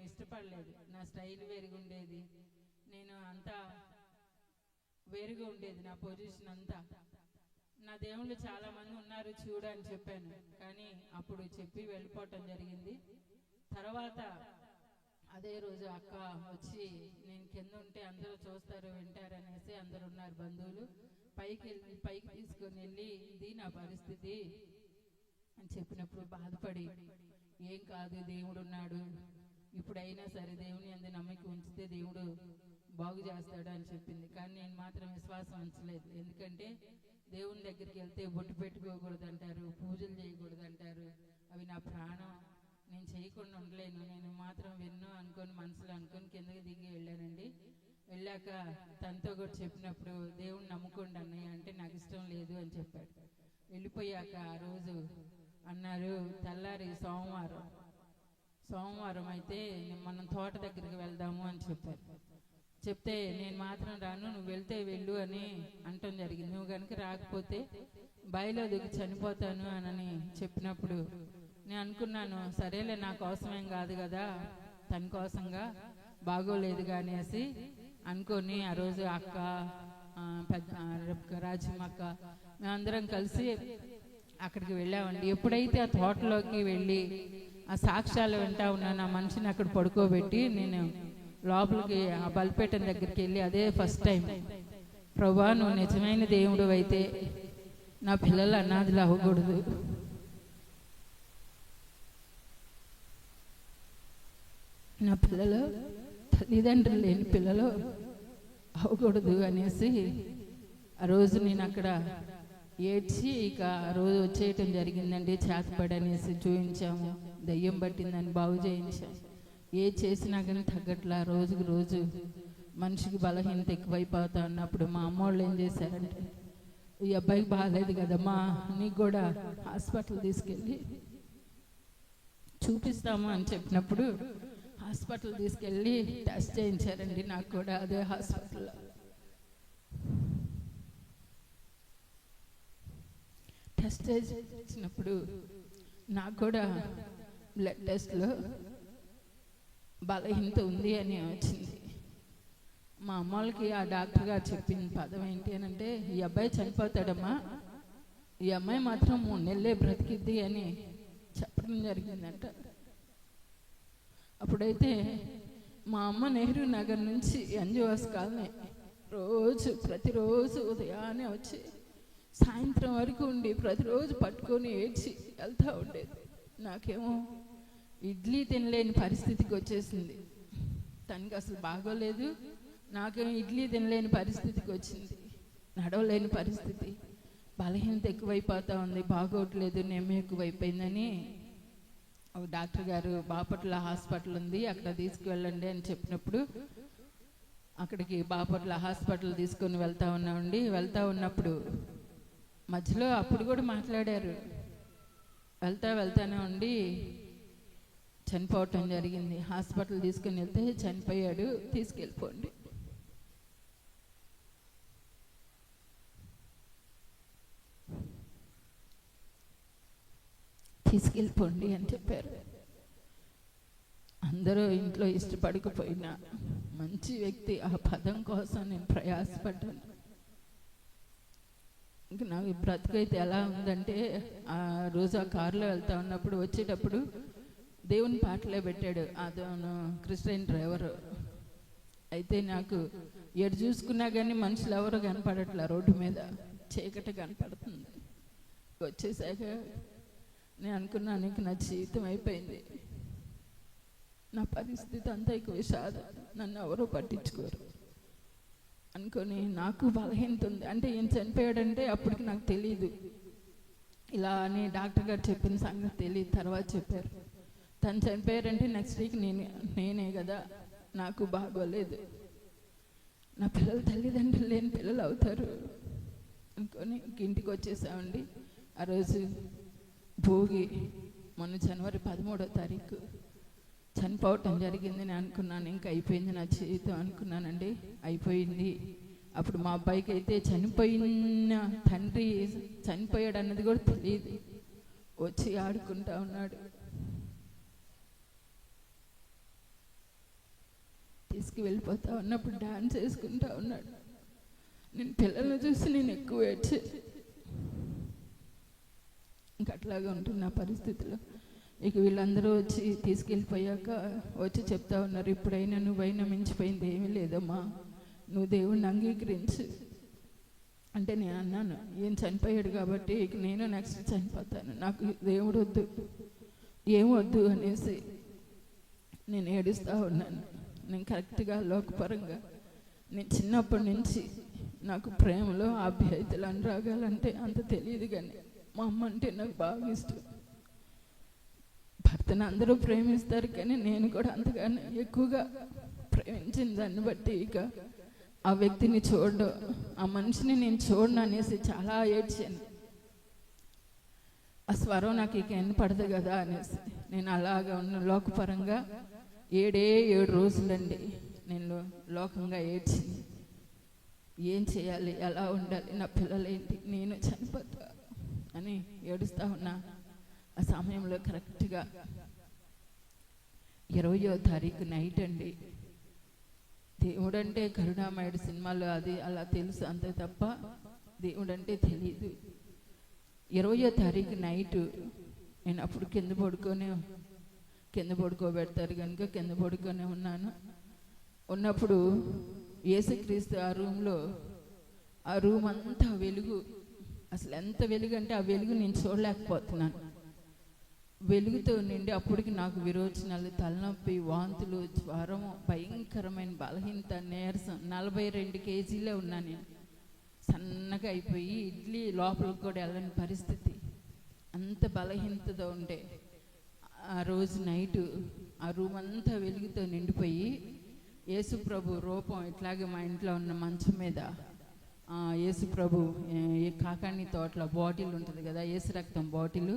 ఇష్టపడలేదు. నా స్టైల్ వేరుగా ఉండేది, నేను అంతా వేరుగా ఉండేది, నా పొజిషన్ అంతా. నా దేవుళ్ళు చాలా మంది ఉన్నారు చూడు అని చెప్పాను, కానీ అప్పుడు చెప్పి వెళ్ళిపోవటం జరిగింది. తర్వాత అదే రోజు అక్క వచ్చి, నేను కింద ఉంటే అందరూ చూస్తారు వింటారు అనేసి, అందరు ఉన్నారు బంధువులు, పైకి తీసుకొని వెళ్ళి ఇది నా పరిస్థితి అని చెప్పినప్పుడు బాధపడి, ఏం కాదు దేవుడు ఉన్నాడు, ఇప్పుడైనా సరే దేవుని అందు నమ్మకం ఉంచితే దేవుడు బాగు చేస్తాడు అని చెప్పింది. కానీ నేను మాత్రం విశ్వాసం ఉంచలేదు. ఎందుకంటే దేవుని దగ్గరికి వెళ్తే బొట్టు పెట్టుకోకూడదు అంటారు, పూజలు చేయకూడదు అంటారు, అవి నా ప్రాణం, నేను చేయకుండా ఉండలేను. నేను మాత్రం విన్ను అనుకొని మనసులో అనుకొని కిందకి దిగి వెళ్ళానండి. వెళ్ళాక తనతో కూడా చెప్పినప్పుడు, దేవుణ్ణి నమ్ముకోండి అన్నయ్య అంటే, నాకు ఇష్టం లేదు అని చెప్పాడు. వెళ్ళిపోయాక ఆ రోజు అన్నారు, తెల్లారి సోమవారం అయితే మనం తోట దగ్గరికి వెళ్దాము అని చెప్పారు. చెప్తే నేను మాత్రం రాను, నువ్వు వెళ్తే వెళ్ళు అని అంటం జరిగింది. నువ్వు కనుక రాకపోతే బావిలో దిగి చనిపోతాను అని చెప్పినప్పుడు నేను అనుకున్నాను, సరేలే నా కోసమేం కాదు కదా, తన కోసంగా బాగోలేదు అనేసి అనుకొని ఆ రోజు అక్క, రాజమ్మక్క మేమందరం కలిసి అక్కడికి వెళ్ళామండి. ఎప్పుడైతే ఆ తోటలోకి వెళ్ళి ఆ సాక్ష్యాలు వింటా ఉన్నాను, ఆ మనిషిని అక్కడ పడుకోబెట్టి నేను లోపలికి ఆ బలిపేటం దగ్గరికి వెళ్ళి అదే ఫస్ట్ టైం, ప్రభా నువ్వు నిజమైన దేవుడు అయితే నా పిల్లలు అనాథులు అవ్వకూడదు, నా పిల్లలు తల్లిదండ్రులు లేని పిల్లలు అవ్వకూడదు అనేసి ఆ రోజు నేను అక్కడ ఏడ్చి ఇక ఆ రోజు వచ్చేయటం జరిగిందండి. చేతపడి అనేసి చూపించాము, దయ్యం పట్టిందని బాగు చేయించాము. ఏ చేసినా కానీ తగ్గట్లా, రోజుకు రోజు మనిషికి బలహీనత ఎక్కువైపోతా ఉన్నప్పుడు మా అమ్మ వాళ్ళు ఏం చేశారంటే, ఈ అబ్బాయికి బాగాలేదు కదమ్మా, నీకు కూడా హాస్పిటల్ తీసుకెళ్ళి చూపిస్తాము అని చెప్పినప్పుడు హాస్పిటల్ తీసుకెళ్ళి టెస్ట్ చేయించారండి. నాకు కూడా అదే హాస్పిటల్లో టెస్ట్ చేసినప్పుడు నాకు కూడా బ్లడ్ టెస్ట్లో బలహీనత ఉంది అని వచ్చింది. మా అమ్మ వాళ్ళకి ఆ డాక్టర్ గారు చెప్పిన పదం ఏంటి అని అంటే, ఈ అబ్బాయి చనిపోతాడమ్మా, ఈ అమ్మాయి మాత్రం 3 నెలలే బ్రతికిద్ది అని చెప్పడం జరిగిందంట. అప్పుడైతే మా అమ్మ నెహ్రూ నగర్ నుంచి ఎన్జిఓస్ కాలనీ ప్రతిరోజు ఉదయాన్నే వచ్చి సాయంత్రం వరకు ఉండి ప్రతిరోజు పట్టుకొని ఏడ్చి వెళ్తూ ఉండేది. నాకేమో ఇడ్లీ తినలేని పరిస్థితికి వచ్చేసింది. తనకి అసలు బాగోలేదు, నాకేమో ఇడ్లీ తినలేని పరిస్థితికి వచ్చింది, నడవలేని పరిస్థితి, బలహీనత ఎక్కువైపోతూ ఉంది, బాగోట్లేదు, నేమే ఎక్కువైపోయిందని ఒక డాక్టర్ గారు బాపట్ల హాస్పిటల్ ఉంది అక్కడ తీసుకువెళ్ళండి అని చెప్పినప్పుడు అక్కడికి బాపట్ల హాస్పిటల్ తీసుకొని వెళ్తా ఉన్నప్పుడు మధ్యలో అప్పుడు కూడా మాట్లాడారు. వెళ్తానే ఉండి చనిపోవటం జరిగింది. హాస్పిటల్ తీసుకుని వెళ్తే చనిపోయాడు, తీసుకెళ్ళిపోండి అని చెప్పారు. అందరూ ఇంట్లో ఇష్టపడకపోయినా మంచి వ్యక్తి, ఆ పదం కోసం నేను ప్రయాసపడ్డాను. ఇంక నాకు బ్రతుకైతే ఎలా ఉందంటే, ఆ రోజు ఆ కారులో వెళ్తా ఉన్నప్పుడు వచ్చేటప్పుడు దేవుని పాటలే పెట్టాడు. అతను క్రిస్టియన్ డ్రైవరు అయితే నాకు ఎటు చూసుకున్నా కానీ మనుషులు ఎవరు కనపడట్లా, రోడ్డు మీద చీకటి కనపడుతుంది. వచ్చేసాక నేను అనుకున్నాను, ఇంక నా జీవితం అయిపోయింది, నా పరిస్థితి అంతా ఇక విషాదం, నన్ను ఎవరో పట్టించుకోరు అనుకొని నాకు బలహీనత ఉంది. అంటే ఏం చనిపోయాడంటే అప్పటికి నాకు తెలియదు, ఇలా అని డాక్టర్ గారు చెప్పిన సంగతి తెలియదు, తర్వాత చెప్పారు. తను చనిపోయారంటే నెక్స్ట్ వీక్ నేనే కదా, నాకు బాగోలేదు, నా పిల్లలు తల్లిదండ్రులు లేని పిల్లలు అవుతారు అనుకొని ఇంటికి వచ్చేసామండి. ఆ రోజు భోగి, మొన్న జనవరి 13వ తారీఖు చనిపోవటం జరిగింది. నేను అనుకున్నాను ఇంకా అయిపోయింది నా జీవితం అనుకున్నానండి, అయిపోయింది. అప్పుడు మా అబ్బాయికి అయితే చనిపోయిన తండ్రి చనిపోయాడు అన్నది కూడా తెలియదు, వచ్చి ఆడుకుంటా ఉన్నాడు. తీసుకువెళ్ళిపోతా ఉన్నప్పుడు డాన్స్ వేసుకుంటా ఉన్నాడు. నేను పిల్లల్ని చూసి నేను ఎక్కువ ఏడ్చాను. ఇంక అట్లాగా ఉంటున్న పరిస్థితిలో ఇక వీళ్ళందరూ వచ్చి తీసుకెళ్ళిపోయాక వచ్చి చెప్తా ఉన్నారు, ఇప్పుడైనా నువ్వైనా మించిపోయింది ఏమీ లేదమ్మా, నువ్వు దేవుణ్ణి అంగీకరించు అంటే నేను అన్నాను, ఏం చనిపోయాడు కాబట్టి ఇక నేను నెక్స్ట్ చనిపోతాను, నాకు దేవుడు వద్దు, ఏమొద్దు అనేసి నేను ఏడుస్తూ ఉన్నాను. నేను కరెక్ట్గా లోకపరంగా నేను చిన్నప్పటి నుంచి నాకు ప్రేమలో ఆప్యాయతలు అనురాగాలంటే అంత తెలియదు, కానీ మా అమ్మ అంటే నాకు బాగా ఇష్టం. భర్తను అందరూ ప్రేమిస్తారు, కానీ నేను కూడా అంతగానే ఎక్కువగా ప్రేమించిన దాన్ని బట్టి ఇక ఆ వ్యక్తిని చూడడం, ఆ మనిషిని నేను చూడను అనేసి చాలా ఏడ్చాను. ఆ స్వరం నాకు ఇక వినపడదు కదా అనేసి నేను అలాగా ఉన్న లోకపరంగా 7 రోజులండి నేను లోకంగా ఏడ్చింది. ఏం చేయాలి, ఎలా ఉండాలి, నా పిల్లలేంటి, నేను చనిపోతా అని ఏడుస్తూ ఉన్నా. ఆ సమయంలో కరెక్ట్గా 20వ తారీఖు నైట్ అండి. దేవుడంటే కరుణామయుడు సినిమాలో అది అలా తెలుసు అంతే తప్ప దేవుడంటే తెలియదు. 20వ తారీఖు నైటు నేను అప్పుడు కింద పడుకోబెడతారు కనుక కింద పడుకొని ఉన్నప్పుడు యేసుక్రీస్తు ఆ రూమ్ అంతా వెలుగు, అసలు ఎంత వెలుగు అంటే ఆ వెలుగు నేను చూడలేకపోతున్నాను. వెలుగుతో నిండి అప్పటికి నాకు విరోచనాలు, తలనొప్పి, వాంతులు, జ్వరము, భయంకరమైన బలహీనత, నీరసం. 42 కేజీలే ఉన్నా నేను. సన్నగా అయిపోయి ఇడ్లీ లోపలికి కూడా వెళ్ళని పరిస్థితి, అంత బలహీనతతో ఉండే. ఆ రోజు నైటు ఆ రూమ్ అంతా వెలుగుతో నిండిపోయి యేసుప్రభు రూపం ఇట్లాగే మా ఇంట్లో ఉన్న మంచం మీద యేసుప్రభు కాకాణి తోటలో బాటిల్ ఉంటుంది కదా, యేసు రక్తం బాటిల్,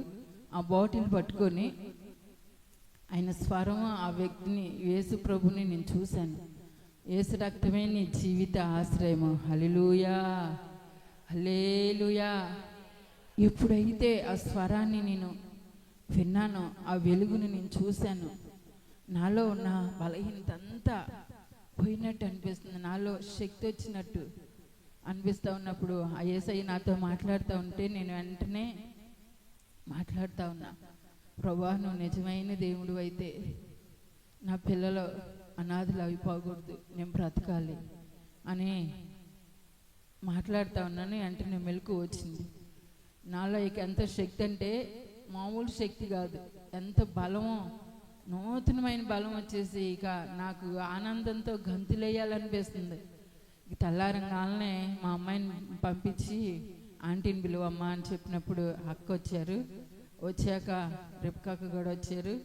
ఆ బాటిల్ పట్టుకొని ఆయన స్వరం, ఆ వ్యక్తిని యేసు ప్రభుని నేను చూశాను. యేసు రక్తమే నీ జీవిత ఆశ్రయము, హల్లెలూయా హల్లెలూయా. ఎప్పుడైతే ఆ స్వరాన్ని నేను విన్నానో, ఆ వెలుగుని నేను చూశాను, నాలో ఉన్న బలహీనత అంతా పోయినట్టు అనిపిస్తుంది, నాలో శక్తి వచ్చినట్టు అనిపిస్తూ ఉన్నప్పుడు ఆ యేసయ్య నాతో మాట్లాడుతూ ఉంటే నేను వెంటనే మాట్లాడుతూ ఉన్నా, ప్రభువా నువ్వు నిజమైన దేవుడు అయితే నా పిల్లలు అనాథలు అయిపోకూడదు, నేను బ్రతకాలి అని మాట్లాడుతూ ఉన్నాను. వెంటనే మెలకు వచ్చింది నాలో. ఇక ఎంత శక్తి అంటే మామూలు శక్తి కాదు, ఎంత బలమో, నూతనమైన బలం వచ్చేసి ఇక నాకు ఆనందంతో గంతులేయాలనిపిస్తుంది. ఇక తెల్లారంగానే మా అమ్మాయిని పంపించి ఆంటీని పిలువమ్మా అని చెప్పినప్పుడు అక్క వచ్చాక రెప్కాక కూడా వచ్చారు.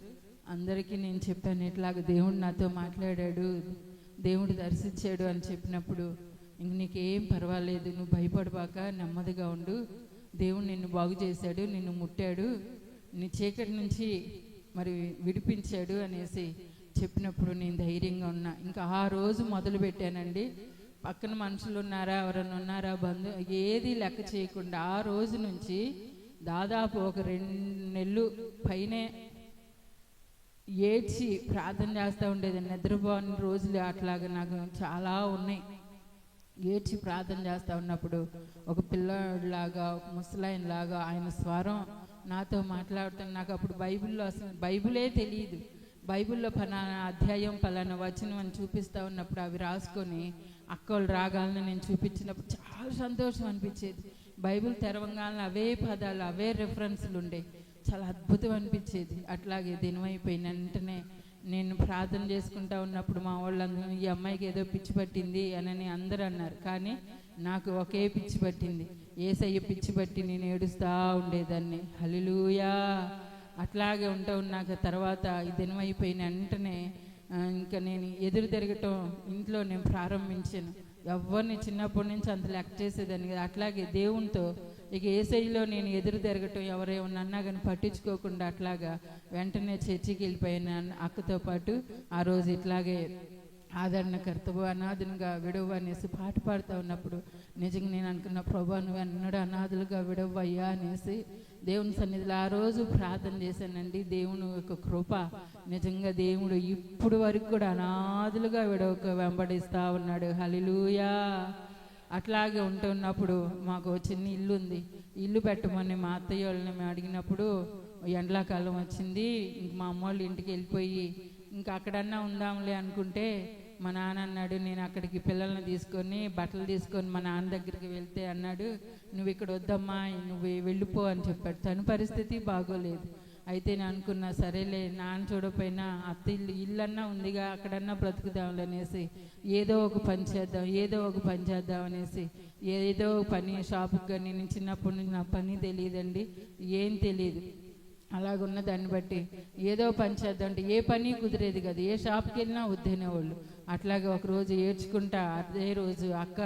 అందరికీ నేను చెప్పాను, ఇట్లాగ దేవుడు నాతో మాట్లాడాడు, దేవుడు దర్శించాడు అని చెప్పినప్పుడు, ఇంక నీకేం పర్వాలేదు, నువ్వు భయపడబాక, నెమ్మదిగా ఉండు, దేవుడు నిన్ను బాగు చేశాడు, నిన్ను ముట్టాడు, నీ చీకటి నుంచి మరి విడిపించాడు అనేసి చెప్పినప్పుడు నేను ధైర్యంగా ఉన్నా. ఇంకా ఆ రోజు మొదలు పెట్టానండి. పక్కన మనుషులు ఉన్నారా, ఎవరైనా ఉన్నారా, ఏది లెక్క చేయకుండా ఆ రోజు నుంచి దాదాపు ఒక 2 నెలలు పైనే ఏడ్చి ప్రార్థన చేస్తూ ఉండేది. నిద్రపోని రోజులు అట్లాగా నాకు చాలా ఉన్నాయి. ఏడ్చి ప్రార్థన చేస్తూ ఉన్నప్పుడు ఒక పిల్లలాగా, ఒక ముసలాయనలాగా ఆయన స్వరం నాతో మాట్లాడుతాను. నాకు అప్పుడు బైబిల్లో అసలు బైబిలే తెలియదు. బైబిల్లో పలానా అధ్యాయం పలానా వచనం అని చూపిస్తూ ఉన్నప్పుడు అవి రాసుకొని అక్కలు రాగాలను నేను చూపించినప్పుడు చాలా సంతోషం అనిపించేది. బైబిల్ తెరవంగాలను అవే పదాలు, అవే రెఫరెన్స్లు ఉండే, చాలా అద్భుతం అనిపించేది. అట్లాగే దినమైపోయిన వెంటనే నేను ప్రార్థన చేసుకుంటా ఉన్నప్పుడు మా వాళ్ళందరూ ఈ అమ్మాయికి ఏదో పిచ్చి పట్టింది అని అందరూ అన్నారు, కానీ నాకు ఒకే పిచ్చి పట్టింది, యేసయ్య పిచ్చి పట్టి నేను ఏడుస్తూ ఉండేదాన్ని. హల్లెలూయా. అట్లాగే ఉన్నాక తర్వాత ఈ దినమైపోయిన వెంటనే ఇంకా నేను ఎదురు తిరగటం ఇంట్లో నేను ప్రారంభించాను. ఎవరిని చిన్నప్పటి నుంచి అంత లెక్క చేసేదాన్ని కదా. అట్లాగే దేవునితో ఇక యేసయ్యలో నేను ఎదురు తిరగటం, ఎవరేమన్నా అన్నా కానీ పట్టించుకోకుండా అట్లాగా వెంటనే చర్చికి వెళ్ళిపోయాను అక్కతో పాటు. ఆ రోజు ఇట్లాగే ఆదరణకర్తవు అనాథునిగా విడవు అనేసి పాట పాడుతూ ఉన్నప్పుడు నిజంగా నేను అనుకున్న, ప్రభా నువ్వు ఎన్నడూ అనాథులుగా విడవయ్యా అనేసి దేవుని సన్నిధిలో ఆ రోజు ప్రార్థన చేశానండి. దేవుని యొక్క కృప నిజంగా దేవుడు ఇప్పుడు వరకు కూడా అనాథులుగా విడవక వెంబడిస్తూ ఉన్నాడు. హల్లెలూయా. అట్లాగే ఉంటున్నప్పుడు మాకు చిన్న ఇల్లు ఉంది. ఇల్లు పెట్టమని మా అత్తయ్య వాళ్ళని మేము అడిగినప్పుడు ఎండాకాలం వచ్చింది, ఇంక మా అమ్మ వాళ్ళ ఇంటికి వెళ్ళిపోయి ఇంకా అక్కడన్నా ఉందాంలే అనుకుంటే మా నాన్న అన్నాడు, నేను అక్కడికి పిల్లల్ని తీసుకొని బట్టలు తీసుకొని మా నాన్న దగ్గరికి వెళ్తే అన్నాడు, నువ్వు ఇక్కడ వద్దమ్మా, నువ్వు వెళ్ళిపో అని చెప్పాడు. తన పరిస్థితి బాగోలేదు. అయితే నేను అనుకున్నా, సరేలే నాన్న చూడపోయినా అత్త ఇల్లన్నా ఉందిగా, అక్కడన్నా బ్రతుకుదాంలే అనేసి ఏదో ఒక పని చేద్దాం అనేసి ఏదో పని షాపుకి. కానీ నేను చిన్నప్పటి నుంచి నా పని తెలియదండి, ఏం తెలియదు. అలాగున్న దాన్ని బట్టి ఏదో పని చేద్దాం అంటే ఏ పని కుదిరేది కదా, ఏ షాప్కి వెళ్ళినా వద్దనేవాళ్ళు. అట్లాగే ఒకరోజు ఏడ్చుకుంటా, అదే రోజు అక్క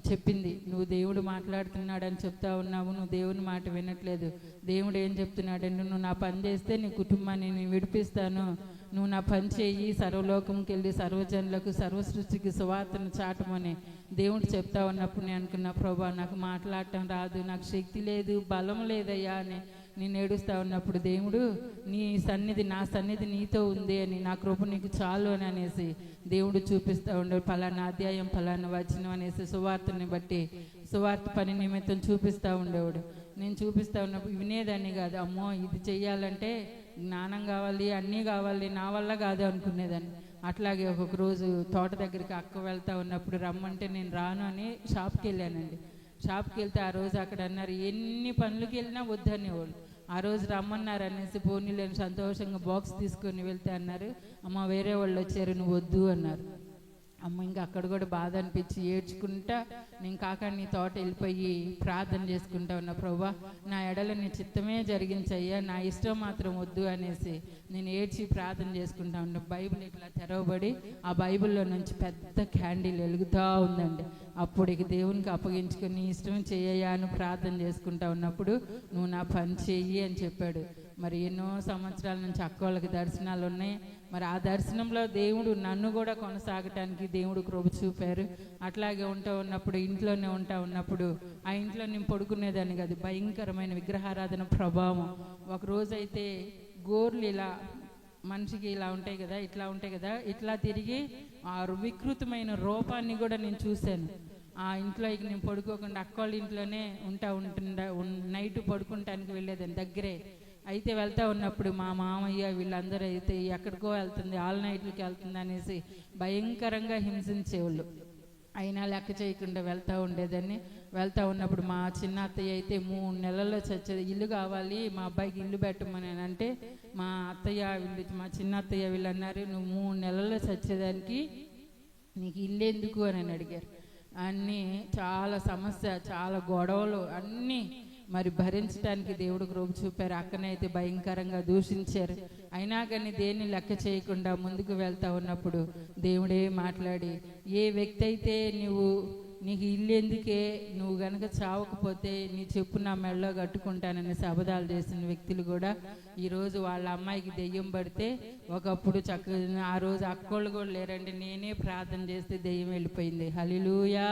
చెప్పింది, నువ్వు దేవుడు మాట్లాడుతున్నాడని చెప్తా ఉన్నావు, నువ్వు దేవుని మాట వినట్లేదు. దేవుడు ఏం చెప్తున్నాడంటే, నువ్వు నా పని చేస్తే నీ కుటుంబాన్ని నేను విడిపిస్తాను, నువ్వు నా పని చేయి, సర్వలోకంకి వెళ్ళి సర్వజనులకు సర్వసృష్టికి సువార్తను చాటమని దేవుడు చెప్తా ఉన్నప్పుడు నేను అనుకున్నా, ప్రభా నాకు మాట్లాడటం రాదు, నాకు శక్తి లేదు, బలం లేదయ్యా అని నేను ఏడుస్తూ ఉన్నప్పుడు దేవుడు నా సన్నిధి నీతో ఉంది అని, నా కృప నీకు చాలు అని అనేసి దేవుడు చూపిస్తూ ఉండేవాడు. ఫలానా అధ్యాయం ఫలానా వచనం అనేసి సువార్తని బట్టి సువార్త పని నిమిత్తం చూపిస్తూ ఉండేవాడు. నేను చూపిస్తూ ఉన్నప్పుడు వినేదాన్ని కాదు, అమ్మో ఇది చెయ్యాలంటే జ్ఞానం కావాలి, అన్నీ కావాలి, నా వల్ల కాదు అనుకునేదాన్ని. అట్లాగే ఒక్కొక్క రోజు తోట దగ్గరికి అక్క వెళ్తూ ఉన్నప్పుడు రమ్మంటే నేను రాను అని షాప్కి వెళ్ళానండి. షాప్కి వెళ్తే ఆ రోజు అక్కడ అన్నారు, ఎన్ని పనులకి వెళ్ళినా వద్దనేవాళ్ళు. ఆ రోజు రమ్మన్నారు అనేసి పోనీలేని సంతోషంగా బాక్స్ తీసుకొని వెళ్తే అన్నారు, అమ్మ వేరే వాళ్ళు వచ్చారు, నువ్వు వద్దు అన్నారు. అమ్మ ఇంకా అక్కడ కూడా బాధ అనిపించి ఏడ్చుకుంటా నేను నీ తోట వెళ్ళిపోయి ప్రార్థన చేసుకుంటా ఉన్నా, ప్రభా నా ఎడల నీ చిత్తమే జరిగించయ్యా, నా ఇష్టం మాత్రం వద్దు అనేసి నేను ఏడ్చి ప్రార్థన చేసుకుంటా ఉన్నా. బైబిల్ ఇట్లా తెరవబడి ఆ బైబిల్లో నుంచి పెద్ద క్యాండిల్ వెలుగుతూ ఉందండి. అప్పుడు ఇక దేవునికి అప్పగించుకొని నీ ఇష్టం చెయ్యా అని ప్రార్థన చేసుకుంటా ఉన్నప్పుడు నువ్వు నా పని చెయ్యి అని చెప్పాడు. మరి ఎన్నో సంవత్సరాల నుంచి అక్క వాళ్ళకి దర్శనాలు ఉన్నాయి. మరి ఆ దర్శనంలో దేవుడు నన్ను కూడా కొనసాగటానికి దేవుడు కృప చూపారు. అట్లాగే ఉన్నప్పుడు ఇంట్లోనే ఉన్నప్పుడు ఆ ఇంట్లో నేను పడుకునేదాన్ని కాదు, భయంకరమైన విగ్రహారాధన ప్రభావం. ఒకరోజైతే గోర్లు ఇలా మనిషికి ఇలా ఉంటాయి కదా, ఇట్లా తిరిగి ఆ వికృతమైన రూపాన్ని కూడా నేను చూశాను. ఆ ఇంట్లో ఇక నేను పడుకోకుండా అక్క వాళ్ళ ఇంట్లోనే నైట్ పడుకుంటానికి వెళ్ళేదాన్ని దగ్గరే. అయితే వెళ్తా ఉన్నప్పుడు మా మామయ్య వీళ్ళందరూ అయితే ఎక్కడికో వెళ్తుంది, ఆల్ నైట్లకి వెళ్తుంది అనేసి భయంకరంగా హింసించేవాళ్ళు. అయినా లెక్క చేయకుండా వెళ్తూ ఉండేదాన్ని. వెళ్తూ ఉన్నప్పుడు మా చిన్న అత్తయ్య అయితే 3 నెలల్లో చచ్చేది, ఇల్లు కావాలి మా అబ్బాయికి ఇల్లు పెట్టమని అంటే మా చిన్న అత్తయ్య వీళ్ళు అన్నారు, నువ్వు 3 నెలల్లో చచ్చేదానికి నీకు ఇల్లు ఎందుకు అని అడిగారు. అన్నీ చాలా సమస్య, చాలా గొడవలు అన్నీ మరి భరించడానికి దేవుడు కృప చూపారు. అక్కనైతే భయంకరంగా దూషించారు. అయినా కానీ దేన్ని లెక్క చేయకుండా ముందుకు వెళ్తా ఉన్నప్పుడు దేవుడే మాట్లాడి, ఏ వ్యక్తి అయితే నీకు ఇల్లు ఎందుకే, నువ్వు గనక చావకపోతే నీ చెప్పు నా మెడలో కట్టుకుంటానని శబదాలు చేసిన వ్యక్తులు కూడా ఈరోజు వాళ్ళ అమ్మాయికి దెయ్యం పడితే ఒకప్పుడు చక్కగా ఆ రోజు అక్కోళ్ళు కూడా లేరండి, నేనే ప్రార్థన చేస్తే దెయ్యం వెళ్ళిపోయింది. హల్లెలూయా.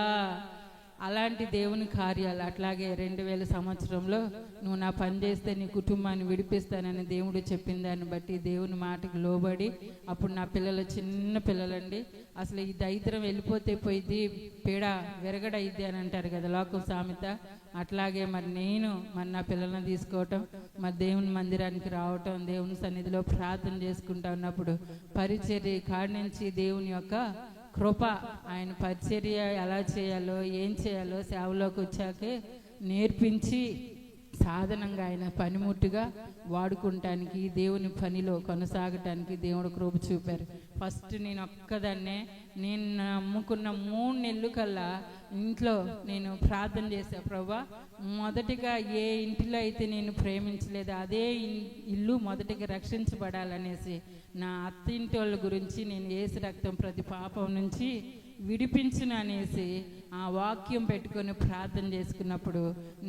అలాంటి దేవుని కార్యాలు. అట్లాగే 2000 సంవత్సరంలో నువ్వు నా పని చేస్తే నీ కుటుంబాన్ని విడిపిస్తానని దేవుడు చెప్పిన దాన్ని బట్టి దేవుని మాటకు లోబడి అప్పుడు నా పిల్లలు చిన్న పిల్లలండి, అసలు ఈ దరిద్రం వెళ్ళిపోతే పోయింది, పీడ విరగడైద్ది అని అంటారు కదా లోకం సామెత. అట్లాగే మరి నా పిల్లలను తీసుకోవటం, మరి దేవుని మందిరానికి రావటం, దేవుని సన్నిధిలో ప్రార్థన చేసుకుంటా ఉన్నప్పుడు పరిచర్య కాడి నుంచి దేవుని యొక్క కృప, ఆయన పరిచర్య ఎలా చేయాలో ఏం చేయాలో సేవలోకి వచ్చాకే నేర్పించి సాధనంగా ఆయన పనిముట్టుగా వాడుకుంటానికి దేవుని పనిలో కొనసాగటానికి దేవుడు కృప చూపారు. ఫస్ట్ నేను ఒక్కదాన్నే నేను నమ్ముకున్న 3 నెలలు కల్లా ఇంట్లో నేను ప్రార్థన చేశా, ప్రభా మొదటిగా ఏ ఇంటిలో అయితే నేను ప్రేమించలేదు అదే ఇల్లు మొదటిగా రక్షించబడాలనేసి నా అత్తింటి వాళ్ళ గురించి నేను యేసు రక్తం ప్రతి పాపం నుంచి విడిపించును అనేసి ఆ వాక్యం పెట్టుకొని ప్రార్థన చేసుకున్నప్పుడు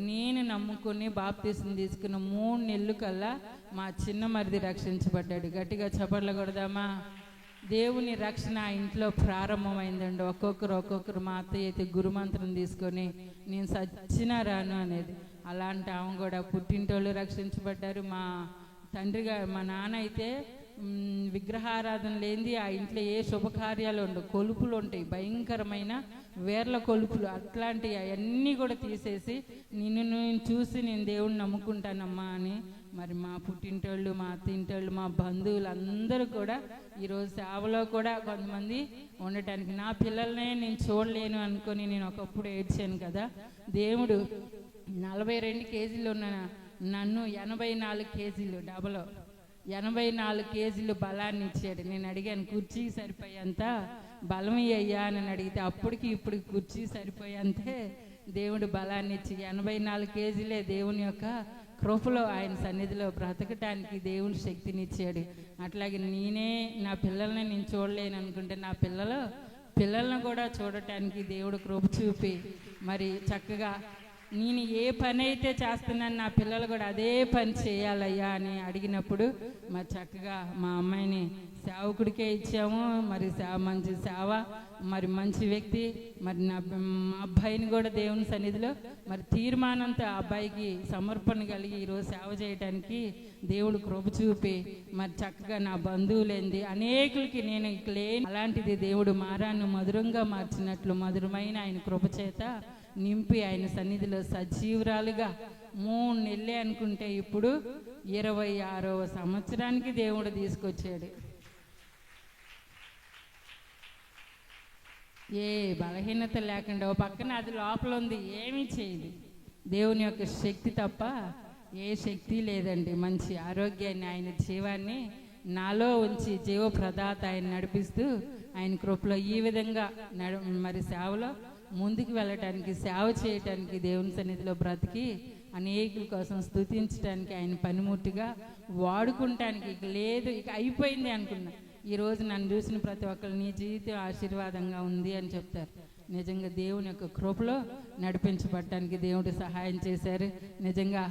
నేను నమ్ముకొని బాప్తీసం తీసుకున్న 3 నెలలు కల్లా మా చిన్న మరిది రక్షించబడ్డాడు. గట్టిగా చప్పట్లు కొడదామా? దేవుని రక్షణ ఆ ఇంట్లో ప్రారంభమైందండి. ఒక్కొక్కరు మా అత్తయ్య అయితే గురుమంత్రం తీసుకొని నేను సచ్చినా రాను అనేది. అలాంటి ఆమె కూడా పుట్టింటోళ్ళు రక్షించబడ్డారు. మా మా నాన్న అయితే విగ్రహారాధన లేనిది ఆ ఇంట్లో ఏ శుభకార్యాలు ఉండవు, కొలుపులు ఉంటాయి, భయంకరమైన వేర్ల కొలుపులు, అట్లాంటివి అవన్నీ కూడా తీసేసి నేను చూసి నేను దేవుణ్ణి నమ్ముకుంటానమ్మా అని మరి మా పుట్టింటోళ్ళు, మా అత్తింటోళ్ళు, మా బంధువులు అందరూ కూడా ఈరోజు సేవలో కూడా కొంతమంది ఉండటానికి, నా పిల్లలనే నేను చూడలేను అనుకొని నేను ఒకప్పుడు ఏడ్చాను కదా, దేవుడు 42 కేజీలు ఉన్న నన్ను 84 కేజీలు డబలో 84 కేజీలు బలాన్ని ఇచ్చాడు. నేను అడిగాను కుర్చీకి సరిపోయేంత బలం అయ్యా అని అడిగితే అప్పటికి ఇప్పుడు కుర్చీ సరిపోయేంతే దేవుడు బలాన్ని ఇచ్చి 84 కేజీలే దేవుని యొక్క కృపలో ఆయన సన్నిధిలో బ్రతకటానికి దేవుని శక్తినిచ్చాడు. అట్లాగే నేనే నా పిల్లల్ని నేను చూడలేను అనుకుంటే నా పిల్లలను కూడా చూడటానికి దేవుడు కృప చూపి మరి చక్కగా నేను ఏ పని అయితే చేస్తున్నాను నా పిల్లలు కూడా అదే పని చేయాలయ్యా అని అడిగినప్పుడు మరి చక్కగా మా అమ్మాయిని సేవకుడికే ఇచ్చాము. మరి మంచి సేవ, మరి మంచి వ్యక్తి, మరి మా అబ్బాయిని కూడా దేవుని సన్నిధిలో మరి తీర్మానంతో అబ్బాయికి సమర్పణ కలిగి ఈరోజు సేవ చేయడానికి దేవుడు కృప చూపి మరి చక్కగా నా బంధువులేంది అనేకులకి నేను లేని అలాంటిది దేవుడు మారాన్ని మధురంగా మార్చినట్లు మధురమైన ఆయన కృప చేత నింపి ఆయన సన్నిధిలో సజీవురాలుగా 3 నెలలే అనుకుంటే ఇప్పుడు 26వ సంవత్సరానికి దేవుడు తీసుకొచ్చాడు. ఏ బలహీనత లేకుండా ఓ పక్కన అది లోపల ఉంది, ఏమీ చేయదు, దేవుని యొక్క శక్తి తప్ప ఏ శక్తి లేదండి. మంచి ఆరోగ్యాన్ని ఆయన జీవాన్ని నాలో ఉంచి జీవ ప్రదాత ఆయన నడిపిస్తూ ఆయన కృపలో ఈ విధంగా మరి సేవలో ముందుకు వెళ్ళటానికి సేవ చేయటానికి దేవుని సన్నిధిలో బ్రతికి అనేకుల కోసం స్తుతించడానికి ఆయన పనిముట్టుగా వాడుకుంటానికి ఇక లేదు, ఇక అయిపోయింది అనుకున్నా. ఈరోజు నన్ను చూసిన ప్రతి ఒక్కరు నీ జీవితం ఆశీర్వాదంగా ఉంది అని చెప్తారు. నిజంగా దేవుని యొక్క కృపలో నడిపించబడటానికి దేవుడు సహాయం చేశారు. నిజంగా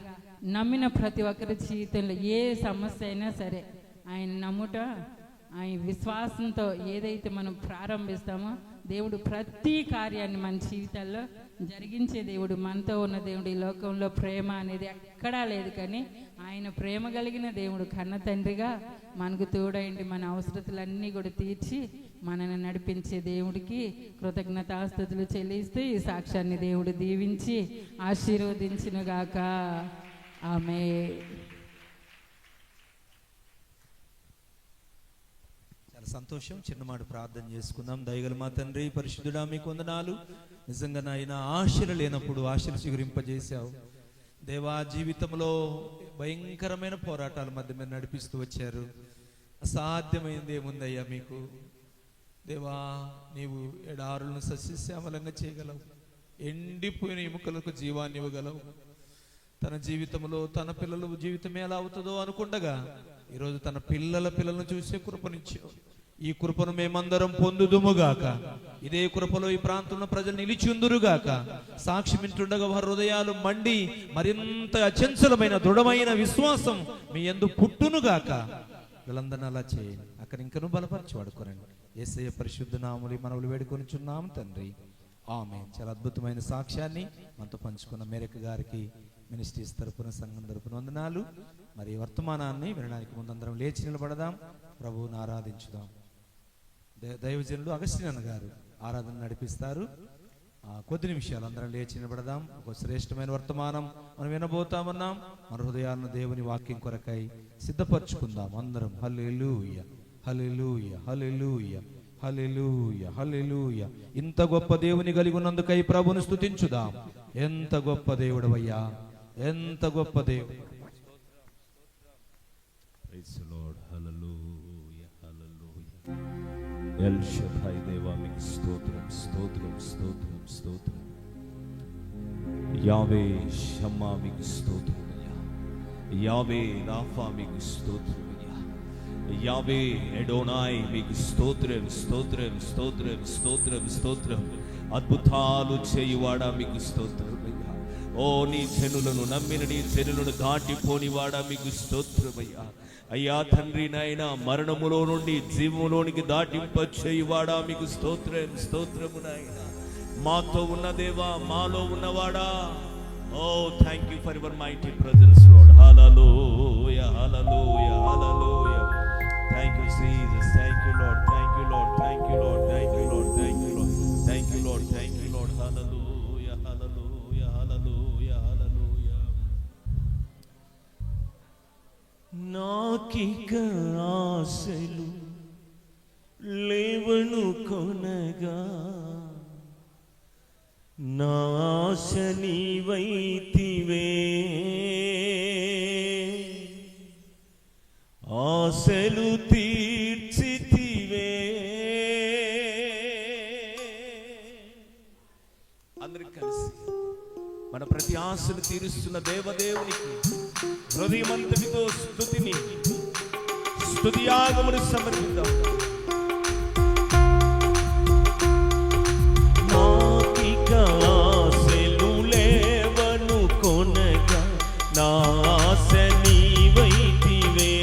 నమ్మిన ప్రతి ఒక్కరి జీవితంలో ఏ సమస్య అయినా సరే ఆయన నమ్ముట, ఆయన విశ్వాసంతో ఏదైతే మనం ప్రారంభిస్తామో దేవుడు ప్రతి కార్యాన్ని మన జీవితాల్లో జరిగించే దేవుడు. మనతో ఉన్న దేవుడు. ఈ లోకంలో ప్రేమ అనేది ఎక్కడా లేదు, కానీ ఆయన ప్రేమ కలిగిన దేవుడు, కన్న తండ్రిగా మనకు తోడైండి మన అవసరతలన్నీ కూడా తీర్చి మనల్ని నడిపించే దేవుడికి కృతజ్ఞతాస్తుతులు చెల్లిస్తూ ఈ సాక్ష్యాన్ని దేవుడు దీవించి ఆశీర్వదించునుగాక. ఆమేన్. సంతోషం. చిన్నమాట ప్రార్థన చేసుకుందాం. దయగల మా తండ్రి పరిశుద్ధుడా మీకు వందనాలు. నిజంగా నాయన ఆశలు లేనప్పుడు ఆశలు చిగురింపజేశావు దేవా. జీవితంలో భయంకరమైన పోరాటాల మధ్య మీరు నడిపిస్తూ వచ్చారు. అసాధ్యమైంది ఏముందయ్యా మీకు దేవా. నీవు ఎడారులను సస్యశ్యామలంగా చేయగలవు, ఎండిపోయిన ఎముకలకు జీవాన్ని ఇవ్వగలవు. తన జీవితంలో తన పిల్లల జీవితం ఎలా అవుతుందో అనుకుండగా ఈరోజు తన పిల్లలను చూసే కృపనిచ్చావు. ఈ కృపను మేమందరం పొందుదుముగాక. ఇదే కృపలో ఈ ప్రాంతంలో ప్రజలు నిలిచిందురుగాక. సాక్షి వింటుండగా వారి హృదయాలు మండి మరింత అచంచలమైన దృఢమైన విశ్వాసం మీ యందు పుట్టునుగాక. వీళ్ళందరినీ అలా చేయండి. అక్కడ ఇంకను బలపరిచి వాడుకోరండి. యేసయ్య పరిశుద్ధ నామములో మనవులు వేడుకొనిచున్నాము తండ్రి. ఆమేన్. చాలా అద్భుతమైన సాక్ష్యాన్ని మనతో పంచుకున్న మేరక గారికి మినిస్ట్రీస్ తరపున సంఘం తరపున వందనాలు. మరి వర్తమానాన్ని వినడానికి ముందందరం లేచి నిలబడదాం, ప్రభువుని ఆరాధించుదాం. దైవజనులు అగస్టిన్ గారు ఆరాధన నడిపిస్తారు. కొద్ది నిమిషాలు అందరం లేచి నిలబడదాం. ఒక శ్రేష్టమైన వర్తమానం మనం వినబోతామన్నాం. మన హృదయాలను దేవుని వాక్యం కొరకై సిద్ధపరచుకుందాం అందరం. హల్లెలూయా, హల్లెలూయా, హల్లెలూయా, హల్లెలూయా, హల్లెలూయా. ఇంత గొప్ప దేవుని కలిగి ఉన్నందుకై ప్రభువును స్తుతించుదాం. ఎంత గొప్ప దేవుడవయ్యా, ఎంత గొప్ప దేవుడు. Praise the lord. హల్లెలూయా, హల్లెలూయా. ఎల్ షదాయ్ దేవా మీకు స్తోత్రం, స్తోత్రం, స్తోత్రం, స్తోత్రం. యావే షమ్మా మీకు స్తోత్రమయ్యా. యావే రాఫా మీకు స్తోత్రమయ్యా. యావే ఎడోనాయ్ మీకు స్తోత్రం, స్తోత్రం, స్తోత్రం, స్తోత్రం, స్తోత్రం. అద్భుతాలు చేయువాడా మీకు స్తోత్రమయ్యా. ఓ నీ జనులను నమ్మిన నీ జనులను దాటిపోనివాడా మీకు స్తోత్రమయ్యా. అయ్యా తండ్రి నాయన మరణములో నుండి జీవములోనికి దాటింప చేయువాడా మీకు స్తోత్రం, స్తోత్రము నాయన. మాతో ఉన్న దేవా, మాలో ఉన్నవాడా, Oh, thank you for your mighty presence, Lord. Hallelujah, hallelujah, hallelujah. Thank you, Jesus. Thank you, Lord. Thank you, Lord. Thank you, Lord. Thank you, Lord. Thank you, Lord. Thank you, Lord. Thank you, Lord. Hallelujah, hallelujah, hallelujah, hallelujah. నాకిక ఆశలు లేవను కొనగా నా ఆశ నీవైతివే ఆశలు తీర్చితివే. అందరూ కలిసి మన ప్రతి ఆశలు తీరుస్తున్న దేవదేవునికి హృదయమంతటితో స్తుతియాగమును సమర్పిద్దాం. నాకిక ఆశలు లేవను కొనగా నా ఆశ నీవైతివే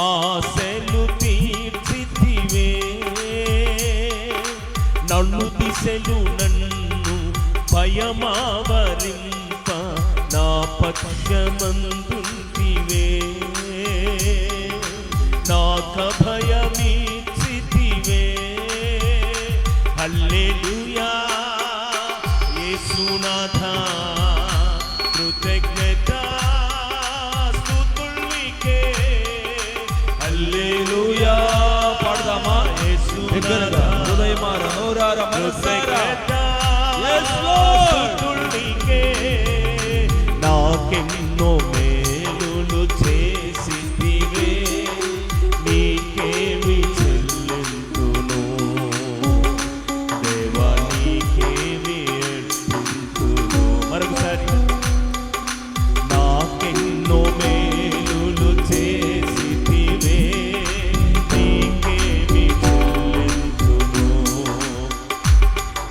ఆశలు తీర్చితివే. నన్ను దిశలు నన్ను భయమావరింప నా పక్షమందుంటివే నాక భయమిచ్చితివే. హల్లెలూయా యేసునాథా కృతజ్ఞత స్తుతుల్నికే. హల్లెలూయా పాడదామా యేసునాథా హృదయమార నోరార మనసారా స్తుతుల్నికే. నాకెన్నో మేలులు చేసితివే నీకేమి చెల్లింతును దేవా నీకేమి ఎత్తును. మరొకసారి నాకెన్నో మేలులు చేసితివే నీకేమి చెల్లింతును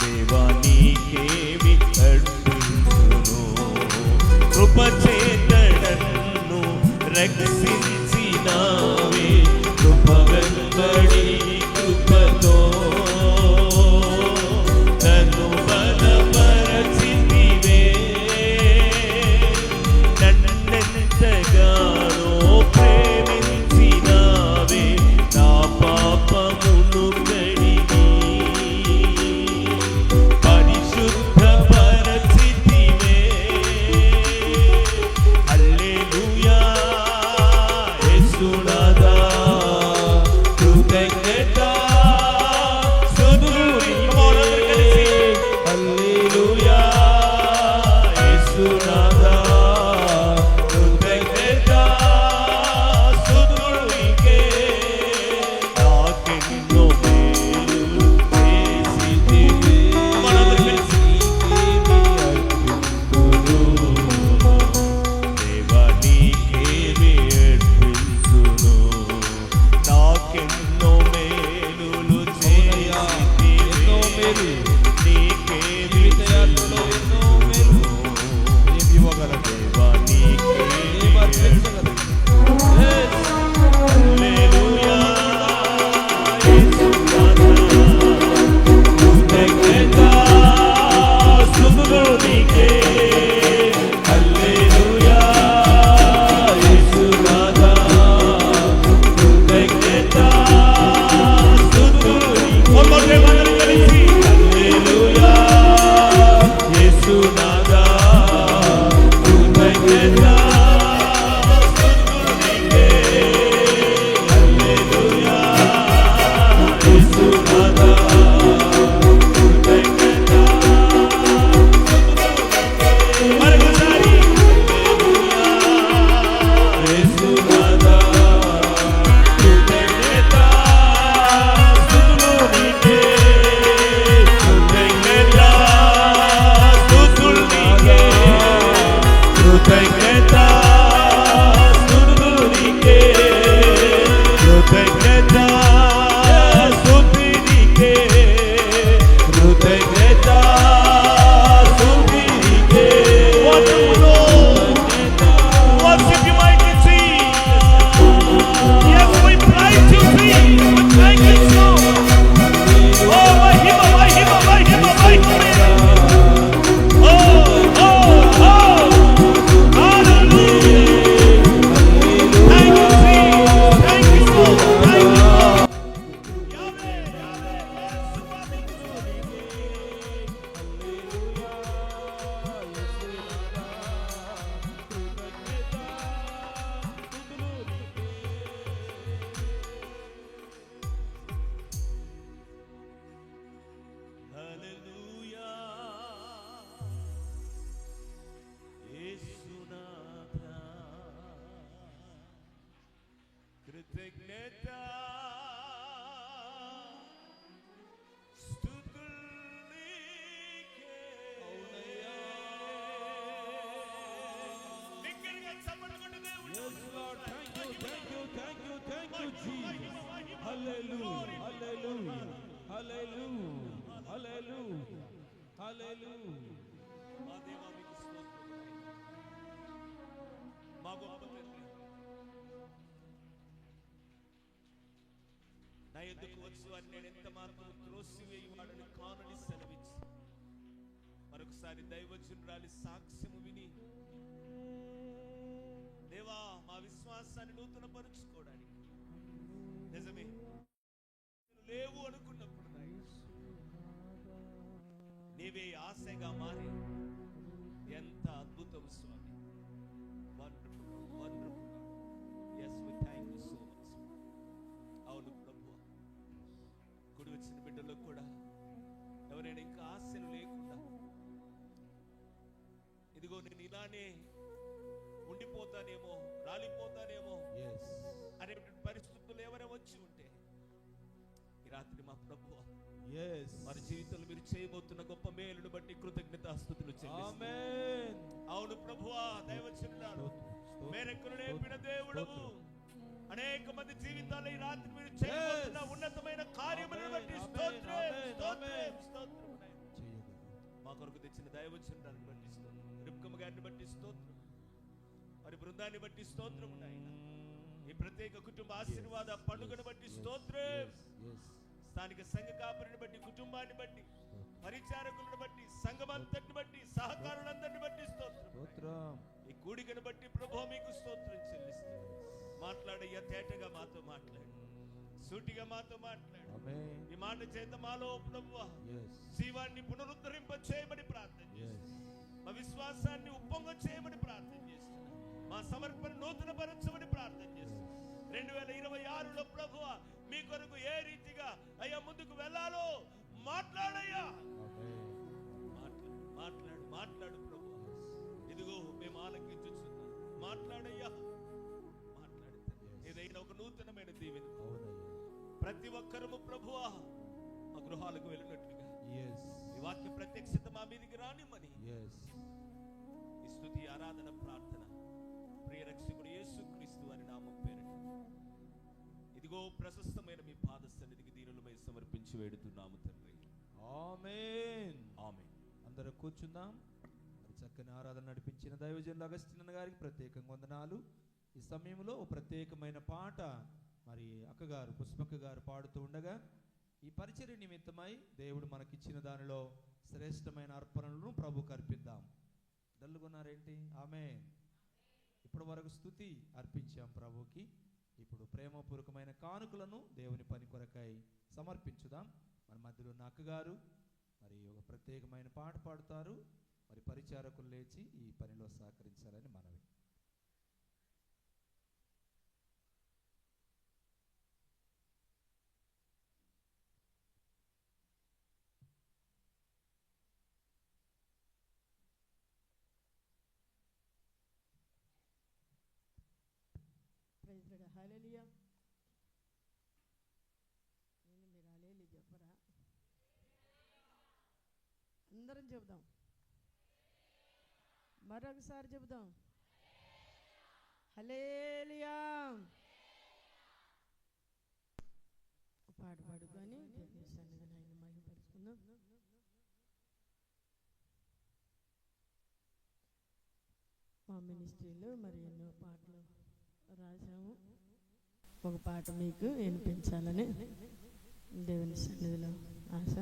దేవా నీకేమి అర్పింతును. కృపచేతనన్ను రక్షించినావే కృపగల్బడి కృపతో నన్ను బలపరచితివే. నన్నెంతగానో ప్రేమించినావే నా పాపమును కడిగి పరిశుద్ధపరచితివే. హల్లెలూయా యేసునాథా కృతజ్ఞత స్తుతుల్నికే. హల్లెలూయా యేసునాథా కృతజ్ఞత స్తుతుల్నికే. నాకెన్నో మేలులు చేసితివే మనందరం దేవా నీకేమి అర్పింతును. నాకెన్నో మేలులు చేసితివే నీకేమి జీవితయాత్రలో ఎన్నో మేలు ఏమి ఇవ్వగలరు దేవా నీకేమి అర్పించగలరు. హల్లెలూయా యేసునాథా కృతజ్ఞత స్తుతుల్నికే. హల్లెలూయా యేసునాథా కృతజ్ఞత స్తుతుల్నికే. One more time అందరూ కలిసి హల్లెలూయా యేసునాథా కృతజ్ఞత స్తుతుల్నికే. హల్లెలూయా యేసునాథా కృతజ్ఞత స్తుతుల్నికే. మరొకసారి హల్లెలూయా యేసునాథా కృతజ్ఞత స్తుతుల్నికే. హల్లెలూయా హల్లెలూయా హల్లెలూయా హల్లెలూయా హల్లెలూయా. మా దేవా మీకు స్తోత్రం నాయనా. మా గొప్ప తండ్రి, నా యొద్దకు వచ్చు అని నేను ఎంత మాత్రం త్రోసివేయవాడని కానని సెలవిచ్చి మరొకసారి దైవజనురాలి సాక్ష్యము విని దేవా మా విశ్వాసాన్ని నూతనపరుచుకోవడానికి నిజమే లేవు అనుకున్నప్పుడు నీవే ఆశగా మారి ఎంత అద్భుతం స్వామి. Wonderful wonderful. yes we thank you so much. అవును ప్రభువా, కుడి వచ్చిన బిడ్డలకు కూడా ఎవరైనా ఇంకా ఆశలు లేకుండా ఇదిగో నేను ఇలానే ఉండిపోతానేమో రాలిపోతానేమో అనేటువంటి పరిస్థితులు ఎవరైనా వచ్చి ఉంటే ఈ రాత్రి మా ప్రభువా వారి జీవితంలో మీరు చేయబోతున్న గొప్ప మేలును బట్టి కృతజ్ఞతాస్తుతులు చెల్లిస్తున్నాం. అవును ప్రభువా, దైవజనులారా మేరెక్కలు నేర్పిన దేవుడవు, అనేక మంది జీవితాల్లో ఈ రాత్రి మీరు చేయబోతున్న ఉన్నతమైన కార్యములను బట్టి స్తోత్రం స్తోత్రం స్తోత్రం. మా కొరకు తెచ్చిన దైవజనులను బట్టి స్తోత్రం, రిబ్కమ్మ గారిని బట్టి స్తోత్రం, వారి బృందాన్ని బట్టి స్తోత్రం నాయనా. ఈ ప్రత్యేక కుటుంబ ఆశీర్వాద పండుగను బట్టి స్తోత్రం. స్థానిక సంఘ కాపరిని బట్టి, కుటుంబాన్ని బట్టి, పరిచారకులను బట్టి, సంఘమంతటిని బట్టి, సహకారులందరిని బట్టి స్తోత్రం. ఈ కూడికను బట్టి ప్రభువా మీకు స్తోత్రం చెల్లిస్తాం. మాట్లాడయ్యా, తేటగా మాతో మాట్లాడు, సూటిగా మాతో మాట్లాడు. ఈ మాట చేత మాలో ప్రభువా జీవాన్ని పునరుద్ధరింప చేయమని ప్రార్థన చేస్తున్నాం. మా విశ్వాసాన్ని ఉప్పొంగ చేయమని ప్రార్థన చేస్తున్నాం. మా సమర్పణ నూతనపరచమని ప్రార్థన చేస్తున్నాం. 2026లో ప్రభువా మీ కొరకు ఏ రీతిగా అయ్యా ముందుకు వెళ్ళాలో మాట్లాడయ్యా. మాట్లాడు మాట్లాడు ప్రభువా. ఇదిగో మేము ఆలకించుచున్నాం. మాట్లాడయ్యా, మాట్లాడు. ఏదైనా ఒక నూతనమైన దీవెన ప్రతి ఒక్కరము ప్రభువా మా గృహాలకు వెళ్ళినట్లుగా ఈ వాక్య ప్రత్యక్షత మా మీదికి రానిమ్మని ఈ స్తుతి ఆరాధన ప్రార్థన ప్రియ రక్షకుడు యేసుక్రీస్తు వారి నామం పేరిట ఇదిగో ప్రశస్తమైన మీ పాద సన్నిధికి దీనులమై సమర్పించి వేడుతున్నాము తండ్రి. ఆమేన్ ఆమేన్. అందరూ కూర్చుందాం. చక్కని ఆరాధన నడిపించిన దైవజనులు అగస్టిన్ గారికి ప్రత్యేకంగా వందనాలు. ఈ సమయంలో ఓ ప్రత్యేకమైన పాట మరి అక్కగారు పుష్పక్క గారు పాడుతూ ఉండగా ఈ పరిచర్య నిమిత్తమై దేవుడు మనకిచ్చిన దానిలో శ్రేష్టమైన అర్పణలను ప్రభువుకు అర్పిద్దాం. డల్లుగున్నారేంటి? ఆమేన్. ఇప్పటి వరకు స్తుతి అర్పించాం ప్రభువుకి. ఇప్పుడు ప్రేమపూర్వకమైన కానుకలను దేవుని పని కొరకై సమర్పించుదాం. మన మధ్యలో ఉన్న అక్కగారు మరి ఒక ప్రత్యేకమైన పాట పాడుతారు. మరి పరిచారకులు లేచి ఈ పనిలో సహకరించాలని మనవి. హల్లెలూయా. నేను మీరు హల్లెలూయా చెప్పరా? అందరం చెబుదాం, మరొకసారి చెబుదాం హల్లెలూయా. పాట పాడుకొని దేవుని సన్నిధిని ఆయన మహిమపరుచుకుందాం. మా మినిస్ట్రీలో మరి ఎన్నో పాటలు రాశాము. ఒక పాట మీకు వినిపించాలని దేవుని సన్నిధిలో ఆశ.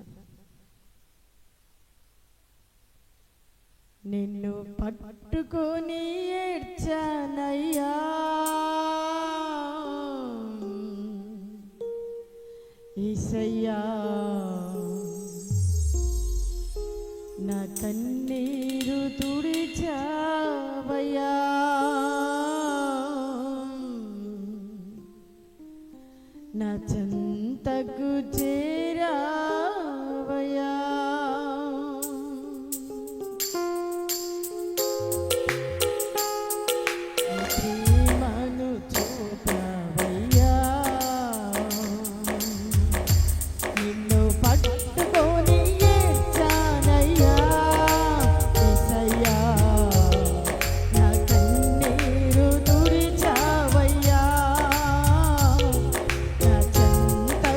నిన్ను పట్టుకొని ఏడ్చానయ్యా, యేసయ్యా నా కన్నీరు తుడిచావయ్యా, నా చెంతకు చేరావయ్యా. ప్రేమను చూపావయ్యా, నిన్ను పట్టుకొని ఏడ్చానయ్యా, యేసయ్యా నా కన్నీరు తుడిచావయ్యా, నా చెంతకు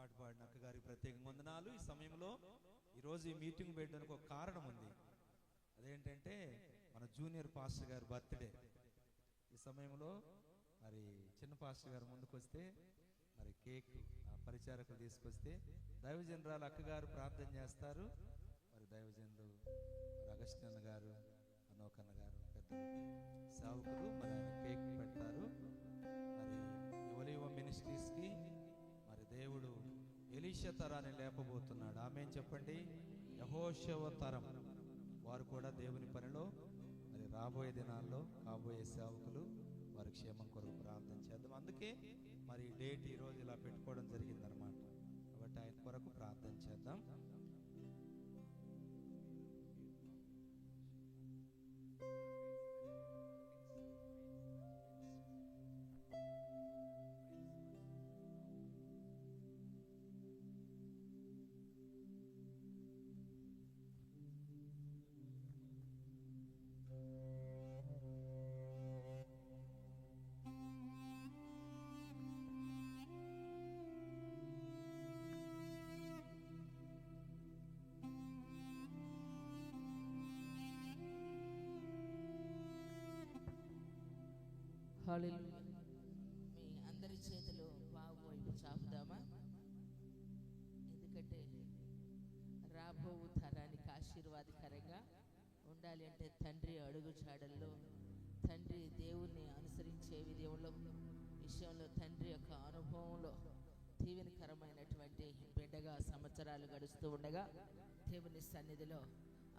పాట పాడిన అక్క గారికి ప్రత్యేకంగా వందనాలు. ఈ సమయంలో ఈరోజు ఈ మీటింగ్ పెట్టడానికి ఒక కారణం ఉంది. అదేంటంటే మన జూనియర్ పాస్టర్ గారి బర్త్డే. ఈ సమయంలో మరి చిన్న పాస్టర్ గారు ముందుకు వస్తే మరి కేక్ పరిచారకులు తీసుకొస్తే దైవజనరాలు అక్కగారు ప్రార్థన చేస్తారు. మరి దైవజనులు మరి అగస్టిన్ గారు, అనోకన్న గారు పెద్దలు సేవకులు మరి ఆయన కేక్ పెడతారు. మరి ఒలివ మినిస్ట్రీస్కి మరి దేవుడు ఎలీషా తరాన్ని లేపబోతున్నాడు. ఆమేన్ చెప్పండి. యెహోషువ తరం వారు కూడా దేవుని పనిలో మరి రాబోయే దినాల్లో కాబోయే సేవకులు వారి క్షేమం కొరకు ప్రార్థన చేద్దాం. అందుకే మరి డేట్ ఈరోజు ఇలా పెట్టుకోవడం జరిగిందనమాట. కాబట్టి ఆయన కొరకు ప్రార్థన చేద్దాం. హల్లెలూయా. మీ అందరి చేతులు బాబు వైపు చాపుదామా? ఎందుకంటే రాబో తరానికి ఆశీర్వాదకరంగా ఉండాలి అంటే తండ్రి అడుగు జాడల్లో, తండ్రి దేవుణ్ణి అనుసరించే విషయంలో తండ్రి యొక్క అనుభవంలో దీవెనకరమైనటువంటి బిడ్డగా సంవత్సరాలు గడుస్తూ ఉండగా దేవుని సన్నిధిలో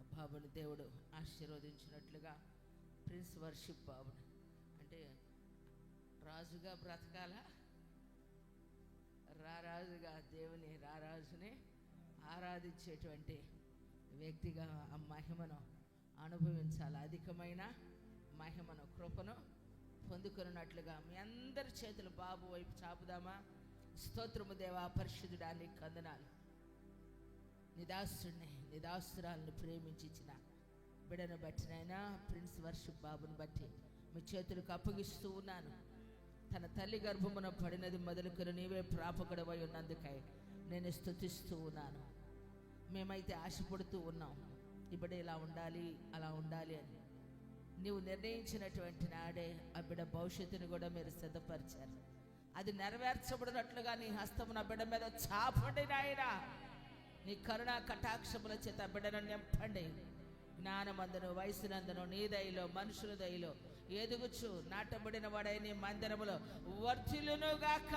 ఆ బాబుని దేవుడు ఆశీర్వదించినట్లుగా ప్రిన్స్ వర్షిప్ బాబుని అంటే రాజుగా బ్రతకాలా, రారాజుగా దేవుని రారాజుని ఆరాధించేటువంటి వ్యక్తిగా ఆ మహిమను అనుభవించాలి. అధికమైన మహిమను కృపను పొందుకున్నట్లుగా మీ అందరి చేతులు బాబు వైపు చాపుదామా? స్తోత్రము దేవా, పరిశుద్ధుడా నీకు వందనాలు. నిదాస్తుడిని నిదాస్తురాలను ప్రేమించి ఇచ్చిన బిడను బట్టినైనా ప్రిన్స్ వర్షిప్ బాబుని బట్టి మీ చేతులకు అప్పగిస్తూ ఉన్నాను. తన తల్లి గర్భమున పడినది మొదలుకొని నీవే ప్రాపకుడవై ఉన్నందుకై నేను స్తుతిస్తూ ఉన్నాను. మేమైతే ఆశపడుతూ ఉన్నాం, ఇప్పుడు ఇలా ఉండాలి అలా ఉండాలి అని. నీవు నిర్ణయించినటువంటి నాడే ఆ బిడ్డ భవిష్యత్తుని కూడా మీరు సిద్ధపరిచారు. అది నెరవేర్చబడినట్లుగా నీ హస్తము నా బిడ్డ మీద చాపండి నాయనా. నీ కరుణా కటాక్షముల చేత బిడ్డను నింపండి. జ్ఞానమందును వయసునందును నీ దయలో మనుషుల దయలో ఎదుగుచు నాటబడిన వాడై నీ మందిరములో వర్ధిల్లునుగాక.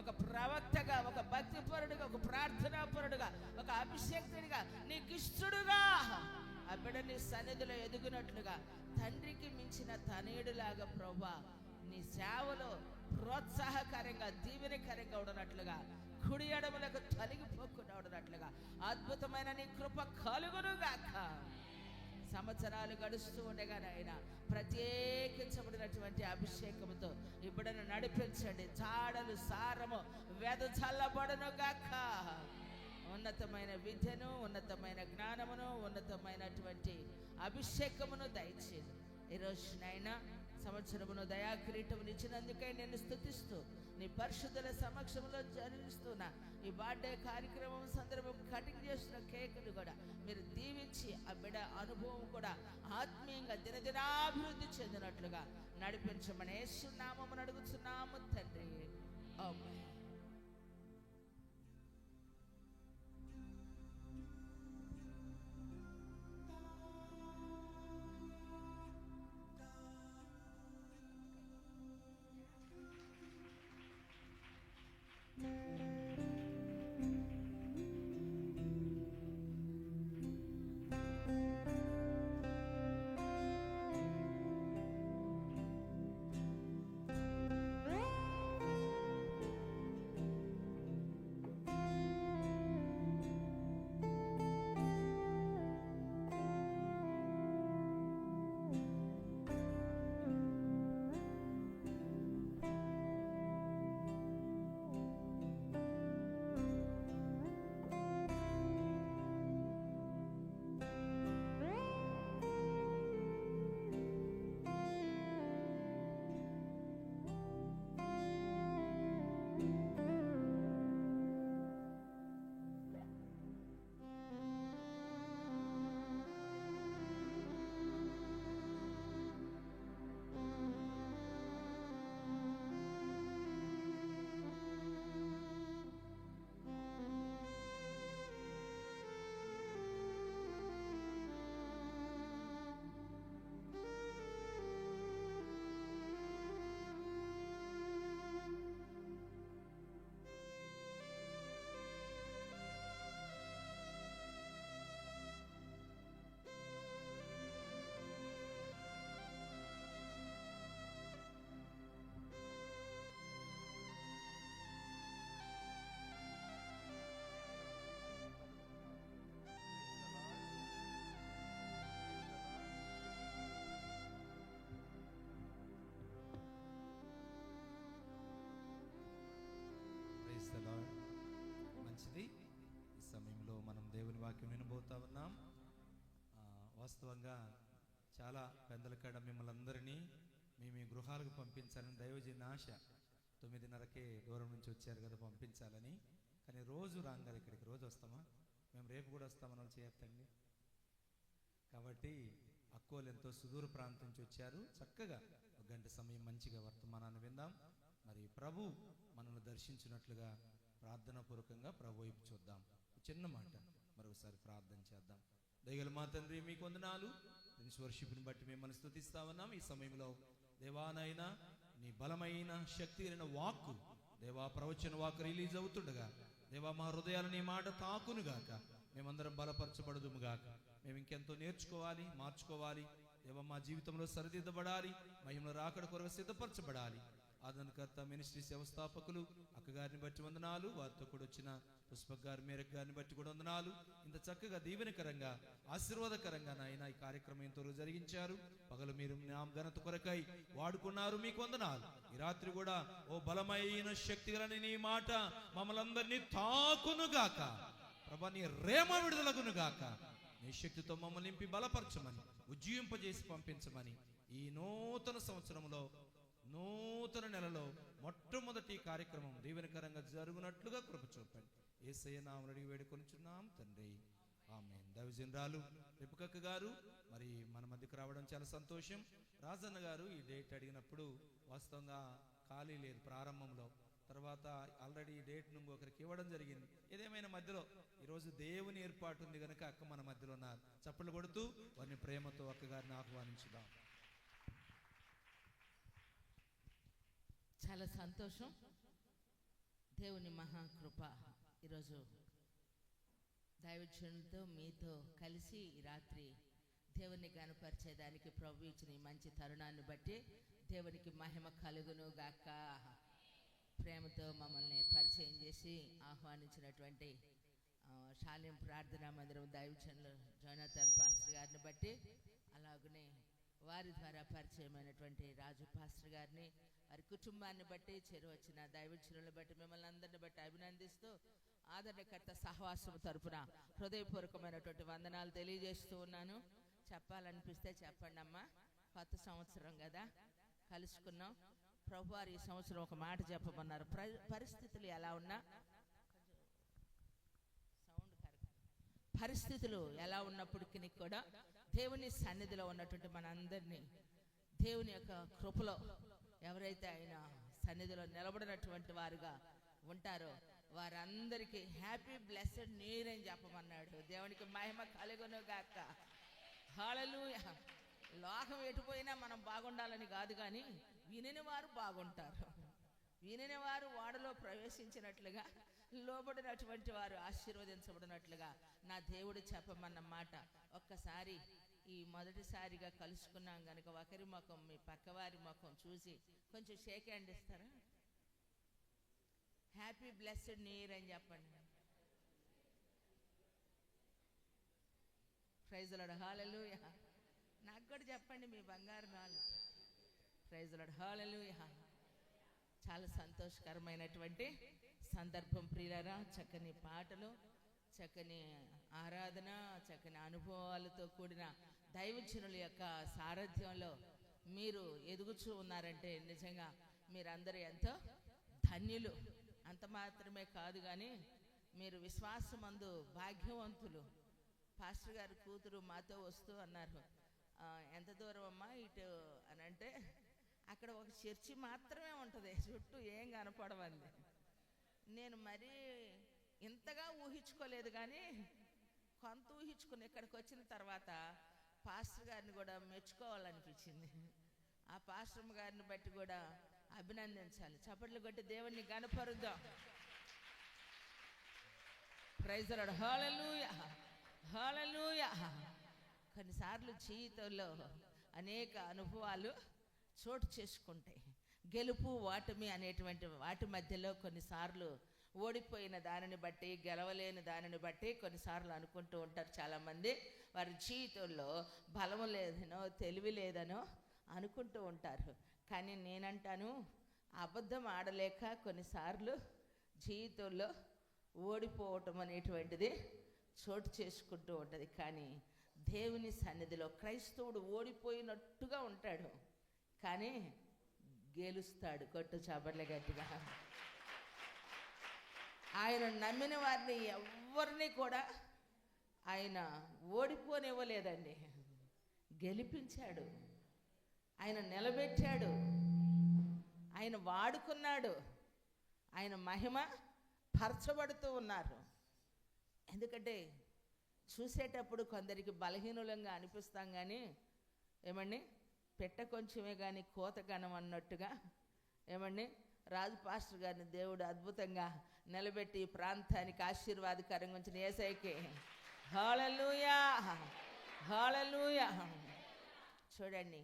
ఒక ప్రవక్తగా, ఒక భక్తిపరుడుగా, ఒక ప్రార్థనాపరుడుగా, ఒక అభిషేక్తుడిగా, నీకు ఇష్టడుగా ఆ బిడ్డ నీ సన్నిధిలో ఎదుగునట్లుగా తండ్రికి మించిన తనయుడులాగా ప్రభా నీ సేవలో ప్రోత్సాహకరంగా దీవెనకరంగా ఉండనట్లుగా, కుడి ఎడములకు తొలగిపోకుండా ఉండనట్లుగా అద్భుతమైన నీ కృప కలుగునుగాక. సంవత్సరాలు గడుస్తూ ఉండగా ఆయన ప్రత్యేకించబడినటువంటి అభిషేకంతో ఇప్పుడను నడిపించండి. జాడలు సారము వెదజల్లబడును గాక. ఉన్నతమైన విద్యను, ఉన్నతమైన జ్ఞానమును, ఉన్నతమైనటువంటి అభిషేకమును దయచేయండి. ఈరోజునైనా సంవత్సరమును దయాకిరీటమును ఇచ్చినందుకై నేను స్తుతిస్తూ నీ పరిశుద్ధుల సమక్షంలో జరిగిస్తున్నా ఈ బర్త్డే కార్యక్రమం సందర్భం కటింగ్ చేస్తున్న కేకులు కూడా మీరు దీవించి ఆ బిడ్డ అనుభవం కూడా ఆత్మీయంగా దినదినాభివృద్ధి చెందినట్లుగా నడిపించమని యేసు నామమున అడుగుతున్నాము తండ్రి. ఆమేన్. వాక్యం వినబోతా ఉన్నాం. వాస్తవంగా చాలా పెద్దలకాడ మిమ్మల్ని అందరినీ మీ గృహాలకు పంపించాలని దైవజన ఆశ. 9:30కే దూరం నుంచి వచ్చారు కదా పంపించాలని. కానీ రోజు రాం కదా ఇక్కడికి. రోజు వస్తామా? మేము రేపు కూడా వస్తామని వాళ్ళు చేయొద్దండి. కాబట్టి అక్కోలు ఎంతో సుదూర ప్రాంతం నుంచి వచ్చారు. చక్కగా 1 గంట సమయం మంచిగా వర్తమానాన్ని విందాం. మరి ప్రభు మనల్ని దర్శించినట్లుగా ప్రార్థనా పూర్వకంగా ప్రభు వైపు చూద్దాం. చిన్న మాట మరొకసారి ప్రార్థన చేద్దాం. దయగల మా తండ్రి, మీకు వందనాలు. ప్రిన్స్ వర్షిప్ని బట్టి మిమ్మల్ని స్తుతిస్తా ఉన్నాం. ఈ సమయంలో దేవానైనా నీ బలమైన శక్తి కలిగిన వాక్కు, దేవా ప్రవచన వాక్కు రిలీజ్ అవుతుండగా దేవా మా హృదయాలు నీ మాట తాకునుగాక. మేమందరం బలపరచబడదుము గాక. మేము ఇంకెంతో నేర్చుకోవాలి, మార్చుకోవాలి. దేవా మా జీవితంలో సరిదిద్దబడాలి. మహిమలో రాకడ కొరకు సిద్ధపరచబడాలి. ఆదరణకర్త మినిస్ట్రీ వ్యవస్థాపకులు అక్కగారిని బట్టి వందనాలు. వారితో కూడా వచ్చిన పుష్పక్ గారి, మేరకు గారిని బట్టి కూడా వందనాలు. ఇంత చక్కగా దీవెనకరంగా ఆశీర్వాదకరంగా నాయన ఈ కార్యక్రమం ఎంతో జరిగించారు. పగలు మీరు నా ఘనత కొరకై వాడుకున్నారు. మీకు వందనాలు. ఈ రాత్రి కూడా ఓ బలమైన శక్తి గల నీ మాట మమ్మల్ని అందరినీ తాకునుగాక. ప్రభా నీ రేమ విడుదలగునుగాక. నీ శక్తితో మమ్మల్ని నింపి బలపరచమని, ఉజ్జీవింపజేసి పంపించమని, ఈ నూతన సంవత్సరంలో నూతన నెలలో మొట్టమొదటి కార్యక్రమం దీవెనకరంగా జరుగునట్లుగా కృప చూపండి. యేసయ్య నామమున అడిగి వేడుకొనుచున్నాం తండ్రి, ఆమేన్. దైవజనరాలు రిపుకక్క గారు మరి మన మధ్యకు రావడం చాలా సంతోషం. రాజన్న గారు ఈ డేట్ అడిగినప్పుడు వాస్తవంగా ఖాళీ లేదు ప్రారంభంలో. తర్వాత ఆల్రెడీ ఈ డేట్ నుండి ఒకరికి ఇవ్వడం జరిగింది. ఏదేమైనా మధ్యలో ఈరోజు దేవుని ఏర్పాటు ఉంది కనుక అక్క మన మధ్యలో ఉన్నారు. చప్పట్లు కొడుతూ వారిని ప్రేమతో అక్కగారిని ఆహ్వానించుదాం. చాలా సంతోషం. దేవుని మహాకృప ఈరోజు దైవజనులతో మీతో కలిసి ఈ రాత్రి దేవుని గణపరిచేదానికి ప్రభు ఇచ్చిన ఈ మంచి తరుణాన్ని బట్టి దేవునికి మహిమ కలుగును గాక. ప్రేమతో మమ్మల్ని పరిచయం చేసి ఆహ్వానించినటువంటి శాలేం ప్రార్థనా మందిరం దైవజనులు జోనాథన్ పాస్టర్ గారిని బట్టి, అలాగనే వారి ద్వారా పరిచయమైనటువంటి రాజు పాస్టర్ గారిని, వారి కుటుంబాన్ని బట్టి, వచ్చిన దైవజనులను బట్టి, మిమ్మల్ని అందరిని బట్టి అభినందిస్తూ ఆదరణకర్త సహవాసం తరపున హృదయపూర్వకమైనటువంటి వందనాలు తెలియజేస్తూ ఉన్నాను. చెప్పాలనిపిస్తే చెప్పండి అమ్మా. కొత్త సంవత్సరం కదా, కలుసుకున్నాం. ప్రభువారు ఈ సంవత్సరం ఒక మాట చెప్పమన్నారు. పరిస్థితులు ఎలా ఉన్నా, పరిస్థితులు ఎలా ఉన్నప్పటికీ కూడా దేవుని సన్నిధిలో ఉన్నటువంటి మనందరినీ దేవుని యొక్క కృపలో ఎవరైతే ఆయన సన్నిధిలో నిలబడినటువంటి వారుగా ఉంటారో వారందరికీ హ్యాపీ బ్లెస్డ్ న్యూ ఇయర్ అని చెప్పమన్నాడు. దేవునికి మహిమ కలుగును గాక. హల్లెలూయా. లోకం ఎటుపోయినా మనం బాగుండాలని కాదు, కానీ వినని వారు బాగుంటారు. వినని వారు వాడలో ప్రవేశించినట్లుగా, లోబడినటువంటి వారు ఆశీర్వదించబడినట్లుగా నా దేవుడు చెప్పమన్న మాట. ఒక్కసారి ఈ మొదటిసారిగా కలుసుకున్నాం కనుక ఒకరి ముఖం, మీ పక్కవారి ముఖం చూసి కొంచెం షేక్ హ్యాండ్ ఇస్తారా? హ్యాపీ బ్లెస్డ్ న్యూ ఇయర్ అని చెప్పండి. Praise the lord. హల్లెలూయా. నాకు కూడా చెప్పండి మీ బంగారు నాలు. Praise the lord. హల్లెలూయా. చాలా సంతోషకరమైనటువంటి సందర్భం ప్రియులారా. చక్కని పాటలు, చక్కని ఆరాధన, చక్కని అనుభవాలతో కూడిన దైవజనుల యొక్క సారథ్యంలో మీరు ఎదుగుచూ ఉన్నారంటే నిజంగా మీరందరూ ఎంతో ధన్యులు. అంత మాత్రమే కాదు, కానీ మీరు విశ్వాసమందు భాగ్యవంతులు. పాస్టర్ గారి కూతురు మాతో వస్తూ అన్నారు, ఎంత దూరం అమ్మా ఇటు అని అంటే, అక్కడ ఒక చర్చి మాత్రమే ఉంటుంది, చుట్టూ ఏం కనపడవంది. నేను మరీ ఇంతగా ఊహించుకోలేదు, కానీ కొంత ఊహించుకుని ఇక్కడికి వచ్చిన తర్వాత పాస్టర్ గారిని కూడా మెచ్చుకోవాలనిపించింది. ఆ పాస్టర్ గారిని బట్టి కూడా అభినందించాలి. చప్పట్లు కొట్టి దేవుణ్ణి గణపరుద్దాం. Praise the lord. Hallelujah. Hallelujah. కొన్నిసార్లు జీవితంలో అనేక అనుభవాలు చోటు చేసుకుంటాయి. గెలుపు ఓటమి అనేటువంటి వాటి మధ్యలో కొన్నిసార్లు ఓడిపోయిన దానిని బట్టి, గెలవలేని దానిని బట్టి కొన్నిసార్లు అనుకుంటూ ఉంటారు చాలామంది. వారి జీవితంలో బలము లేదనో తెలివి లేదనో అనుకుంటూ ఉంటారు. కానీ నేనంటాను, అబద్ధం ఆడలేక కొన్నిసార్లు జీవితంలో ఓడిపోవటం అనేటువంటిది చోటు చేసుకుంటూ ఉంటుంది. కానీ దేవుని సన్నిధిలో క్రైస్తవుడు ఓడిపోయినట్టుగా ఉంటాడు, కానీ గెలుస్తాడు. కొట్టు చప్పట్లే గట్టిగా. ఆయన నమ్మిన వారిని ఎవరిని కూడా ఆయన ఓడిపోనివ్వలేదండి, గెలిపించాడు, ఆయన నిలబెట్టాడు, ఆయన వాడుకున్నాడు, ఆయన మహిమ పరచబడుతూ ఉన్నారు. ఎందుకంటే చూసేటప్పుడు కొందరికి బలహీనులంగా అనిపిస్తాం, కానీ ఏమండి పెట్ట కొంచెమే కానీ కోత గణం అన్నట్టుగా ఏమండి రాజు పాస్టర్ గారిని దేవుడు అద్భుతంగా నిలబెట్టి ఈ ప్రాంతానికి ఆశీర్వాదకరంగా ఉంచిన యేసయ్యకి హల్లెలూయా, హల్లెలూయా. చూడండి,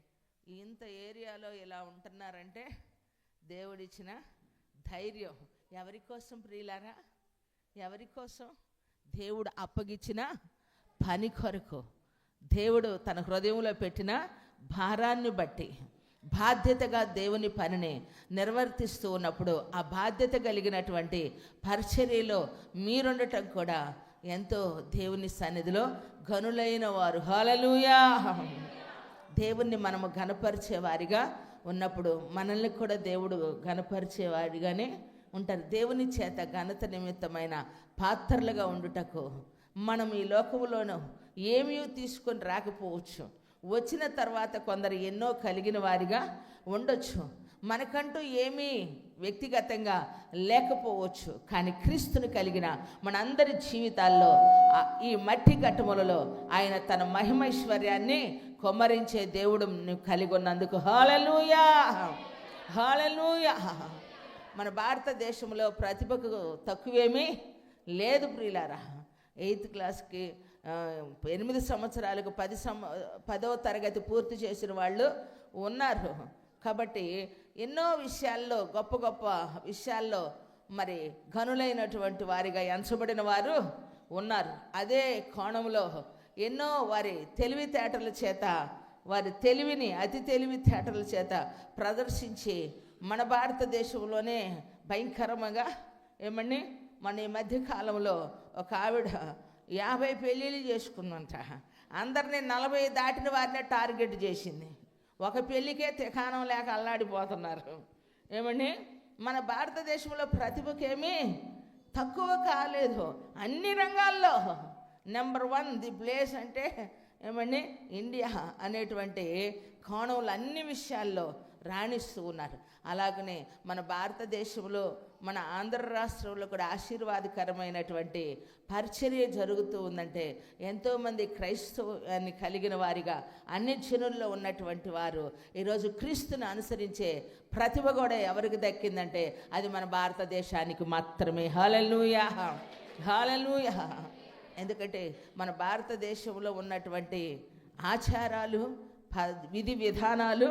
ఇంత ఏరియాలో ఇలా ఉంటున్నారంటే దేవుడిచ్చిన ధైర్యం. ఎవరి కోసం ప్రియులారా? ఎవరి కోసం? దేవుడు అప్పగిచ్చిన పని కొరకు, దేవుడు తన హృదయంలో పెట్టిన భారాన్ని బట్టి బాధ్యతగా దేవుని పనిని నిర్వర్తిస్తూ ఉన్నప్పుడు ఆ బాధ్యత కలిగినటువంటి పరిచర్యలో మీరుండటం కూడా ఎంతో దేవుని సన్నిధిలో ఘనులైన వారు. హల్లెలూయా. దేవుణ్ణి మనము ఘనపరిచేవారిగా ఉన్నప్పుడు మనల్ని కూడా దేవుడు ఘనపరిచేవాడిగానే ఉంటారు. దేవుని చేత ఘనత నిమిత్తమైన పాత్రలుగా ఉండుటకు మనం ఈ లోకంలోనూ ఏమీ తీసుకొని రాకపోవచ్చు, వచ్చిన తర్వాత కొందరు ఎన్నో కలిగిన వారిగా ఉండొచ్చు, మనకంటూ ఏమీ వ్యక్తిగతంగా లేకపోవచ్చు, కానీ క్రీస్తుని కలిగిన మనందరి జీవితాల్లో ఈ మట్టి ఘట్టములలో ఆయన తన మహిమైశ్వర్యాన్ని కొమ్మరించే దేవుడు కలిగి ఉన్నందుకు హల్లెలూయా, హల్లెలూయా. మన భారతదేశంలో ప్రతిభకు తక్కువేమీ లేదు ప్రియులారా. 8th క్లాస్కి 8 సంవత్సరాలకు 10వ తరగతి పూర్తి చేసిన వాళ్ళు ఉన్నారు. కాబట్టి ఎన్నో విషయాల్లో గొప్ప గొప్ప విషయాల్లో మరి ఘనులైనటువంటి వారిగా ఎంచబడిన వారు ఉన్నారు. అదే కోణంలో ఎన్నో వారి తెలివితేటల చేత, వారి తెలివిని అతి తెలివితేటల చేత ప్రదర్శించి మన భారతదేశంలోనే భయంకరంగా ఏమండి మన ఈ మధ్యకాలంలో ఒక ఆవిడ 50 పెళ్ళిళ్ళు చేసుకుందంట. అందరినీ 40 దాటిన వారినే టార్గెట్ చేసింది. ఒక పెళ్ళికే తికాణం లేక అల్లాడిపోతున్నారు. ఏమండి మన భారతదేశంలో ప్రతిభకేమీ తక్కువ కాలేదు. అన్ని రంగాల్లో నెంబర్ 1 ది ప్లేస్ అంటే ఏమండి ఇండియా అనేటువంటి కోణంలో అన్ని విషయాల్లో రాణిస్తూ ఉన్నారు. అలాగనే మన భారతదేశంలో మన ఆంధ్ర రాష్ట్రంలో కూడా ఆశీర్వాదకరమైనటువంటి పరిచర్య జరుగుతూ ఉందంటే ఎంతోమంది క్రైస్తవాన్ని కలిగిన వారిగా అన్ని జనుల్లో ఉన్నటువంటి వారు ఈరోజు క్రీస్తుని అనుసరించే ప్రతిభ కూడా ఎవరికి దక్కిందంటే అది మన భారతదేశానికి మాత్రమే. హల్లెలూయా, హల్లెలూయా. ఎందుకంటే మన భారతదేశంలో ఉన్నటువంటి ఆచారాలు విధి విధానాలు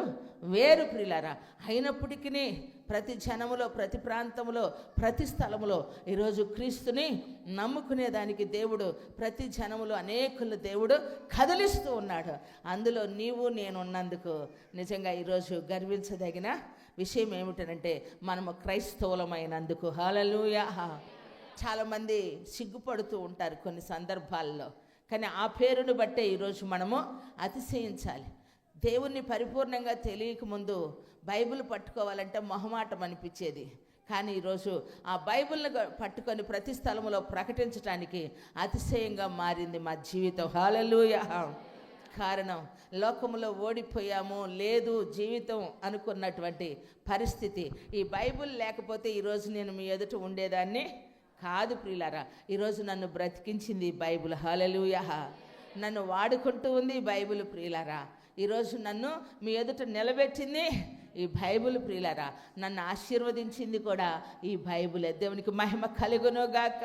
వేరు ప్రియులారా. అయినప్పటికీ ప్రతి జనములో, ప్రతి ప్రాంతంలో, ప్రతి స్థలములో ఈరోజు క్రీస్తుని నమ్ముకునేదానికి దేవుడు ప్రతి జనములో అనేకులు దేవుడు కదిలిస్తూ ఉన్నాడు. అందులో నీవు నేను ఉన్నందుకు నిజంగా ఈరోజు గర్వించదగిన విషయం ఏమిటంటే మనము క్రైస్తవులమైనందుకు. హల్లెలూయా. చాలామంది సిగ్గుపడుతూ ఉంటారు కొన్ని సందర్భాల్లో, కానీ ఆ పేరును బట్టే ఈరోజు మనము అతిశయించాలి. దేవుణ్ణి పరిపూర్ణంగా తెలియకముందు బైబిల్ పట్టుకోవాలంటే మొహమాటం అనిపించేది, కానీ ఈరోజు ఆ బైబిల్ని పట్టుకొని ప్రతి స్థలంలో ప్రకటించడానికి అతిశయంగా మారింది మా జీవితం. హల్లెలూయా. కారణం లోకంలో ఓడిపోయాము, లేదు జీవితం అనుకున్నటువంటి పరిస్థితి. ఈ బైబిల్ లేకపోతే ఈరోజు నేను మీ ఎదుట ఉండేదాన్ని కాదు ప్రియులారా. ఈరోజు నన్ను బ్రతికించింది బైబిల్. హల్లెలూయా. నన్ను వాడుకుంటూ ఉంది బైబిల్ ప్రియులారా. ఈరోజు నన్ను మీ ఎదుట నిలబెట్టింది ఈ బైబిల్ ప్రియులారా. నన్ను ఆశీర్వదించింది కూడా ఈ బైబిలే. దేవునికి మహిమ కలుగునుగాక.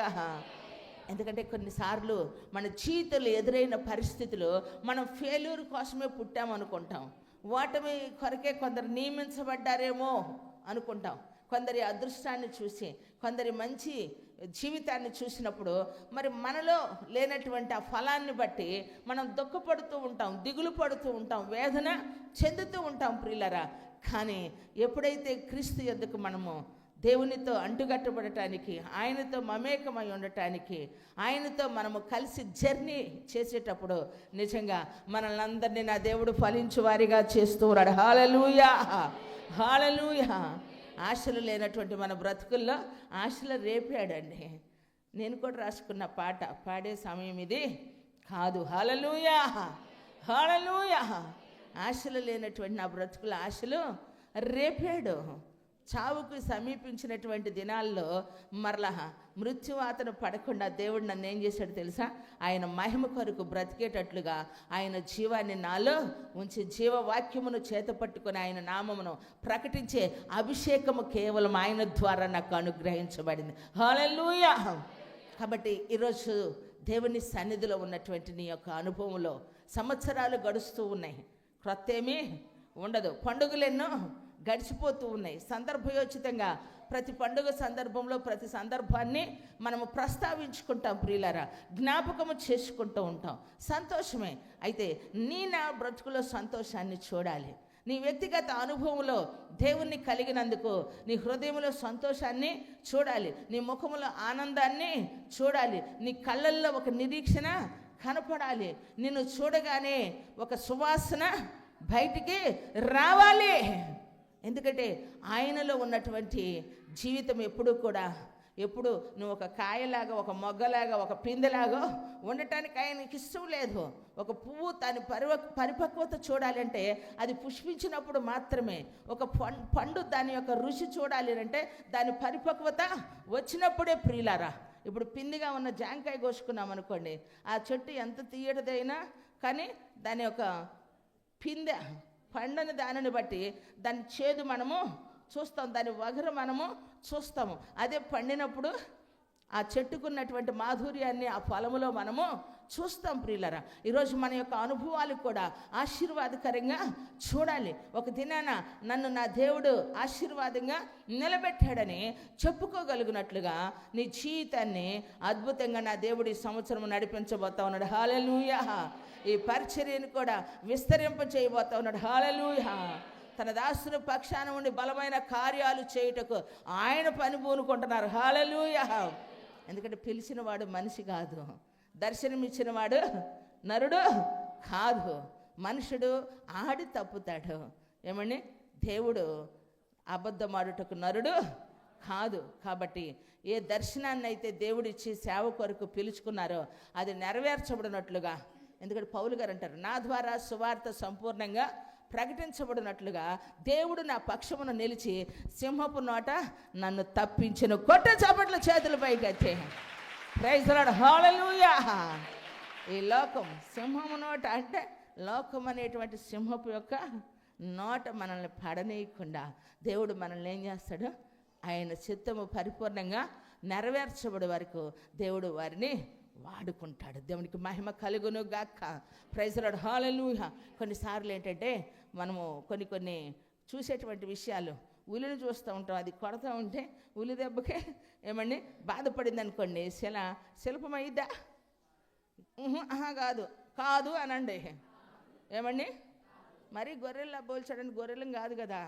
ఎందుకంటే కొన్నిసార్లు మన జీవితంలో ఎదురైన పరిస్థితులు మనం ఫెయిల్యూర్ కోసమే పుట్టామనుకుంటాం, ఓటమి కొరకే కొందరు నియమించబడ్డారేమో అనుకుంటాం. కొందరి అదృష్టాన్ని చూసి, కొందరి మంచి జీవితాన్ని చూసినప్పుడు మరి మనలో లేనటువంటి ఆ ఫలాన్ని బట్టి మనం దుఃఖపడుతూ ఉంటాం, దిగులు పడుతూ ఉంటాం, వేదన చెందుతూ ఉంటాం ప్రియులరా. కానీ ఎప్పుడైతే క్రీస్తు యొద్దకు మనము దేవునితో అంటుగట్టబడటానికి, ఆయనతో మమేకమై ఉండటానికి, ఆయనతో మనము కలిసి జర్నీ చేసేటప్పుడు నిజంగా మనల్ని అందరినీ నా దేవుడు ఫలించు వారిగా చేస్తూ ఉన్నాడు. హల్లెలూయా, హల్లెలూయా. ఆశలు లేనటువంటి మన బ్రతుకుల్లో ఆశలు రేపాడండి. నేను కూడా రాసుకున్న పాట పాడే సమయం ఇది కాదు. హల్లెలూయా, హల్లెలూయా. ఆశలు లేనటువంటి నా బ్రతుకుల ఆశలు రేపాడు. చావుకు సమీపించినటువంటి దినాల్లో మరలా మృత్యువాతను పడకుండా దేవుడు నన్ను ఏం చేశాడు తెలుసా? ఆయన మహిమ కొరకు బ్రతికేటట్లుగా ఆయన జీవాన్ని నాలో ఉంచి జీవవాక్యమును చేతపట్టుకుని ఆయన నామమును ప్రకటించే అభిషేకము కేవలం ఆయన ద్వారా నాకు అనుగ్రహించబడింది. హల్లెలూయా. కాబట్టి ఈరోజు దేవుని సన్నిధిలో ఉన్నటువంటి నీ యొక్క అనుభవంలో సంవత్సరాలు గడుస్తూ ఉన్నాయి, క్రొత్త ఏమీ ఉండదు. పండుగలు ఎన్నో గడిచిపోతూ ఉన్నాయి. సందర్భయోచితంగా ప్రతి పండుగ సందర్భంలో ప్రతి సందర్భాన్ని మనము ప్రస్తావించుకుంటాం ప్రియులారా, జ్ఞాపకము చేసుకుంటూ ఉంటాం. సంతోషమే. అయితే నా బ్రతుకులో సంతోషాన్ని చూడాలి. నీ వ్యక్తిగత అనుభవంలో దేవుణ్ణి కలిగినందుకు నీ హృదయంలో సంతోషాన్ని చూడాలి, నీ ముఖంలో ఆనందాన్ని చూడాలి, నీ కళ్ళల్లో ఒక నిరీక్షణ కనపడాలి, నిన్ను చూడగానే ఒక సువాసన బయటికి రావాలి. ఎందుకంటే ఆయనలో ఉన్నటువంటి జీవితం ఎప్పుడు నువ్వు ఒక కాయలాగా, ఒక మొగ్గలాగా, ఒక పిందెలాగా ఉండటానికి ఆయనకి ఇష్టం లేదు. ఒక పువ్వు దాని పరిపక్వత చూడాలంటే అది పుష్పించినప్పుడు మాత్రమే. ఒక పండు దాని యొక్క రుచి చూడాలి అంటే దాని పరిపక్వత వచ్చినప్పుడే ప్రియులారా. ఇప్పుడు పిందిగా ఉన్న జాంకాయ కోసుకున్నాం అనుకోండి, ఆ చెట్టు ఎంత తీయటిదైనా కానీ దాని యొక్క పిందె పండని దానిని బట్టి దాని చేదు మనము చూస్తాం, దాని వగరు మనము చూస్తాము. అదే పండినప్పుడు ఆ చెట్టుకున్నటువంటి మాధుర్యాన్ని ఆ ఫలములో మనము చూస్తాం ప్రియులరా. ఈరోజు మన యొక్క అనుభవాలు కూడా ఆశీర్వాదకరంగా చూడాలి. ఒక దినాన నన్ను నా దేవుడు ఆశీర్వాదంగా నిలబెట్టాడని చెప్పుకోగలిగినట్లుగా నీ జీవితాన్ని అద్భుతంగా నా దేవుడు ఈ సంవత్సరం నడిపించబోతా ఉన్నాడు. హల్లెలూయా. ఈ పరిచర్యను కూడా విస్తరింప చేయబోతా ఉన్నాడు. హల్లెలూయా. తన దాసుని పక్షాన ఉండి బలమైన కార్యాలు చేయుటకు ఆయన పని పూనుకుంటున్నారు. హల్లెలూయా. ఎందుకంటే పిలిచినవాడు మనిషి కాదు, దర్శనమిచ్చినవాడు నరుడు కాదు. మనుషుడు ఆడి తప్పుతాడు. ఏమండి, దేవుడు అబద్ధమాడుటకు నరుడు కాదు. కాబట్టి ఏ దర్శనాన్ని అయితే దేవుడిచ్చి సేవ కొరకు పిలుచుకున్నారో అది నెరవేర్చబడినట్లుగా, ఎందుకంటే పౌలు గారు అంటారు, నా ద్వారా సువార్త సంపూర్ణంగా ప్రకటించబడినట్లుగా దేవుడు నా పక్షమును నిలిచి సింహపు నోట నన్ను తప్పించిన. కొట్ట చప్పట్ల చేతుల పైకి. Praise the lord. హల్లెలూయా. ఈ లోకం సింహము నోట అంటే లోకం అనేటువంటి సింహపు యొక్క నోట మనల్ని పడనీయకుండా దేవుడు మనల్ని ఏం చేస్తాడు? ఆయన చిత్తము పరిపూర్ణంగా నెరవేర్చబడి వరకు దేవుడు వారిని వాడుకుంటాడు. దేవునికి మహిమ కలుగును గాక. Praise the lord. హల్లెలూయా. కొన్నిసార్లు ఏంటంటే మనము కొన్ని చూసేటువంటి విషయాలు, ఉలిని చూస్తూ ఉంటాం, అది కొడతా ఉంటే ఉలి దెబ్బకే ఏమండి బాధపడింది అనుకోండి, శిల్పమైద్దా? కాదు అనండి. ఏమండి, మరీ గొర్రెల్లా పోల్చాడని గొర్రెలం కాదు కదా.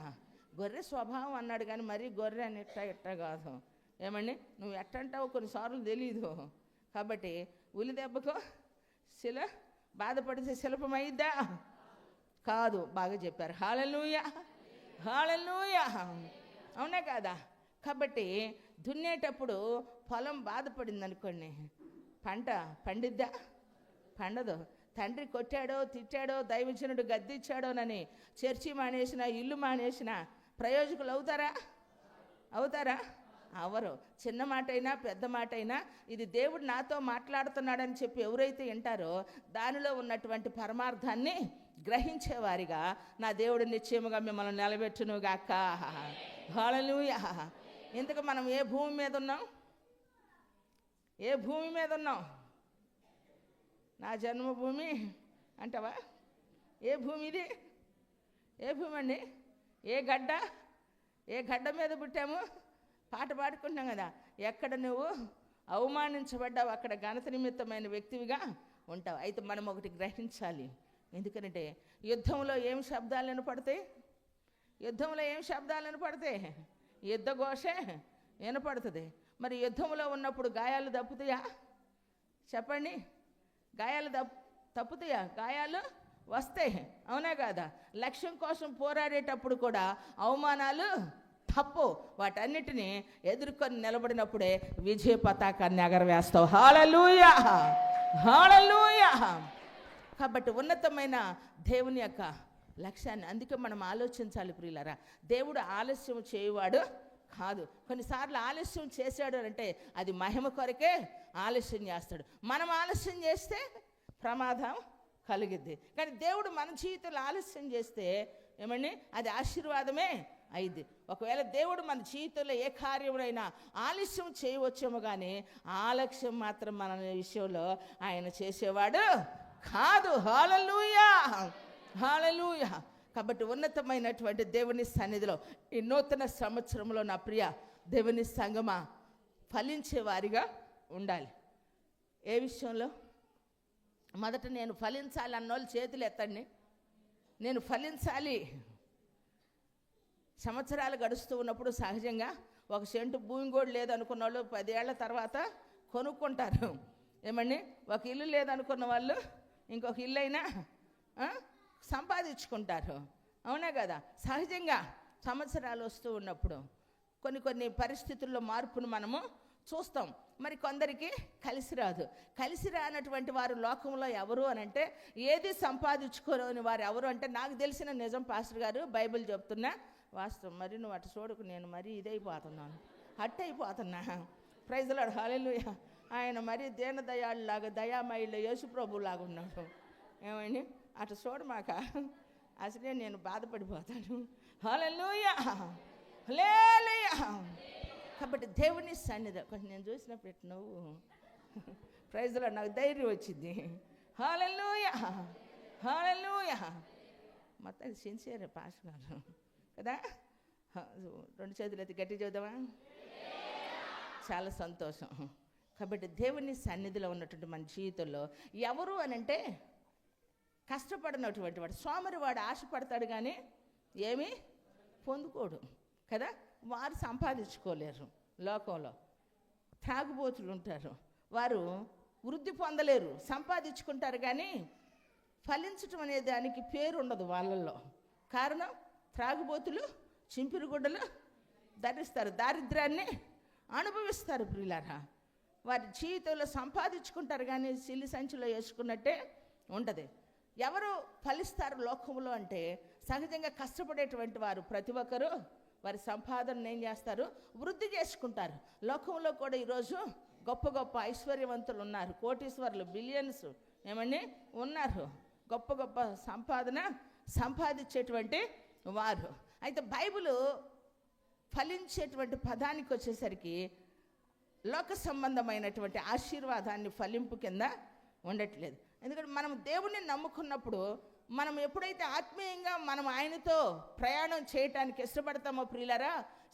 గొర్రె స్వభావం అన్నాడు కానీ మరీ గొర్రె అని ఎట్ట కాదు. ఏమండి, నువ్వు ఎట్టంటావు కొన్నిసార్లు తెలీదు. కాబట్టి ఉలి దెబ్బకు బాధపడితే శిల్పమైద్దా? కాదు. బాగా చెప్పారు. హల్లెలూయా, హల్లెలూయా. అవునా కాదా? కాబట్టి దున్నేటప్పుడు పొలం బాధపడింది అనుకోండి, పంట పండిద్దా? పండదు. తండ్రి కొట్టాడో తిట్టాడో దైవజనుడు గద్దిచ్చాడోనని చర్చి మానేసిన, ఇల్లు మానేసిన ప్రయోజకులు అవుతారా? అవరు. చిన్న మాట అయినా పెద్ద మాట అయినా ఇది దేవుడు నాతో మాట్లాడుతున్నాడని చెప్పి ఎవరైతే వింటారో దానిలో ఉన్నటువంటి పరమార్థాన్ని గ్రహించేవారిగా నా దేవుడు నిశ్చయముగా మిమ్మల్ని నిలబెట్టునుగాక. హల్లెలూయా. ఇంతకు మనం ఏ భూమి మీద ఉన్నాం? నా జన్మభూమి అంటావా? ఏ భూమి ఇది? ఏ భూమి అండి? ఏ గడ్డ మీద పుట్టాము? పాట పాడుకుంటున్నాం కదా. ఎక్కడ నువ్వు అవమానించబడ్డావు అక్కడ ఘనత నిమిత్తమైన వ్యక్తివిగా ఉంటావు. అయితే మనం ఒకటి గ్రహించాలి. ఎందుకంటే యుద్ధంలో ఏం శబ్దాలు వినపడతాయి? యుద్ధ ఘోషే వినపడుతుంది. మరి యుద్ధంలో ఉన్నప్పుడు గాయాలు తప్పుతాయా చెప్పండి? గాయాలు తప్పుతాయా? గాయాలు వస్తాయి, అవునా కాదా? లక్ష్యం కోసం పోరాడేటప్పుడు కూడా అవమానాలు తప్పు. వాటన్నిటినీ ఎదుర్కొని నిలబడినప్పుడే విజయ పతాకాన్ని ఎగరవేస్తావు. హల్లెలూయా, హల్లెలూయా. కాబట్టి ఉన్నతమైన దేవుని యొక్క లక్ష్యాన్ని అందుకే మనం ఆలోచించాలి ప్రియులారా. దేవుడు ఆలస్యం చేయవాడు కాదు. కొన్నిసార్లు ఆలస్యం చేశాడు అంటే అది మహిమ కొరకే ఆలస్యం చేస్తాడు. మనం ఆలస్యం చేస్తే ప్రమాదం కలిగిద్ది. కానీ దేవుడు మన జీవితంలో ఆలస్యం చేస్తే ఏమండి అది ఆశీర్వాదమే అయింది. ఒకవేళ దేవుడు మన జీవితంలో ఏ కార్యమైనా ఆలస్యం చేయవచ్చేమో కానీ ఆలస్యం మాత్రం మన విషయంలో ఆయన చేసేవాడు కాదు. హల్లెలూయా, హల్లెలూయా. కాబట్టి ఉన్నతమైనటువంటి దేవుని సన్నిధిలో ఈ నూతన సంవత్సరంలో నా ప్రియ దేవుని సంగమా ఫలించే వారిగా ఉండాలి. ఏ విషయంలో? మొదట నేను ఫలించాలి అన్నోళ్ళు చేతులు ఎత్తండి. నేను ఫలించాలి. సంవత్సరాలు గడుస్తూ ఉన్నప్పుడు సహజంగా ఒక సెంటు భూమి కూడా లేదనుకున్న వాళ్ళు 10 ఏళ్ల తర్వాత కొనుక్కుంటారు. ఏమండి? ఒక ఇల్లు లేదనుకున్న వాళ్ళు ఇంకొక ఇల్లు అయినా సంపాదించుకుంటారు, అవునా కదా? సహజంగా సంవత్సరాలు వస్తూ ఉన్నప్పుడు కొన్ని పరిస్థితుల్లో మార్పును మనము చూస్తాం. మరి కొందరికి కలిసి రాదు. కలిసి రానటువంటి వారు లోకంలో ఎవరు అని అంటే, ఏది సంపాదించుకోని వారు ఎవరు అంటే, నాకు తెలిసిన నిజం పాస్టర్ గారు బైబిల్ చెప్తున్నా వాస్తవం. మరి నువ్వు అటు చూడకు, నేను మరీ ఇదైపోతున్నాను, అట్టయిపోతున్నా. ప్రైజ్ లార్డ్, హల్లెలూయా. ఆయన మరీ దీనదయాళ్ళలాగా దయామయుల్లో యేసుప్రభులాగా ఉన్నాడు. ఏమండి? అటు చూడమాక, అసలే నేను బాధపడిపోతాను. హల్లెలూయా, హల్లెలూయా. కాబట్టి దేవుని సన్నిధి కొంచెం నేను చూసినప్పుడు ఎట్టు నువ్వు ప్రైజ్ లార్డ్ నాకు ధైర్యం వచ్చింది. హల్లెలూయా, హల్లెలూయా. మొత్తం సిన్సియర్ పాస్టర్ గారు కదా. 2 చేతులు ఎత్తి గట్టి చూద్దామా? చాలా సంతోషం. కాబట్టి దేవుని సన్నిధిలో ఉన్నటువంటి మన జీవితంలో ఎవరు అని అంటే కష్టపడినటువంటి వాడు, సోమరి వాడు ఆశపడతాడు కానీ ఏమీ పొందుకోడు కదా. వారు సంపాదించుకోలేరు. లోకంలో త్రాగుబోతులు ఉంటారు, వారు వృద్ధి పొందలేరు. సంపాదించుకుంటారు కానీ ఫలించటం అనే దానికి పేరు ఉండదు వాళ్ళల్లో. కారణం త్రాగుబోతులు చింపిరి గుడ్డలు ధరిస్తారు, దారిద్ర్యాన్ని అనుభవిస్తారు. ప్రియులారా, వారి జీవితంలో సంపాదించుకుంటారు కానీ సిల్లి సంచిలో వేసుకున్నట్టే ఉంటుంది. ఎవరు ఫలిస్తారు లోకంలో అంటే సహజంగా కష్టపడేటువంటి వారు. ప్రతి ఒక్కరూ వారి సంపాదన ఏం చేస్తారు? వృద్ధి చేసుకుంటారు. లోకంలో కూడా ఈరోజు గొప్ప గొప్ప ఐశ్వర్యవంతులు ఉన్నారు, కోటీశ్వరులు, బిలియన్స్ ఏమని ఉన్నారు, గొప్ప గొప్ప సంపాదన సంపాదించేటువంటి వారు. అయితే బైబిల్ ఫలించేటువంటి పదానికి వచ్చేసరికి లోక సంబంధమైనటువంటి ఆశీర్వాదాన్ని ఫలింపు కింద ఉండట్లేదు. ఎందుకంటే మనం దేవుణ్ణి నమ్ముకున్నప్పుడు, మనం ఎప్పుడైతే ఆత్మీయంగా మనం ఆయనతో ప్రయాణం చేయటానికి ఇష్టపడతామో ప్రియులారా,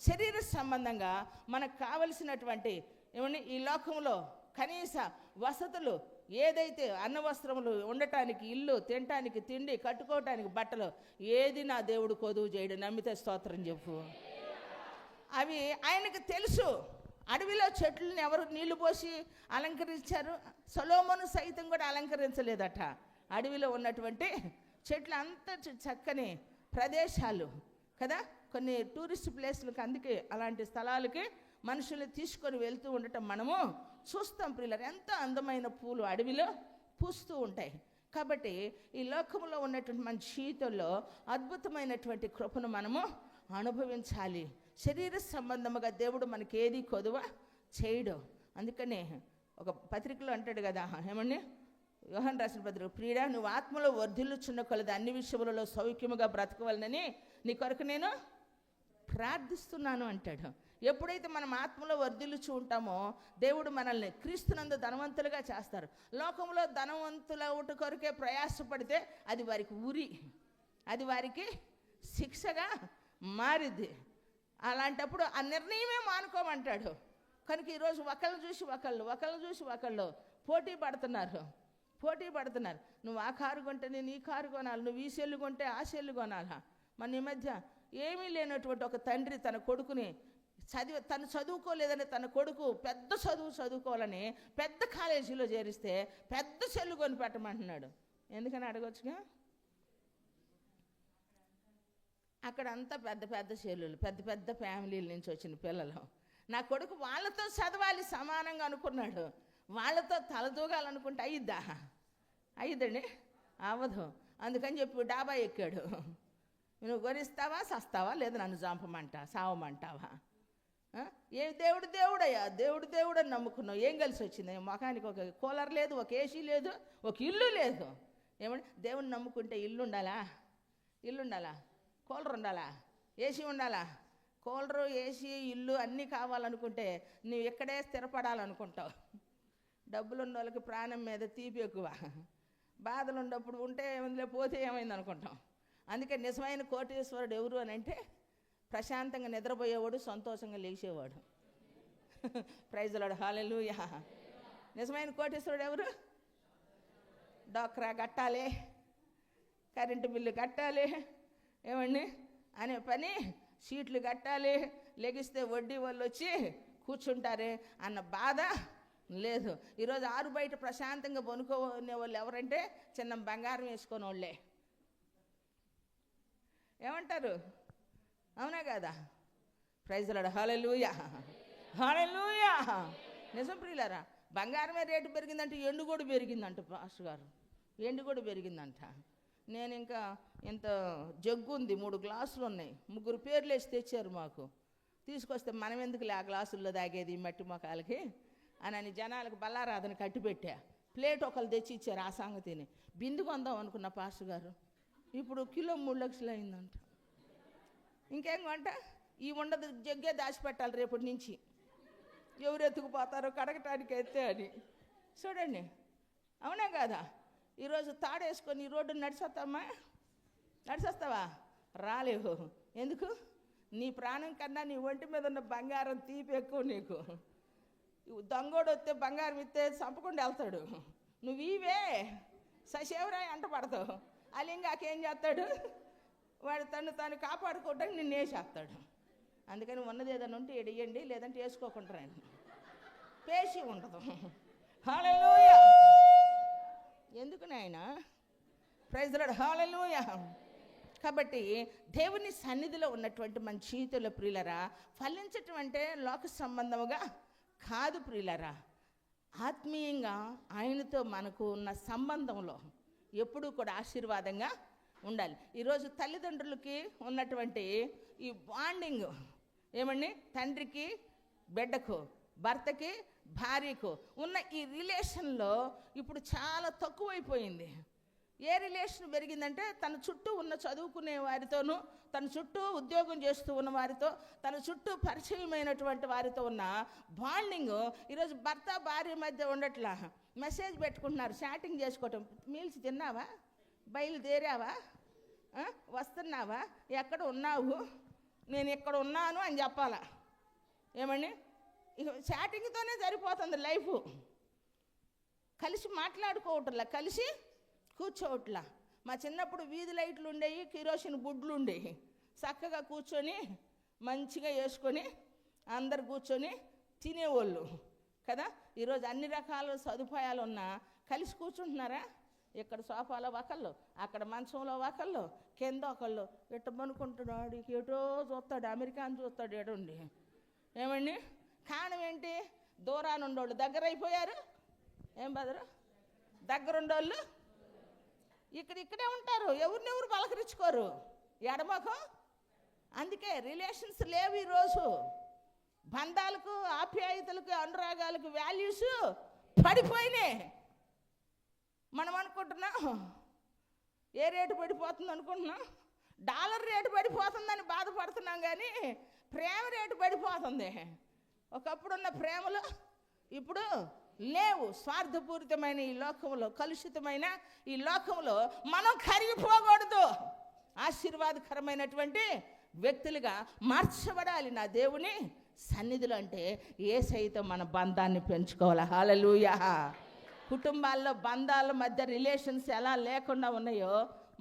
శరీర సంబంధంగా మనకు కావలసినటువంటి ఏమని ఈ లోకంలో కనీస వసతులు ఏదైతే అన్న వస్త్రములు, ఉండటానికి ఇల్లు, తినటానికి తిండి, కట్టుకోవటానికి బట్టలు, ఏది నా దేవుడు కొదువు చేయడు. నమ్మితే స్తోత్రం చెప్పు. అవి ఆయనకు తెలుసు. అడవిలో చెట్లను ఎవరు నీళ్లు పోసి అలంకరించారు? సొలొమోను సైతం కూడా అలంకరించలేదట. అడవిలో ఉన్నటువంటి చెట్లు అంత చక్కని ప్రదేశాలు కదా. కొన్ని టూరిస్ట్ ప్లేస్లకు, అందుకే అలాంటి స్థలాలకి మనుషులు తీసుకొని వెళ్తూ ఉండటం మనము చూస్తాం. ప్రియులారా, ఎంత అందమైన పూలు అడవిలో పూస్తూ ఉంటాయి. కాబట్టి ఈ లోకంలో ఉన్నటువంటి మన జీవితంలో అద్భుతమైనటువంటి కృపను మనము అనుభవించాలి. శరీర సంబంధముగా దేవుడు మనకి ఏది కొదువ చేయడు. అందుకనే ఒక పత్రికలో అంటాడు కదా, ఏమని? యోహాను రాసిన పత్రిక, ప్రియుడా, నువ్వు ఆత్మలో వర్ధిల్లుచున్న కొలది అన్ని విషయములలో సౌఖ్యముగా బ్రతకవలనని నీ కొరకు నేను ప్రార్థిస్తున్నాను అంటాడు. ఎప్పుడైతే మనం ఆత్మలో వర్ధిల్లుచు ఉంటామో దేవుడు మనల్ని క్రీస్తునందు ధనవంతులుగా చేస్తారు. లోకంలో ధనవంతుల ఒకటి కొరకే ప్రయాసపడితే అది వారికి ఉరి, అది వారికి శిక్షగా మారిద్ది. అలాంటప్పుడు ఆ నిర్ణయమే మానుకోమంటాడు. కనుక ఈరోజు ఒకళ్ళని చూసి ఒకళ్ళు పోటీ పడుతున్నారు. నువ్వు ఆ కారు కొంటే నేను ఈ కారు కొనాలి, నువ్వు ఈ సెల్లు కొంటే ఆ సెల్లు కొనాలా. మన ఈ మధ్య ఏమీ లేనటువంటి ఒక తండ్రి తన కొడుకుని తను చదువుకోలేదని తన కొడుకు పెద్ద చదువుకోవాలని పెద్ద కాలేజీలో చేరిస్తే పెద్ద సెల్లు కొని పెట్టమంటున్నాడు. ఎందుకని అడగొచ్చుగా? అక్కడంతా పెద్ద పెద్ద సెల్లులు, పెద్ద పెద్ద ఫ్యామిలీల నుంచి వచ్చిన పిల్లలు. నా కొడుకు వాళ్ళతో చదవాలి సమానంగా అనుకున్నాడు. వాళ్ళతో తలదూగాలనుకుంటే అయ్యిద్దండి, అవ్వదు. అందుకని చెప్పి డాబా ఎక్కాడు. నువ్వు గొరిస్తావా, సస్తావా, లేదా నన్ను సావమంటావా? ఏ దేవుడయ్యా, దేవుడు అని నమ్ముకున్నావు, ఏం కలిసి వచ్చింది? మొఖానికి ఒక కూలర్ లేదు, ఒక ఏసీ లేదు, ఒక ఇల్లు లేదు. ఏమంటే దేవుడిని నమ్ముకుంటే ఇల్లు ఉండాలా, కూలర్ ఉండాలా, ఏసీ ఉండాలా? కూలరు, ఏసీ, ఇల్లు అన్నీ కావాలనుకుంటే నువ్వు ఇక్కడే స్థిరపడాలనుకుంటావు. డబ్బులు ఉన్న వాళ్ళకి ప్రాణం మీద తీపి ఎక్కువ, బాధలు ఉన్నప్పుడు ఉంటే ఏమైందిలే, పోతే ఏమైంది అనుకుంటాం. అందుకే నిజమైన కోటీశ్వరుడు ఎవరు అని అంటే ప్రశాంతంగా నిద్రపోయేవాడు, సంతోషంగా లేచేవాడు. ప్రైజ్ ది లార్డ్, హల్లెలూయా. నిజమైన కోటీశ్వరుడు ఎవరు? డోక్రా కట్టాలి, కరెంటు బిల్లు కట్టాలి, ఏమండి అనే పని, సీట్లు కట్టాలి, లెగిస్తే వడ్డీ వాళ్ళు వచ్చి కూర్చుంటారే అన్న బాధ లేదు. ఈరోజు ఆరు బయట ప్రశాంతంగా కొనుక్కునే వాళ్ళు ఎవరంటే చిన్న బంగారం వేసుకునే వాళ్ళే. ఏమంటారు? అవునా కదా? ప్రైజ్ ది లార్డ్, హల్లెలూయా, హల్లెలూయా. నిజం ప్రియులారా, బంగారమే రేటు పెరిగిందంటే ఎండు కూడా పెరిగిందంట పాస్టర్ గారు, ఎండు కూడా పెరిగిందంట. నేను ఇంకా ఇంత జగ్గు ఉంది, 3 గ్లాసులు ఉన్నాయి, 3 పేర్లు వేసి తెచ్చారు మాకు. తీసుకొస్తే మనం ఎందుకులే ఆ గ్లాసుల్లో తాగేది మట్టి మొఖాలకి అని జనాలకు బల్లారాధన కట్టిపెట్టా. ప్లేట్ ఒకళ్ళు తెచ్చి ఇచ్చారు, ఆ సంగతిని బిందు కొందాం అనుకున్న పాస్టర్ గారు. ఇప్పుడు కిలో 3 లక్షలు అయిందంట. ఇంకేం కొంట? ఈ ఉండదు జగ్గే దాచిపెట్టాలి రేపటి నుంచి, ఎవరు ఎత్తుకుపోతారో కడగటానికి అయితే అని. చూడండి, అవునా కాదా? ఈరోజు తాడేసుకొని ఈ రోడ్డు నడిచొస్తావా? రాలేవు. ఎందుకు? నీ ప్రాణం కన్నా నీ ఒంటి మీద ఉన్న బంగారం తీపి ఎక్కువ నీకు. దొంగోడు వస్తే బంగారం ఇస్తే చంపకుండా వెళ్తాడు, నువ్వు ఇవే సశేవరాయి అంట పడతావు. అలింగాకేం చేస్తాడు? వాడు తను కాపాడుకోవడానికి నిన్ను వేసేస్తాడు. అందుకని ఉన్నది ఏదైనా ఉంటే ఎడియండి, లేదంటే వేసుకోకుండా రండి, పేషి ఉండదు. హల్లెలూయా. ఎందుకు నాయన? Praise the lord, hallelujah. కాబట్టి దేవుని సన్నిధిలో ఉన్నటువంటి మన జీవితంలో ప్రియులరా, ఫలించటం అంటే లోక సంబంధముగా కాదు ప్రియులరా, ఆత్మీయంగా ఆయనతో మనకు ఉన్న సంబంధంలో ఎప్పుడూ కూడా ఆశీర్వాదంగా ఉండాలి. ఈరోజు తల్లిదండ్రులకి ఉన్నటువంటి ఈ బాండింగ్, ఏమండి, తండ్రికి బిడ్డకు, భర్తకి భార్యకు ఉన్న ఈ రిలేషన్లో ఇప్పుడు చాలా తక్కువైపోయింది. ఏ రిలేషన్ పెరిగిందంటే తన చుట్టూ ఉన్న చదువుకునే వారితోనూ, తన చుట్టూ ఉద్యోగం చేస్తూ ఉన్న వారితో, తన చుట్టూ పరిచయమైనటువంటి వారితో ఉన్న బాండింగ్ ఈరోజు భర్త భార్య మధ్య ఉండట్లా. మెసేజ్ పెట్టుకుంటున్నారు, చాటింగ్ చేసుకోవటం. మీల్స్ తిన్నావా, బయలుదేరావా, వస్తున్నావా, ఎక్కడ ఉన్నావు, నేను ఇక్కడ ఉన్నాను అని చెప్పాలా. ఏమండి, ఇక చాటింగ్తోనే సరిపోతుంది లైఫ్. కలిసి మాట్లాడుకోవట్లా, కలిసి కూర్చోవట్లా. మా చిన్నప్పుడు వీధి లైట్లు ఉండేవి, కిరోసిన్ బుడ్లు ఉండేవి. చక్కగా కూర్చొని మంచిగా వేసుకొని అందరు కూర్చొని తినేవాళ్ళు కదా. ఈరోజు అన్ని రకాల సదుపాయాలు ఉన్నా కలిసి కూర్చుంటున్నారా? ఇక్కడ సోఫాలో ఒకళ్ళు, అక్కడ మంచంలో ఒకళ్ళు, కింద ఒకళ్ళు. ఎట్ట పనుకుంటున్నాడు, ఎటో చూస్తాడు, అమెరికాని చూస్తాడు ఎడండి. ఏమండి, కారణం ఏంటి? దూరాన ఉండేవాళ్ళు దగ్గర అయిపోయారు. ఏం బదరు? దగ్గరుండోళ్ళు ఇక్కడే ఉంటారు, ఎవరినెవరు పలకరించుకోరు, ఎడమొఖం. అందుకే రిలేషన్స్ లేవు ఈరోజు. బంధాలకు, ఆప్యాయతలకు, అనురాగాలకు వాల్యూస్ పడిపోయినాయి. మనం అనుకుంటున్నాం ఏ రేటు పడిపోతుంది అనుకుంటున్నాం, డాలర్ రేటు పడిపోతుందని బాధపడుతున్నాం, కానీ ప్రేమ రేటు పడిపోతుంది. ఒకప్పుడున్న ప్రేమలు ఇప్పుడు లేవు. స్వార్థపూరితమైన ఈ లోకంలో, కలుషితమైన ఈ లోకంలో మనం కరిగిపోకూడదు. ఆశీర్వాదకరమైనటువంటి వ్యక్తులుగా మార్చబడాలి నా దేవుని సన్నిధిలో. అంటే యేసయ్యతో మన బంధాన్ని పెంచుకోవాలి. హల్లెలూయా. కుటుంబాల్లో బంధాల మధ్య రిలేషన్స్ ఎలా లేకుండా ఉన్నాయో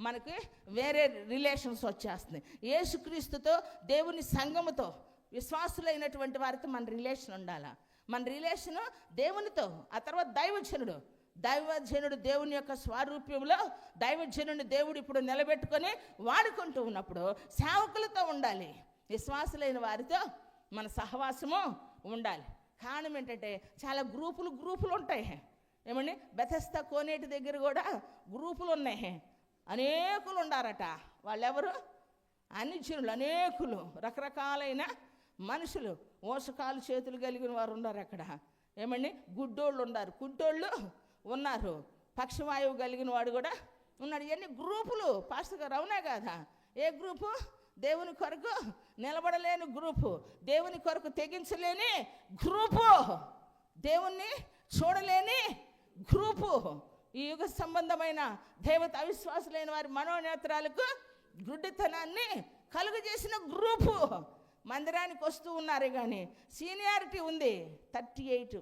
మనకి వేరే రిలేషన్స్ వచ్చేస్తున్నాయి. యేసుక్రీస్తుతో, దేవుని సంఘముతో విశ్వాసులైనటువంటి వారితో మన రిలేషన్ ఉండాలా. మన రిలేషను దేవునితో, ఆ తర్వాత దైవజనుడు దేవుని యొక్క స్వారూప్యంలో దైవజనుడిని దేవుడు ఇప్పుడు నిలబెట్టుకొని వాడుకుంటూ ఉన్నప్పుడు సేవకులతో ఉండాలి. విశ్వాసులైన వారితో మన సహవాసము ఉండాలి. కారణం ఏంటంటే చాలా గ్రూపులు ఉంటాయి. ఏమండి, బెతెస్దా కోనేటి దగ్గర కూడా గ్రూపులు ఉన్నాయి. అనేకులు ఉండారట. వాళ్ళెవరు? అన్యజనులు, అనేకులు, రకరకాలైన మనుషులు, మోసకాలు చేతులు కలిగిన వారు ఉన్నారు అక్కడ. ఏమండి, గుడ్డోళ్ళు ఉన్నారు, కుంటోళ్ళు ఉన్నారు, పక్షవాయువు కలిగిన వాడు కూడా ఉన్నాడు. ఇవన్నీ గ్రూపులు. పాస్టర్ గారు అవునా కాదా? ఏ గ్రూపు? దేవుని కొరకు నిలబడలేని గ్రూపు, దేవుని కొరకు తెగించలేని గ్రూపు, దేవుణ్ణి చూడలేని గ్రూపు, ఈ యుగ సంబంధమైన దేవత అవిశ్వాసులైన వారి మనోనేత్రాలకు గుడ్డితనాన్ని కలుగజేసిన గ్రూపు మందిరానికి వస్తూ ఉన్నారు. కానీ సీనియారిటీ ఉంది 38.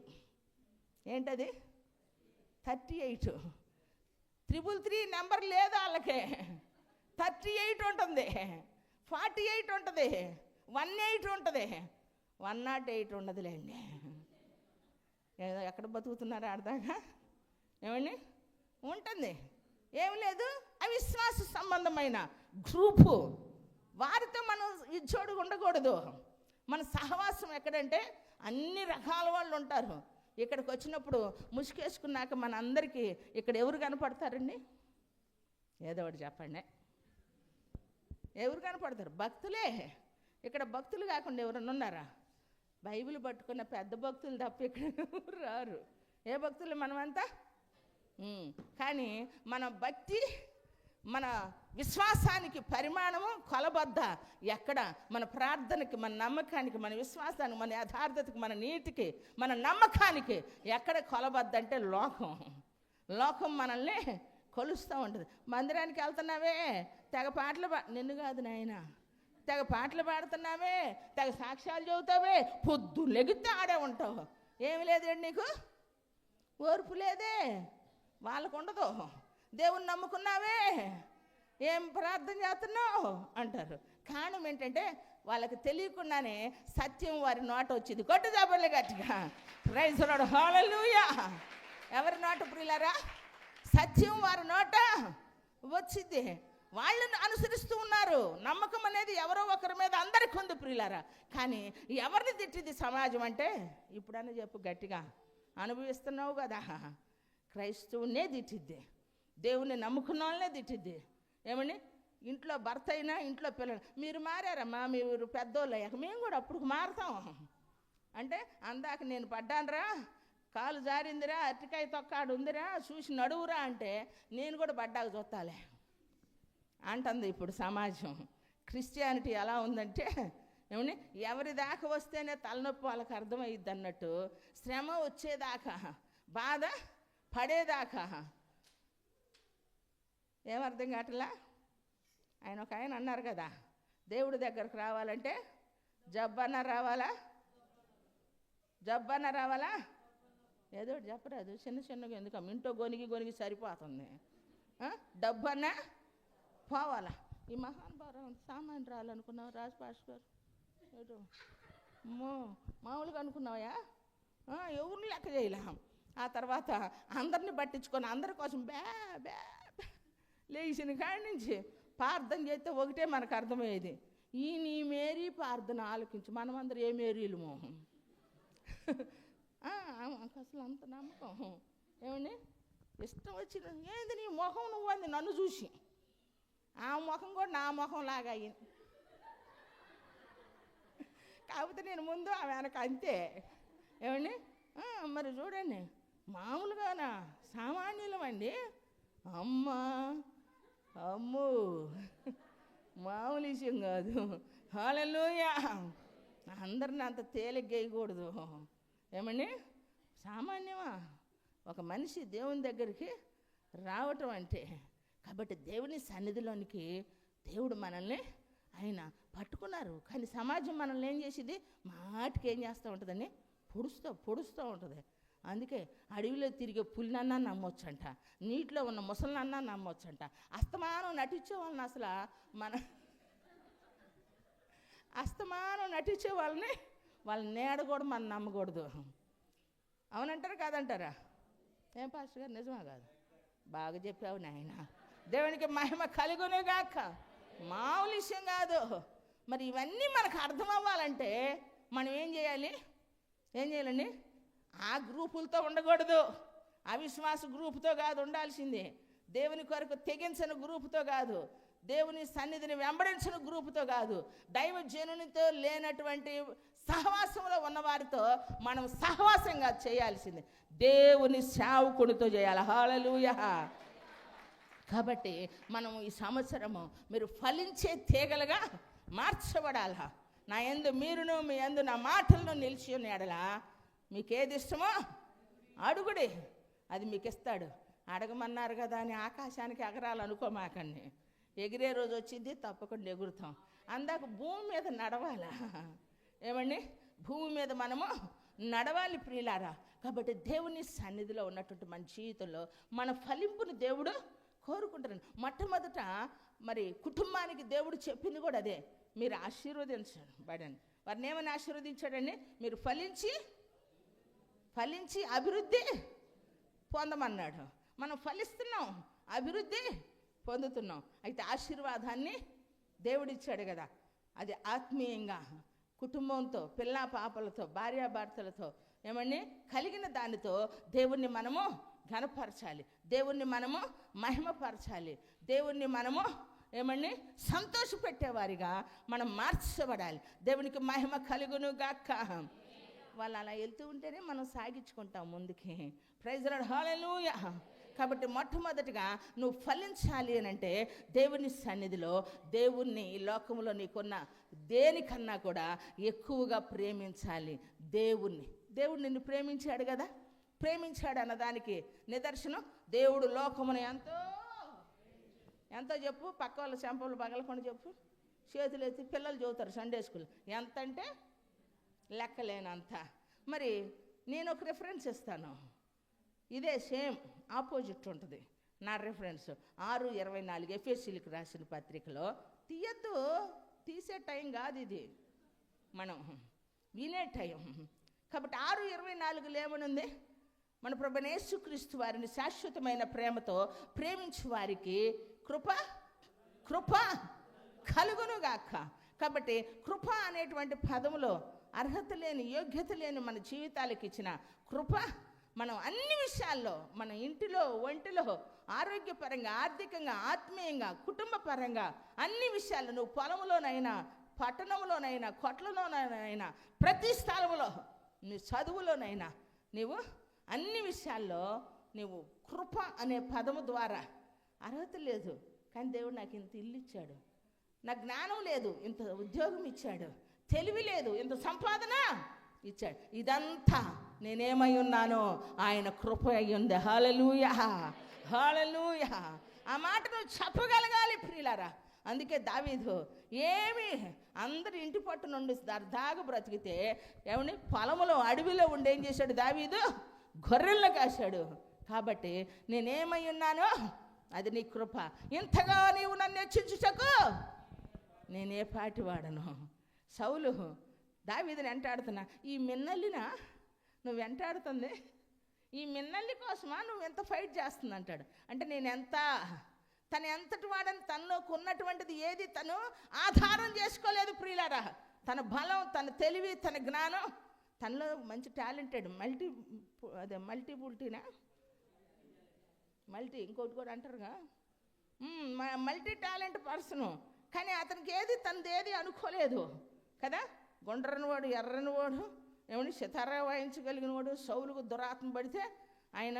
ఏంటది? 38. 333 నెంబర్ లేదు వాళ్ళకి. 38 ఉంటుంది, 48 ఉంటుంది, 18 ఉంటుంది, 108 ఉండదులేండి. ఏదో ఎక్కడ బతుకుతున్నారు ఆడదాకా. ఏమండి, ఉంటుంది. ఏం లేదు, అవిశ్వాస సంబంధమైన గ్రూపు, వారితో మనం ఇచ్చోడు ఉండకూడదు. మన సహవాసం ఎక్కడంటే అన్ని రకాల వాళ్ళు ఉంటారు. ఇక్కడికి వచ్చినప్పుడు ముసుకేసుకున్నాక మన అందరికీ ఇక్కడ ఎవరు కనపడతారండి? ఏదో ఒకటి చెప్పండి. ఎవరు కనపడతారు? భక్తులే. ఇక్కడ భక్తులు కాకుండా ఎవరన్నా ఉన్నారా? బైబిల్ పట్టుకున్న పెద్ద భక్తులు తప్ప ఇక్కడ ఎవరు రారు. ఏ భక్తులు? మనమంతా. కానీ మన భక్తి, మన విశ్వాసానికి పరిమాణము కొలబద్ద ఎక్కడ? మన ప్రార్థనకి, మన నమ్మకానికి, మన విశ్వాసానికి, మన యథార్థతకి, మన నీతికి, మన నమ్మకానికి ఎక్కడ కొలబద్ద అంటే లోకం మనల్ని కొలుస్తూ ఉంటుంది. మందిరానికి వెళ్తున్నావే, తెగ పాటలు నిన్ను కాదు నాయన, తెగ పాటలు పాడుతున్నావే, తెగ సాక్ష్యాలు చెబుతావే, పొద్దు లెగితే ఆడే ఉంటావు. ఏమి లేదండి నీకు? ఓర్పు లేదే, వాళ్ళకు ఉండదు. దేవుని నమ్ముకున్నావే, ఏం ప్రార్థన చేస్తున్నావు అంటారు. కారణం ఏంటంటే వాళ్ళకి తెలియకుండానే సత్యం వారి నోట వచ్చింది. కొట్టు జాబర్లే గట్టిగా. ప్రైజ్ ది లార్డ్, హల్లెలూయా. ఎవరి నోట ప్రియులారా? సత్యం వారి నోట వచ్చింది. వాళ్ళని అనుసరిస్తూ ఉన్నారు. నమ్మకం అనేది ఎవరో ఒకరి మీద అందరికీ ఉంది ప్రియులారా. కానీ ఎవరిని తిట్టింది సమాజం అంటే? ఇప్పుడన్నా చెప్పు గట్టిగా. అనుభవిస్తున్నావు కదా. క్రైస్తవునే తిట్టిద్ది, దేవుణ్ణి నమ్ముకున్న వాళ్ళనే తిట్టిద్ది. ఏమని? ఇంట్లో భర్త అయినా, ఇంట్లో పిల్లలు. మీరు మారారమ్మా, మీరు పెద్దోళ్ళు అయ్యాక మేము కూడా అప్పుడు మారుతాం అంటే, అందాక నేను పడ్డానురా, కాలు జారిందిరా, అరటికాయ తొక్కాడు ఉందిరా, చూసి నడువురా అంటే నేను కూడా పడ్డాక చూస్తాలే అంటుంది ఇప్పుడు సమాజం. క్రిస్టియానిటీ ఎలా ఉందంటే, ఏమని, ఎవరి దాకా వస్తేనే తలనొప్పి వాళ్ళకి అర్థమయ్యిద్ది అన్నట్టు, శ్రమ వచ్చేదాకా, బాధ పడేదాకా ఏమర్థం కావట్లా. ఒక ఆయన అన్నారు కదా, దేవుడి దగ్గరకు రావాలంటే జబ్బన్న రావాలా? ఏదో చెప్పరాదు, చిన్నగా ఎందుకు ఇంటో గొనిగి సరిపోతుంది. డబ్బన్నా పోవాలా? ఈ మహానుభావం సామాన్య రాలనుకున్నావు రాజపాష్ గారు, ఏదో మామూలుగా అనుకున్నావా? ఎవరిని లెక్క చేయలే. ఆ తర్వాత అందరిని పట్టించుకొని అందరి కోసం బ్యా లేచిన కాడి నుంచి ప్రార్థన చేస్తే ఒకటే మనకు అర్థమయ్యేది, ఈ నీ మేరీ ప్రార్థన ఆలోకించు. మనమందరం ఏ మేరీలు మోహం అసలు అంత నమ్మకం. ఏమని ఇష్టం వచ్చిన ఏంది నీ మొహం నువ్వు అంది నన్ను చూసి, ఆ ముఖం కూడా నా ముఖం లాగా అయ్యింది. కాకపోతే నేను ముందు ఆమె వెనక అంతే. ఏమండి, మరి చూడండి, మామూలుగానా సామాన్యులం అండి. అమ్మో మామూలు విషయం కాదు. హల్లెలూయా. అందరిని అంత తేలిగ్గా వేయకూడదు. ఏమండి, సామాన్యమా ఒక మనిషి దేవుని దగ్గరికి రావటం అంటే? కాబట్టి దేవుని సన్నిధిలోనికి దేవుడు మనల్ని ఆయన పట్టుకున్నారు. కానీ సమాజం మనల్ని ఏం చేసేది? మాటికి ఏం చేస్తూ ఉంటుందని పొడుస్తూ ఉంటుంది. అందుకే అడవిలో తిరిగే పులినన్నా నమ్మొచ్చంట, నీటిలో ఉన్న ముసలినన్నా నమ్మొచ్చంట. అస్తమానం నటించే వాళ్ళని అసలు అస్తమానం నటించే వాళ్ళని వాళ్ళ నీడ కూడా మనం నమ్మకూడదు. అవునంటారా కాదంటారా? ఏం పాస్టర్ గారు నిజమా కాదు? బాగా చెప్పావు నాయన. దేవునికి మహిమ కలుగునుగాక. మామూలు విషయం కాదు. మరి ఇవన్నీ మనకు అర్థం అవ్వాలంటే మనం ఏం చేయాలండి? ఆ గ్రూపులతో ఉండకూడదు, అవిశ్వాస గ్రూపుతో కాదు ఉండాల్సిందే. దేవుని కొరకు తెగించిన గ్రూపుతో కాదు, దేవుని సన్నిధిని వెంబడించిన గ్రూపుతో కాదు, దైవజనునితో లేనటువంటి సహవాసంలో ఉన్నవారితో మనం సహవాసంగా చేయాల్సింది. దేవుని సేవకుడితో చేయాలి. హల్లెలూయా. కాబట్టి మనం ఈ సంవత్సరము మీరు ఫలించే తీగలుగా మార్చబడాలా. నా యందు మీరును మీ యందు నా మాటలను నిలిచి ఉన్నాడలా. మీకు ఏది ఇష్టమో అడుగుడి, అది మీకు ఇస్తాడు. అడగమన్నారు కదా అని ఆకాశానికి ఎగరాలనుకోమాకండి. ఎగిరే రోజు వచ్చింది, తప్పకుండా ఎగురుతాం. అందాక భూమి మీద నడవాలా. ఏమండి? భూమి మీద మనము నడవాలి ప్రియులారా. కాబట్టి దేవుని సన్నిధిలో ఉన్నటువంటి మన జీవితంలో మన ఫలింపుని దేవుడు కోరుకుంటారు. మొట్టమొదట మరి కుటుంబానికి దేవుడు చెప్పింది కూడా అదే, మీరు ఆశీర్వదించండి బడని. వారిని ఏమని ఆశీర్వదించాడండి? మీరు ఫలించి అభివృద్ధి పొందమన్నాడు. మనం ఫలిస్తున్నాం, అభివృద్ధి పొందుతున్నాం. అయితే ఆశీర్వాదాన్ని దేవుడిచ్చాడు కదా, అది ఆత్మీయంగా కుటుంబంతో, పిల్లా పాపలతో, భార్యాభర్తలతో ఏమండి కలిగిన దానితో దేవుణ్ణి మనము ఘనపరచాలి, దేవుణ్ణి మనము మహిమపరచాలి, దేవుణ్ణి మనము ఏమండి సంతోషపెట్టేవారిగా మనం మార్చబడాలి. దేవునికి మహిమ కలుగును గాక. వాళ్ళు అలా వెళ్తూ ఉంటేనే మనం సాగించుకుంటాం ముందుకి. Praise the lord. హల్లెలూయా. కాబట్టి మొట్టమొదటిగా నువ్వు ఫలించాలి అని అంటే దేవుని సన్నిధిలో దేవుణ్ణి ఈ లోకంలో నీకున్న దేనికన్నా కూడా ఎక్కువగా ప్రేమించాలి. దేవుడు నిన్ను ప్రేమించాడు కదా. ప్రేమించాడు అన్నదానికి నిదర్శనం దేవుడు లోకమును ఎంతో చెప్పు. పక్క వాళ్ళ చెంపలు పగలకుండా చెప్పు. చేతులు ఎత్తి పిల్లలు చదువుతారు సండే స్కూల్. ఎంత అంటే లెక్కలేనంత. మరి నేను ఒక రిఫరెన్స్ ఇస్తాను. ఇదే సేమ్ ఆపోజిట్ ఉంటుంది నా రిఫరెన్స్. 6:24 ఎఫెసీయులకు రాసిన పత్రికలో. తీసే టైం కాదు ఇది, మనం వినే టైం. కాబట్టి 6:24 ఏమనుంది? మన ప్రభువైన యేసుక్రీస్తు వారిని శాశ్వతమైన ప్రేమతో ప్రేమించు వారికి కృప కలుగునుగాక. కాబట్టి కృప అనేటువంటి పదములో అర్హత లేని, యోగ్యత లేని మన జీవితాలకు ఇచ్చిన కృప మనం అన్ని విషయాల్లో, మన ఇంటిలో, ఒంటిలో, ఆరోగ్యపరంగా, ఆర్థికంగా, ఆత్మీయంగా, కుటుంబ పరంగా అన్ని విషయాల్లో, నువ్వు పొలంలోనైనా, పట్టణంలోనైనా, కొట్లలోనైనా, ప్రతి స్థలంలో, నీ చదువులోనైనా, నీవు అన్ని విషయాల్లో నీవు కృప అనే పదము ద్వారా అర్హత లేదు, కానీ దేవుడు నాకు ఇంత ఇల్లు ఇచ్చాడు, నాకు జ్ఞానం లేదు, ఇంత ఉద్యోగం ఇచ్చాడు, తెలివి లేదు, ఇంత సంపాదన ఇచ్చాడు. ఇదంతా నేనేమై ఉన్నానో ఆయన కృప అయి ఉంది. హల్లెలూయా, హల్లెలూయా. ఆ మాట నువ్వు చెప్పగలగాలి ప్రియులారా. అందుకే దావీదు ఏమి అందరి ఇంటి పట్టు నుండి సరదాగా బ్రతికితే ఏమని పొలములో, అడవిలో ఉండి ఏం చేశాడు దావీదు? గొర్రెలను కాశాడు. కాబట్టి నేనేమై ఉన్నానో అది నీ కృప. ఇంతగా నీవు నన్ను హెచ్చించుటకు నేనే పాటివాడను. సౌలు దావీదుని వెంటాడుతున్నా, ఈ మిన్నల్లిన నువ్వు వెంటాడుతుంది, ఈ మిన్నల్లి కోసమా నువ్వు ఎంత ఫైట్ చేస్తుంది అంటాడు. అంటే తను ఎంతటి వాడని, తనలోకి ఉన్నటువంటిది ఏది తను ఆధారం చేసుకోలేదు ప్రియులారా. తన బలం, తన తెలివి, తన జ్ఞానం, తనలో మంచి టాలెంటెడ్ మల్టీ ఇంకోటి కూడా అంటారుగా, మల్టీ టాలెంట్ పర్సను. కానీ అతనికి తనది ఏది అనుకోలేదు కదా. గుండ్రని వాడు, ఎర్రని వాడు, ఏమని సితారా వాయించగలిగిన వాడు. సౌలుకు దురాత్మ పడితే ఆయన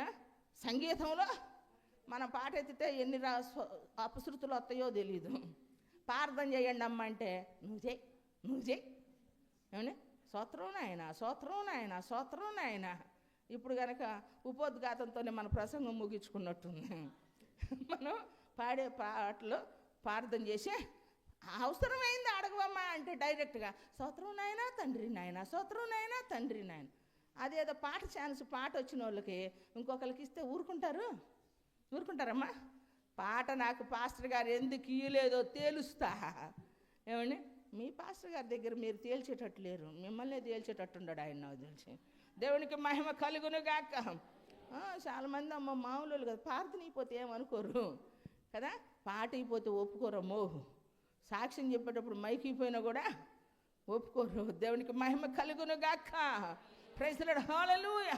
సంగీతంలో మన పాట ఎత్తితే ఎన్ని అపశృతులు వస్తాయో తెలీదు. ప్రార్థన చేయండి అమ్మ అంటే నువ్వు చేయి ఏమని స్తోత్రం నాయన. ఇప్పుడు కనుక ఉపోద్ఘాతంతోనే మన ప్రసంగం ముగించుకున్నట్టుంది. మనం పాడే పాటలు ప్రార్థన చేసి అవసరమైంది అడగవమ్మా అంటే డైరెక్ట్గా స్తోత్రం నాయనా తండ్రి నాయన, స్తోత్రం నాయనా తండ్రి నాయన. అదేదో పాట ఛాన్స్ పాట వచ్చిన వాళ్ళకి ఇంకొకరికి ఇస్తే ఊరుకుంటారమ్మా. పాట నాకు పాస్టర్ గారు ఎందుకు ఇయ్యలేదో తేలుస్తా. ఏమండి మీ పాస్టర్ గారి దగ్గర మీరు తేల్చేటట్టు లేరు, మిమ్మల్ని తేల్చేటట్టు ఉండడు ఆయన, నాకు తెలిసి. దేవునికి మహిమ కలుగును గాక. చాలామంది అమ్మ మామూలు కదా, ప్రార్థన అయిపోతే ఏమనుకోరు కదా, పాట అయిపోతే ఒప్పుకోరమ్మో, సాక్ష్యం చెప్పేటప్పుడు మైక్ అయిపోయినా కూడా ఒప్పుకోరు. దేవునికి మహిమ కలుగును గాక. Praise the lord, hallelujah.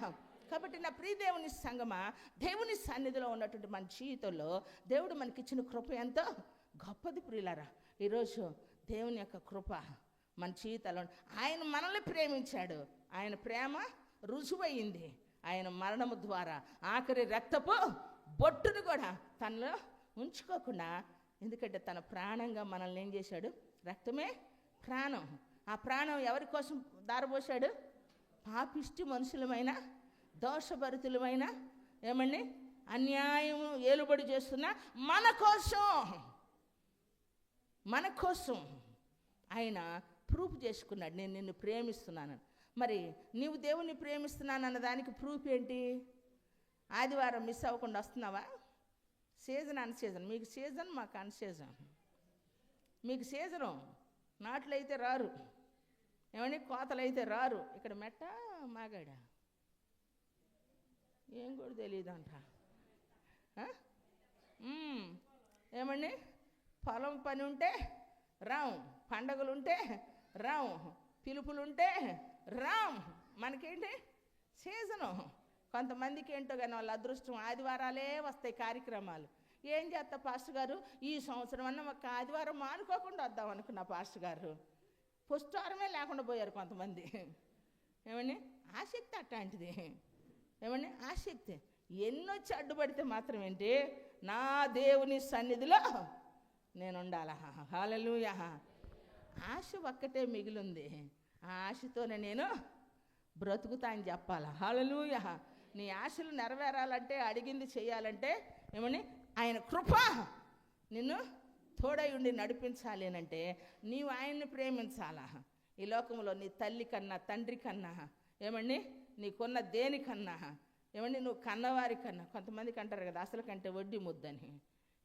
కాబట్టి నా ప్రియ దేవుని సంగమా, దేవుని సన్నిధిలో ఉన్నటువంటి మన జీవితంలో దేవుడు మనకిచ్చిన కృప ఎంతో గొప్పది ప్రియులారా. ఈరోజు దేవుని యొక్క కృప మన జీవితాల్లో, ఆయన మనల్ని ప్రేమించాడు, ఆయన ప్రేమ రుజువయింది ఆయన మరణము ద్వారా. ఆఖరి రక్తపు బొట్టును కూడా తనలో ఉంచుకోకుండా, ఎందుకంటే తన ప్రాణంగా మనల్ని ఏం చేశాడు, రక్తమే ప్రాణం. ఆ ప్రాణం ఎవరి కోసం దారపోశాడు? పాపిష్టి మనుషులమైన, దోషభరితులమైన, ఏమండి అన్యాయం ఏలుబడి చేస్తున్న మన కోసం ఆయన ప్రూఫ్ చేసుకున్నాడు, నేను నిన్ను ప్రేమిస్తున్నాను. మరి నీవు దేవుణ్ణి ప్రేమిస్తున్నాను అన్న దానికి ప్రూఫ్ ఏంటి? ఆదివారం మిస్ అవ్వకుండా వస్తున్నావా? సీజన్ అన్ సీజన్, మీకు సీజన్ మాకు అన్ సీజన్. మీకు సీజను నాట్లు అయితే రారు, ఏమండి కోతలు అయితే రారు. ఇక్కడ మెట్ట మాగాడ ఏం కూడా తెలియదంట. ఏమండి పొలం పని ఉంటే రాం, పండగలుంటే రాం, పిలుపులుంటే రాం. మనకేంటి సీజను. కొంతమందికి ఏంటో కానీ వాళ్ళ అదృష్టం ఆదివారాలే వస్తాయి కార్యక్రమాలు. ఏం చేస్తా పాస్టర్ గారు, ఈ సంవత్సరం అన్న ఒక ఆదివారం మానుకోకుండా వద్దాం అనుకున్న పాస్టర్ గారు, పుష్టివారమే లేకుండా పోయారు కొంతమంది. ఏమండి ఆసక్తి అట్లాంటిది, ఏమండి ఆసక్తి. ఎన్నొచ్చి అడ్డుపడితే మాత్రం ఏంటి, నా దేవుని సన్నిధిలో నేను ఉండాలా. హల్లెలూయా. ఆశ ఒక్కటే మిగిలింది, ఆ ఆశతోనే నేను బ్రతుకుతా అని చెప్పాలా. హల్లెలూయా. నీ ఆశలు నెరవేరాలంటే, అడిగింది చేయాలంటే, ఏమని ఆయన కృప నిన్ను తోడై ఉండి నడిపించాలి అంటే నీవు ఆయన్ని ప్రేమించాలా. ఈ లోకంలో నీ తల్లి కన్నా, తండ్రి కన్నా, ఏమండి నీకున్న దేనికన్నా, ఏమండి నువ్వు కన్నవారి కన్నా, కొంతమందికి అంటారు కదా అసలు కంటే వడ్డీ ముద్దని,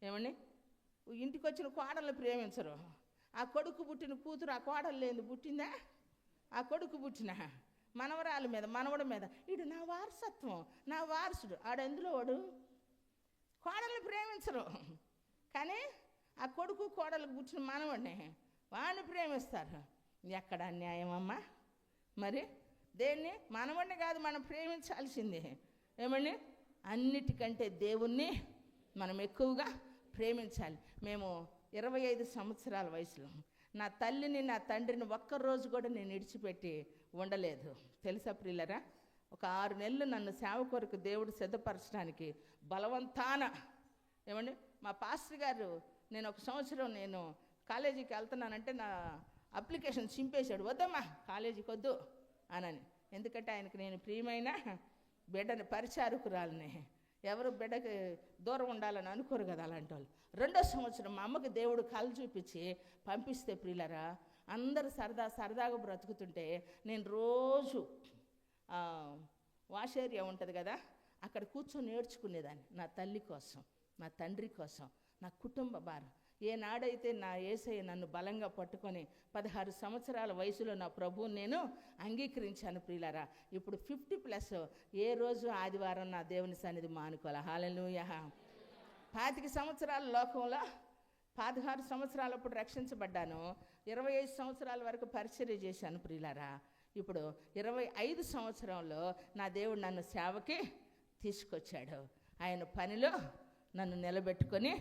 ఏమండి ఇంటికి వచ్చిన కోడల్ని ప్రేమించరు. ఆ కొడుకు పుట్టిన కూతురు ఆ కోడలు లేని పుట్టిందా, ఆ కొడుకు పుట్టిన మనవరాల మీద, మనవడి మీద, ఇడు నా వారసత్వం, నా వారసుడు, ఆడెందులో వాడు. కోడల్ని ప్రేమించరు, కానీ ఆ కొడుకు కోడలకు పుట్టిన మనవడిని వాడిని ప్రేమిస్తారు. ఎక్కడ అన్యాయం అమ్మా? మరి దేన్ని మనవడిని కాదు మనం ప్రేమించాల్సిందే, ఏమండి అన్నిటికంటే దేవుణ్ణి మనం ఎక్కువగా ప్రేమించాలి. మేము 25 సంవత్సరాల వయసులో నా తల్లిని, నా తండ్రిని ఒక్కరోజు కూడా నేను విడిచిపెట్టి ఉండలేదు తెలుసా ప్రియులరా. ఒక 6 నెలలు నన్ను సేవ కొరకు దేవుడు సిద్ధపరచడానికి బలవంతాన, ఏమండి మా పాస్టర్ గారు, నేను ఒక సంవత్సరం నేను కాలేజీకి వెళ్తున్నానంటే నా అప్లికేషన్ చింపేశాడు, వద్దమ్మా కాలేజీకి వద్దు అనని. ఎందుకంటే ఆయనకు నేను ప్రియమైన బిడ్డని, పరిచారకురాలని, ఎవరు బిడ్డకి దూరం ఉండాలని అనుకోరు కదా అలాంటి వాళ్ళు. 2వ సంవత్సరం మా అమ్మకి దేవుడు కళ్ళు చూపించి పంపిస్తే ప్రియులరా, అందరూ సరదాగా బ్రతుకుతుంటే నేను రోజు వాష్ ఏరియా ఉంటుంది కదా, అక్కడ కూర్చొని నేర్చుకునేదాన్ని నా తల్లి కోసం, నా తండ్రి కోసం, నా కుటుంబ భారం. ఏనాడైతే నా యేసయ్య నన్ను బలంగా పట్టుకొని 16 సంవత్సరాల వయసులో నా ప్రభువుని నేను అంగీకరించాను ప్రియులారా. ఇప్పుడు 50+ ఏ రోజు ఆదివారం నా దేవుని సన్నిధి మానుకోవాలి. హల్లెలూయా. 25 సంవత్సరాల లోకంలో 16 సంవత్సరాలప్పుడు రక్షించబడ్డాను, 25 సంవత్సరాల వరకు పరిచర్య చేశాను ప్రియులారా. ఇప్పుడు 25 సంవత్సరంలో నా దేవుడు నన్ను సేవకి తీసుకొచ్చాడు, ఆయన పనిలో నన్ను నిలబెట్టుకొని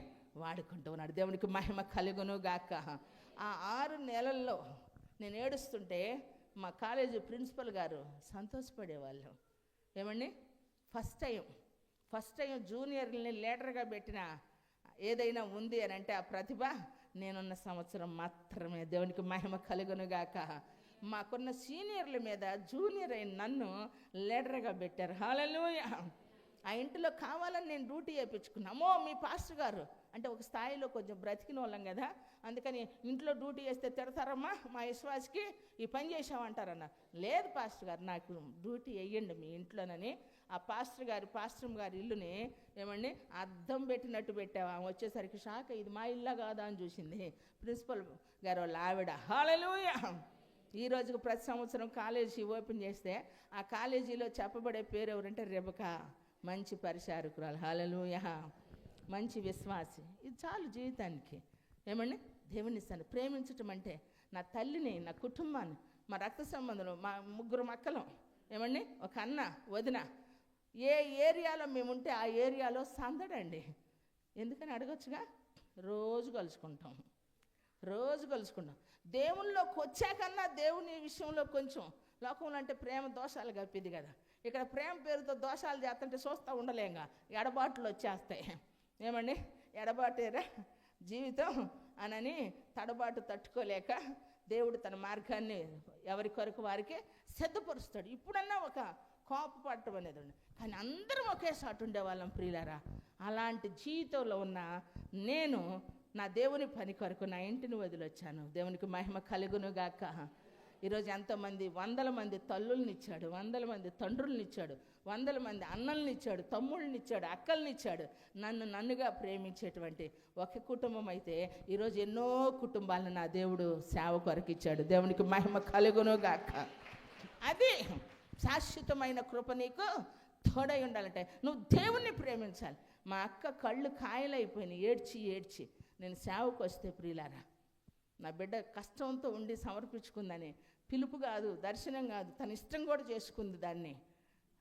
వాడుకుంటూ ఉన్నాడు. దేవునికి మహిమ కలుగును గాక. ఆ 6 నెలల్లో నేను ఏడుస్తుంటే మా కాలేజీ ప్రిన్సిపల్ గారు సంతోషపడేవాళ్ళు. ఏమండి ఫస్ట్ టైం జూనియర్ని లీడర్గా పెట్టిన ఏదైనా ఉంది అని అంటే ఆ ప్రతిభ నేనున్న సంవత్సరం మాత్రమే. దేవునికి మహిమ కలుగును గాక. మాకున్న సీనియర్ల మీద జూనియర్ అయిన నన్ను లీడర్గా పెట్టారు. హల్లెలూయా. ఆ ఇంటిలో కావాలని నేను డ్యూటీ చేయించుకున్నా. అమ్మో మీ పాస్టర్ గారు అంటే ఒక స్థాయిలో కొంచెం బ్రతికిన వాళ్ళం కదా, అందుకని ఇంట్లో డ్యూటీ చేస్తే తిడతారమ్మా మా విశ్వాసకి, ఈ పని చేసామంటారన్న. లేదు పాస్టర్ గారు నాకు డ్యూటీ వేయండి మీ ఇంట్లోనని ఆ పాస్టర్ గారి ఇల్లుని ఏమండి అద్దం పెట్టినట్టు పెట్టావు. ఆమె వచ్చేసరికి షాక్, ఇది మా ఇల్లా కాదా అని చూసింది ప్రిన్సిపల్ గారు వాళ్ళ ఆవిడ. హల్లెలూయా. ఈ రోజుకు ప్రతి సంవత్సరం కాలేజీ ఓపెన్ చేస్తే ఆ కాలేజీలో చెప్పబడే పేరు ఎవరంటే రెబకా, మంచి పరిచారకురాలు. హల్లెలూయా. మంచి విశ్వాసి. ఇది చాలు జీవితానికి. ఏమండి దేవుని ప్రేమించటం అంటే నా తల్లిని, నా కుటుంబాన్ని, మా రక్త సంబంధులు, మా 3 మక్కలం, ఏమండి ఒక అన్న వదిన, ఏ ఏరియాలో మేముంటే ఆ ఏరియాలో సందడండి. ఎందుకని అడగొచ్చుగా. రోజు కలుసుకుంటాం. దేవునిలోకి వచ్చాకన్నా దేవుని విషయంలో కొంచెం, లోకంలో అంటే ప్రేమ దోషాలు కప్పిది కదా, ఇక్కడ ప్రేమ పేరుతో దోషాలు చేస్తుంటే చూస్తూ ఉండలేంగా, ఎడబాట్లు వచ్చేస్తాయి. ఏమండి ఎడబాటేరా జీవితం అనని తడబాటు తట్టుకోలేక దేవుడు తన మార్గాన్ని ఎవరి కొరకు వారికి సిద్ధపరుస్తాడు. ఇప్పుడన్నా ఒక కోపపడటం అనేది ఉంది, కానీ అందరం ఒకేసారి ఉండేవాళ్ళం ప్రియులారా. అలాంటి జీవితంలో ఉన్న నేను నా దేవుని పని కొరకు నా ఇంటిని వదిలొచ్చాను. దేవునికి మహిమ కలుగును గాక. ఈరోజు ఎంతోమంది 100 మంది తల్లుల్ని ఇచ్చాడు, 100 మంది తండ్రుల్ని ఇచ్చాడు, 100 మంది అన్నల్ని ఇచ్చాడు, తమ్ముళ్ళని ఇచ్చాడు, అక్కల్ని ఇచ్చాడు. నన్నుగా ప్రేమించేటువంటి ఒక కుటుంబం అయితే ఈరోజు ఎన్నో కుటుంబాలను నా దేవుడు సేవ కొరకు ఇచ్చాడు. దేవునికి మహిమ కలుగును గాక. అది శాశ్వతమైన కృప నీకు తోడై ఉండాలంటే నువ్వు దేవుణ్ణి ప్రేమించాలి. మా అక్క కళ్ళు కాయలైపోయినాయి ఏడ్చి నేను సేవకు వస్తే ప్రియులారా, నా బిడ్డ కష్టంతో ఉండి సమర్పించుకుందని, పిలుపు కాదు, దర్శనం కాదు, తన ఇష్టం కూడా చేసుకుంది దాన్ని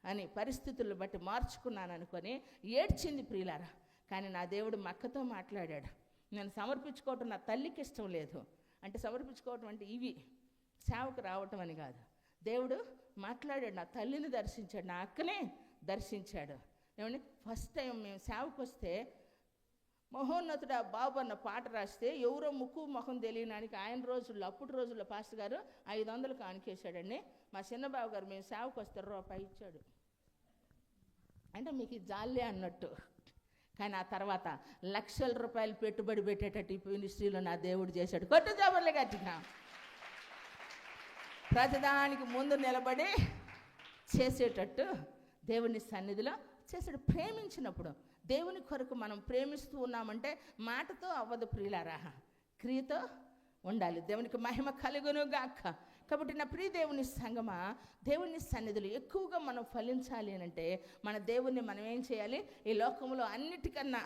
అని పరిస్థితులను బట్టి మార్చుకున్నాను అనుకొని ఏడ్చింది ప్రియులారా. కానీ నా దేవుడు మా అక్కతో మాట్లాడాడు. నేను సమర్పించుకోవటం నా తల్లికి ఇష్టం లేదు అంటే, సమర్పించుకోవటం అంటే ఇవి సేవకు రావటం అని కాదు. దేవుడు మాట్లాడాడు, నా తల్లిని దర్శించాడు, నా అక్కనే దర్శించాడు. ఏమండి ఫస్ట్ టైం మేము సేవకు వస్తే మహోన్నతుడు ఆ బాబు అన్న పాట రాస్తే ఎవరో ముక్కు ముఖం తెలియడానికి అప్పుడు రోజుల్లో పాస్టర్ గారు 500 కానుకేశాడండి. మా చిన్నబాబు గారు మేము సేవకు వస్తే రూపాయి ఇచ్చాడు. అంటే మీకు ఇది జాలే అన్నట్టు. కానీ ఆ తర్వాత లక్షల రూపాయలు పెట్టుబడి పెట్టేటట్టు ఈ మినిస్ట్రీలో నా దేవుడు చేశాడు. కొట్టు జబర్లే గట్టిగా. ప్రతిదానికి ముందు నిలబడి చేసేటట్టు దేవుని సన్నిధిలో చేశాడు. ప్రేమించినప్పుడు దేవుని కొరకు మనం ప్రేమిస్తూ ఉన్నామంటే మాటతో అవ్వదు ప్రియులారా, క్రియతో ఉండాలి. దేవునికి మహిమ కలుగును గాక. కాబట్టి నా ప్రియ దేవుని సంగమా, దేవుని సన్నిధిలో ఎక్కువగా మనం ఫలించాలి అని అంటే మన దేవుణ్ణి మనం ఏం చేయాలి? ఈ లోకంలో అన్నిటికన్నా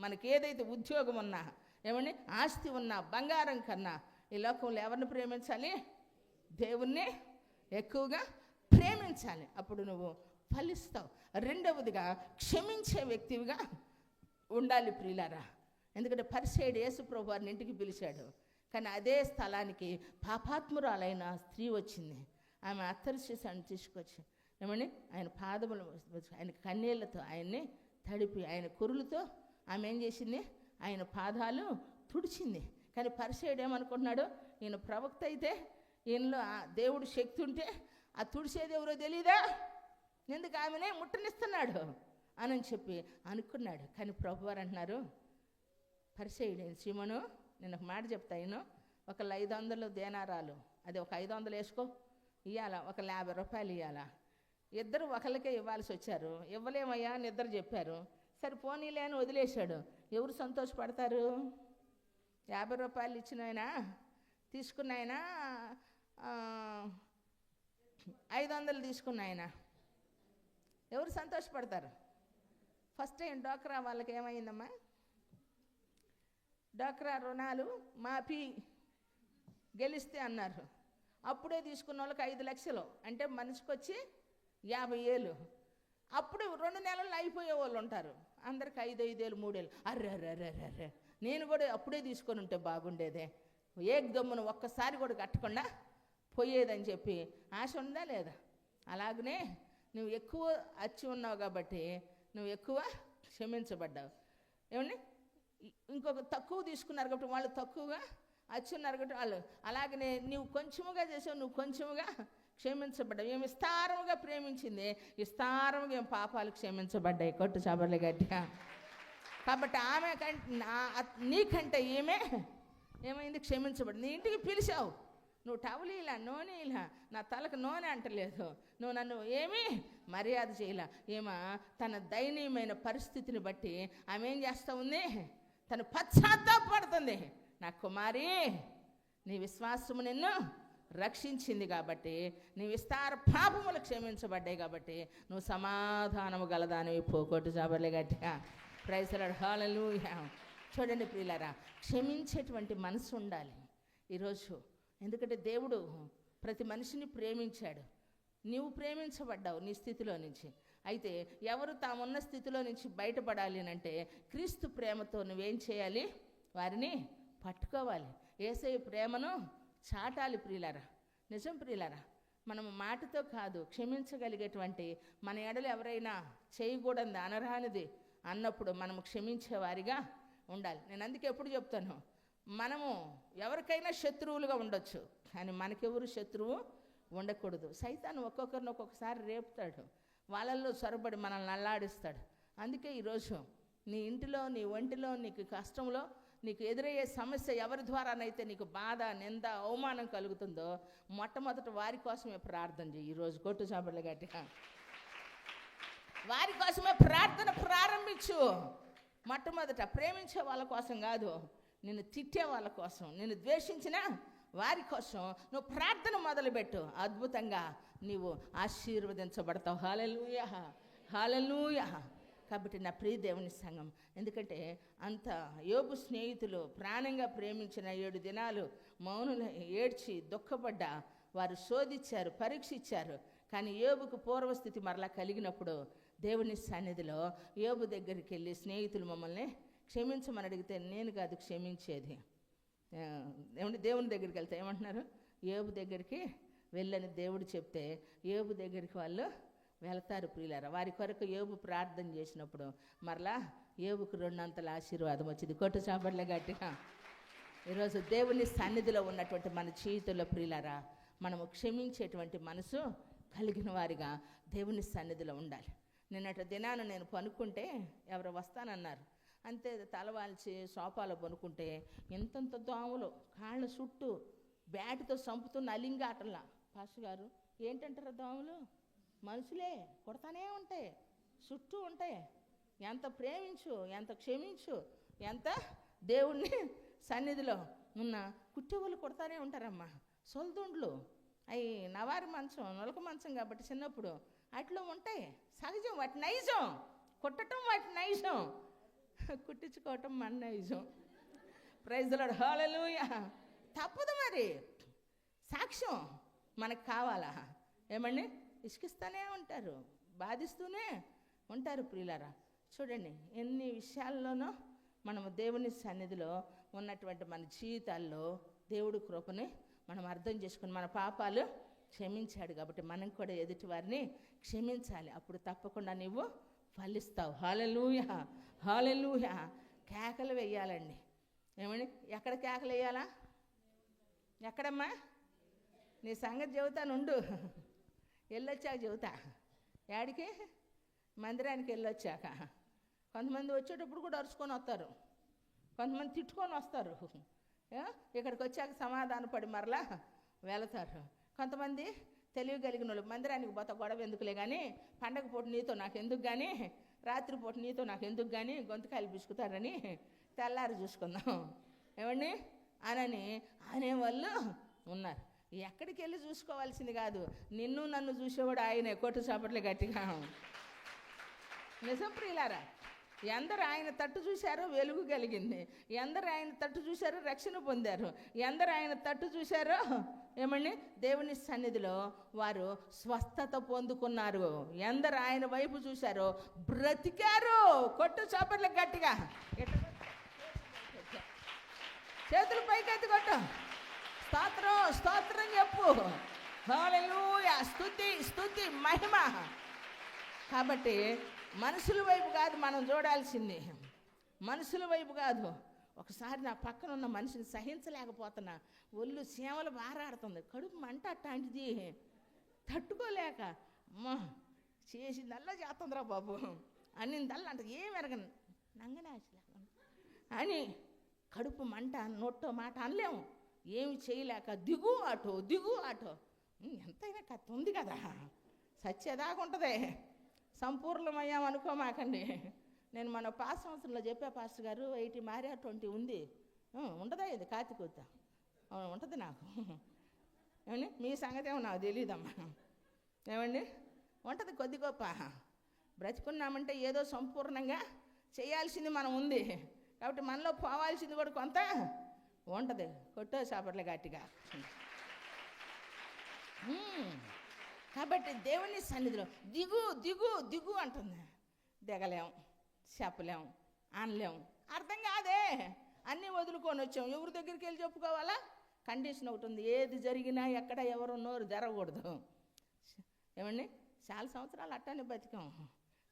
మనకి ఏదైతే ఉద్యోగం ఉన్నా, ఏమండి ఆస్తి ఉన్నా, బంగారం కన్నా ఈ లోకంలో ఎవరిని ప్రేమించాలి? దేవుణ్ణి ఎక్కువగా ప్రేమించాలి. అప్పుడు నువ్వు ఫలిస్తావు. రెండవదిగా క్షమించే వ్యక్తివిగా ఉండాలి ప్రియులారా. ఎందుకంటే పరిసయ్యుడు యేసు ప్రభు వారిని ఇంటికి పిలిచాడు. కానీ అదే స్థలానికి పాపాత్మురాలైన స్త్రీ వచ్చింది. ఆమె అత్తరు చేసాను తీసుకొచ్చి, ఏమని ఆయన పాదములు, ఆయన కన్నీళ్లతో ఆయన్ని తడిపి, ఆయన కురులతో ఆమె ఏం చేసింది? ఆయన పాదాలు తుడిచింది. కానీ పరిసయ్యుడు ఏమనుకుంటున్నాడు? ఈయన ప్రవక్త అయితే, ఈయనలో దేవుడు శక్తి ఉంటే ఆ తుడిచేది ఎవరో తెలీదా, ఎందుకు ఆమెనే ముట్టనిస్తున్నాడు అని చెప్పి అనుకున్నాడు. కానీ ప్రభువారు అంటున్నారు, పరిసయ్యుడు సీమోను, నేను ఒక మాట చెప్తాను, ఒక 500 దేనారాలు, అది ఒక 500 వేసుకో, ఇవ్వాలా, ఒక 50 రూపాయలు ఇవ్వాలా. ఇద్దరు ఒకరికే ఇవ్వాల్సి వచ్చారు. ఇవ్వలేమయ్యా అని ఇద్దరు చెప్పారు. సరే పోనీలే అని వదిలేశాడు. ఎవరు సంతోషపడతారు? 50 రూపాయలు ఇచ్చిన ఆయన, తీసుకున్న ఆయన 500 తీసుకున్న ఆయన, ఎవరు సంతోషపడతారు? ఫస్ట్ టైం డోక్రా వాళ్ళకి ఏమైందమ్మా? డోక్రా రుణాలు మాఫీ గెలిస్తే అన్నారు. అప్పుడే తీసుకున్న వాళ్ళకి 5 లక్షలు, అంటే మనిషికి వచ్చి 50,000. అప్పుడు 2 నెలలు అయిపోయే వాళ్ళు ఉంటారు. అందరికి 5,000, 3,000. అర్రే నేను కూడా అప్పుడే తీసుకొని ఉంటే బాగుండేదే, ఏకదమ్మును ఒక్కసారి కూడా కట్టకుండా పోయేదని చెప్పి ఆశ ఉందా లేదా? అలాగనే నువ్వు ఎక్కువ అచ్చి ఉన్నావు కాబట్టి నువ్వు ఎక్కువ క్షమించబడ్డావు. ఏమండి ఇంకొక తక్కువ తీసుకున్నారు కాబట్టి వాళ్ళు తక్కువగా అచ్చి ఉన్నారు కాబట్టి వాళ్ళు, అలాగనే నువ్వు కొంచెముగా చేసావు, నువ్వు కొంచెముగా క్షమించబడ్డావు. ఏమి విస్తారముగా ప్రేమించింది, విస్తారముగా ఏం పాపాలు క్షమించబడ్డాయి. కొట్టు చబర్లే గట్టిగా. కాబట్టి ఆమె కంటే నీకంటే ఏమైంది? క్షమించబడింది. నీ ఇంటికి పిలిచావు, నువ్వు టవలు ఇలా నూనె ఇలా నా తలకు నూనె అంటలేదు, నువ్వు నన్ను ఏమీ మర్యాద చేయలే. ఏమా తన దయనీయమైన పరిస్థితిని బట్టి ఆమె ఏం చేస్తూ ఉంది, తను పశ్చాత్తాపడుతుంది. నా కుమారి, నీ విశ్వాసము నిన్ను రక్షించింది కాబట్టి, నీ విస్తార పాపములు క్షమించబడ్డాయి కాబట్టి నువ్వు సమాధానము గలదానివి. పోగొట్టు జాబర్లే గట్టిగా ప్రైజ్ ది లార్డ్. హల్లెలూయా. చూడండి ప్రియులారా, క్షమించేటువంటి మనసు ఉండాలి ఈరోజు. ఎందుకంటే దేవుడు ప్రతి మనిషిని ప్రేమించాడు. నీవు ప్రేమించబడ్డావు నీ స్థితిలో నుంచి. అయితే ఎవరు తామున్న స్థితిలో నుంచి బయటపడాలి అంటే క్రీస్తు ప్రేమతో నువ్వేం చేయాలి, వారిని పట్టుకోవాలి. యేసయ్య ప్రేమను చాటాలి ప్రియులారా. నిజం ప్రియులారా, మనం మాటతో కాదు, క్షమించగలిగేటువంటి మన ఎడలు ఎవరైనా చేయకూడదు అనరానిది అన్నప్పుడు మనము క్షమించేవారిగా ఉండాలి. నేను అందుకే ఎప్పుడు చెప్తాను, మనము ఎవరికైనా శత్రువులుగా ఉండొచ్చు, కానీ మనకెవరు శత్రువు ఉండకూడదు. సైతాను ఒక్కొక్కరిని ఒక్కొక్కసారి రేపుతాడు, వాళ్ళల్లో చొరబడి మనల్ని అల్లాడిస్తాడు. అందుకే ఈరోజు నీ ఇంటిలో, నీ ఒంటిలో, నీకు కష్టంలో, నీకు ఎదురయ్యే సమస్య ఎవరి ద్వారానైతే నీకు బాధ, నింద, అవమానం కలుగుతుందో మొట్టమొదట వారి కోసమే ప్రార్థన చేయి. ఈరోజు కొట్టు చాపర్లు గట్టిగా వారి కోసమే ప్రార్థన ప్రారంభించు. మొట్టమొదట ప్రేమించే వాళ్ళ కోసం కాదు, నిన్ను తిట్టే వాళ్ళ కోసం, నిన్ను ద్వేషించిన వారి కోసం నువ్వు ప్రార్థన మొదలుపెట్టు. అద్భుతంగా నీవు ఆశీర్వదించబడతావు. హల్లెలూయా, హల్లెలూయా. కాబట్టి నా ప్రియ దేవుని సంఘం, ఎందుకంటే అంత యోబు స్నేహితులు ప్రాణంగా ప్రేమించిన 7 దినాలు మౌనులు ఏడ్చి దుఃఖపడ్డా, వారు శోధించారు, పరీక్షించారు. కానీ యోబుకు పూర్వస్థితి మరలా కలిగినప్పుడు దేవుని సన్నిధిలో యోబు దగ్గరికి వెళ్ళి, స్నేహితులు మమ్మల్ని క్షమించమని అడిగితే, నేను కాదు క్షమించేది. ఏమంటే దేవుని దగ్గరికి వెళ్తే ఏమంటున్నారు, యోబు దగ్గరికి వెళ్ళని దేవుడు చెప్తే యోబు దగ్గరికి వాళ్ళు వెళ్తారు ప్రియులారా. వారి కొరకు యోబు ప్రార్థన చేసినప్పుడు మరలా యోబుకు 2 అంతల ఆశీర్వాదం వచ్చింది. కొట్టు చాపర్లే గట్టిగా. ఈరోజు దేవుని సన్నిధిలో ఉన్నటువంటి మన జీవితంలో ప్రియులారా, మనము క్షమించేటువంటి మనసు కలిగిన వారిగా దేవుని సన్నిధిలో ఉండాలి. నిన్నటి దినాన నేను పనుకుంటే ఎవరు వస్తానన్నారు, అంతే తలవాల్చి సోఫాలో పనుకుంటే ఎంతంత దోమలు కాళ్ళ చుట్టూ బ్యాటుతో చంపుతున్న అలింగాటల్లా. పాస్టర్ గారు ఏంటంటారు, దోమలు మనుషులే, కొడతానే ఉంటాయి, చుట్టూ ఉంటాయి. ఎంత ప్రేమించు, ఎంత క్షమించు, ఎంత దేవుణ్ణి సన్నిధిలో ఉన్న కుట్టేవాళ్ళు కొడతానే ఉంటారమ్మా. సొల్దుండ్లు అవి నవారి మంచం, నొలక మంచం కాబట్టి చిన్నప్పుడు అట్లా ఉంటాయి, సహజం. వాటి నైజం కొట్టడం, వాటి నైజం కుట్టించుకోవటం మన నైజం. Praise the lord. హల్లెలూయా. తప్పదు మరి, సాక్ష్యం మనకు కావాలా? ఏమండి, ఇసుకిస్తూనే ఉంటారు, బాధిస్తూనే ఉంటారు ప్రియులారా. చూడండి, ఎన్ని విషయాల్లోనూ మనము దేవుని సన్నిధిలో ఉన్నటువంటి మన జీవితాల్లో దేవుడి కృపని మనం అర్థం చేసుకుని మన పాపాలు క్షమించాడు కాబట్టి మనం కూడా ఎదుటి వారిని క్షమించాలి. అప్పుడు తప్పకుండా నీవు ఫలిస్తావు. హల్లెలూయా, హల్లెలూయా. కేకలు వేయాలండి. ఏమండి, ఎక్కడ కేకలు వేయాలా? ఎక్కడమ్మా? నీ సంగతి చెబుతానుండు, వెళ్ళొచ్చాక చెబుతా. యాడికి? మందిరానికి వెళ్ళొచ్చాక. కొంతమంది వచ్చేటప్పుడు కూడా అరుచుకొని వస్తారు, కొంతమంది తిట్టుకొని వస్తారు, ఇక్కడికి వచ్చాక సమాధాన పడి మరలా వెళతారు. కొంతమంది తెలివి కలిగిన వాళ్ళు మందిరానికి పోతా గొడవ ఎందుకులే కానీ, పండగ పూట నీతో నాకు ఎందుకు కానీ, రాత్రిపూట నీతో నాకు ఎందుకు కానీ గొంతుకాయలు పిసుకుతారని తెల్లారి చూసుకుందాం ఏమండి అనని అనేవాళ్ళు ఉన్నారు. ఎక్కడికి వెళ్ళి చూసుకోవాల్సింది కాదు, నిన్ను నన్ను చూసేవాడు ఆయనే. కొట్టు చాపట్లే గట్టిగా. నిజం ప్రియులారా, ఎందరు ఆయన తట్టు చూశారో వెలుగు కలిగింది, ఎందరు ఆయన తట్టు చూశారో రక్షణ పొందారు, ఎందరు ఆయన తట్టు చూశారో ఏమండి దేవుని సన్నిధిలో వారు స్వస్థత పొందుకున్నారు, ఎందరు ఆయన వైపు చూశారో బ్రతికారు. కొట్టు చాపట్లే గట్టిగా, చేతులు పైకెత్తి కొట్టు, స్తోత్రం స్తోత్రం చెప్పు. హల్లెలూయా. స్తుతి స్తుతి మహిమ. కాబట్టి మనుషుల వైపు కాదు మనం చూడాల్సింది, మనుషుల వైపు కాదు. ఒకసారి నా పక్కన ఉన్న మనిషిని సహించలేకపోతున్నా, ఒళ్ళు సీమలు బారాడుతుంది, కడుపు మంట అట్లాంటిది తట్టుకోలేక, అమ్మా చేసిందల్లా చేస్తుందిరా బాబు అన్నిందల్లా అంటే ఏం ఎరగను నంగనాశ అని కడుపు మంట, నోటో మాట అనలేము, ఏమి చేయలేక దిగు ఆటో ఎంతైనా కథ ఉంది కదా, సత్యదాకా ఉంటుంది. సంపూర్ణమయ్యాం అనుకోమాకండి. నేను మన పాస్ సంవత్సరంలో చెప్పా పాస్టర్ గారు 80 మారా 20 ఉంది. ఉండదా ఇది కాతికూత ఉంటుంది నాకు. ఏమండి మీ సంగతి ఏమో నాకు తెలియదమ్మా. ఏమండి ఉంటుంది కొద్ది గొప్ప. బ్రతికున్నామంటే ఏదో సంపూర్ణంగా చేయాల్సింది మనం ఉంది కాబట్టి మనలో పోవాల్సింది కూడా కొంత ఉంటుంది. కొట్టో చాపట్ల గట్టిగా. కాబట్టి దేవుని సన్నిధిలో దిగు అంటుంది. దిగలేం, చెప్పలేం, అనలేం, అర్థం కాదే. అన్నీ వదులుకొని వచ్చాం. ఎవరి దగ్గరికి వెళ్ళి చెప్పుకోవాలా? కండిషన్ ఒకటి ఉంది, ఏది జరిగినా ఎక్కడ ఎవరు నోరు జరగకూడదు. ఏమండి చాలా సంవత్సరాలు అట్టానే బతికాం.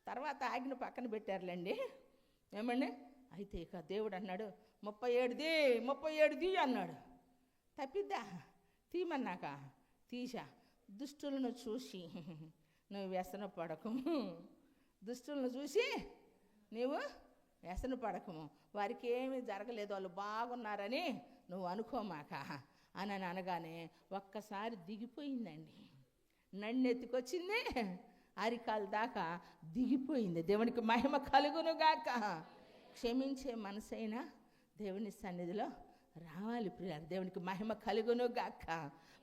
తర్వాత ఆజ్ఞ పక్కన పెట్టారులేండి. ఏమండి అయితే ఇక దేవుడు అన్నాడు 37 అన్నాడు. తప్పిద్దా తీమన్నాక తీసా. దుష్టులను చూసి నువ్వు వ్యసన పడకము, దుష్టులను చూసి నీవు వ్యసన పడకము, వారికి ఏమీ జరగలేదు, వాళ్ళు బాగున్నారని నువ్వు అనుకోమాక అని అనగానే ఒక్కసారి దిగిపోయిందండి. నన్నెత్తుకొచ్చింది, అరికాల దాకా దిగిపోయింది. దేవునికి మహిమ కలుగునుగాక. క్షమించే మనసైనా దేవుని సన్నిధిలో రావాలి ప్రియారు. దేవునికి మహిమ కలుగునుగాక.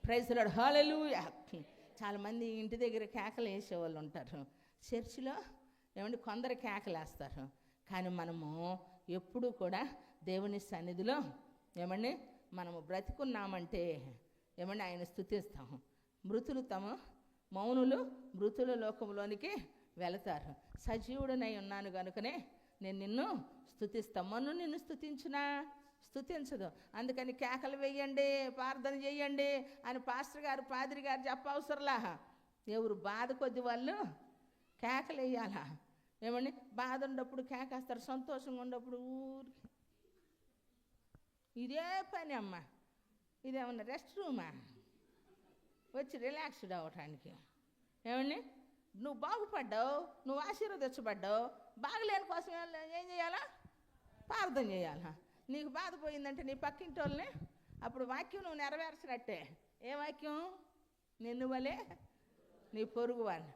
Praise the lord. హల్లెలూయా. చాలామంది ఇంటి దగ్గర కేకలు వేసేవాళ్ళు ఉంటారు, చర్చిలో ఏమంటే కొందరు కేకలు వేస్తారు. కానీ మనము ఎప్పుడూ కూడా దేవుని సన్నిధిలో ఏమండి మనము బ్రతికున్నామంటే ఏమండి ఆయన స్తుతిస్తాము. మృతులు మౌనులు మృతుల లోకంలోనికి వెళతారు. సజీవుడనై ఉన్నాను కనుకనే నేను నిన్ను స్తుతిస్తాను. మన్ను నిన్ను స్తుతించదు. అందుకని కేకలు వేయండి, ప్రార్థన చేయండి అని పాస్టర్ గారు పాదిరి గారు చెప్పవసరంలా. ఎవరు బాధ కొద్ది వాళ్ళు కేకలు వేయాలా. ఏమండి బాధ ఉన్నప్పుడు కేకేస్తారు, సంతోషంగా ఉన్నప్పుడు ఊరికి. ఇదే పని అమ్మ. ఇదేమన్నా రెస్ట్ రూమా? వచ్చి రిలాక్స్డ్ అవ్వటానికి. ఏమండి నువ్వు బాగుపడ్డావు, నువ్వు ఆశీర్వదించబడ్డావు, బాగలేని కోసం ఏం చేయాలా? ప్రార్థన చేయాలా. నీకు బాధ పోయిందంటే నీ పక్కింటి వాళ్ళని అప్పుడు వాక్యం నువ్వు నెరవేర్చినట్టే. ఏ వాక్యం? నిన్ను వలే నీ పొరుగు వాడిని.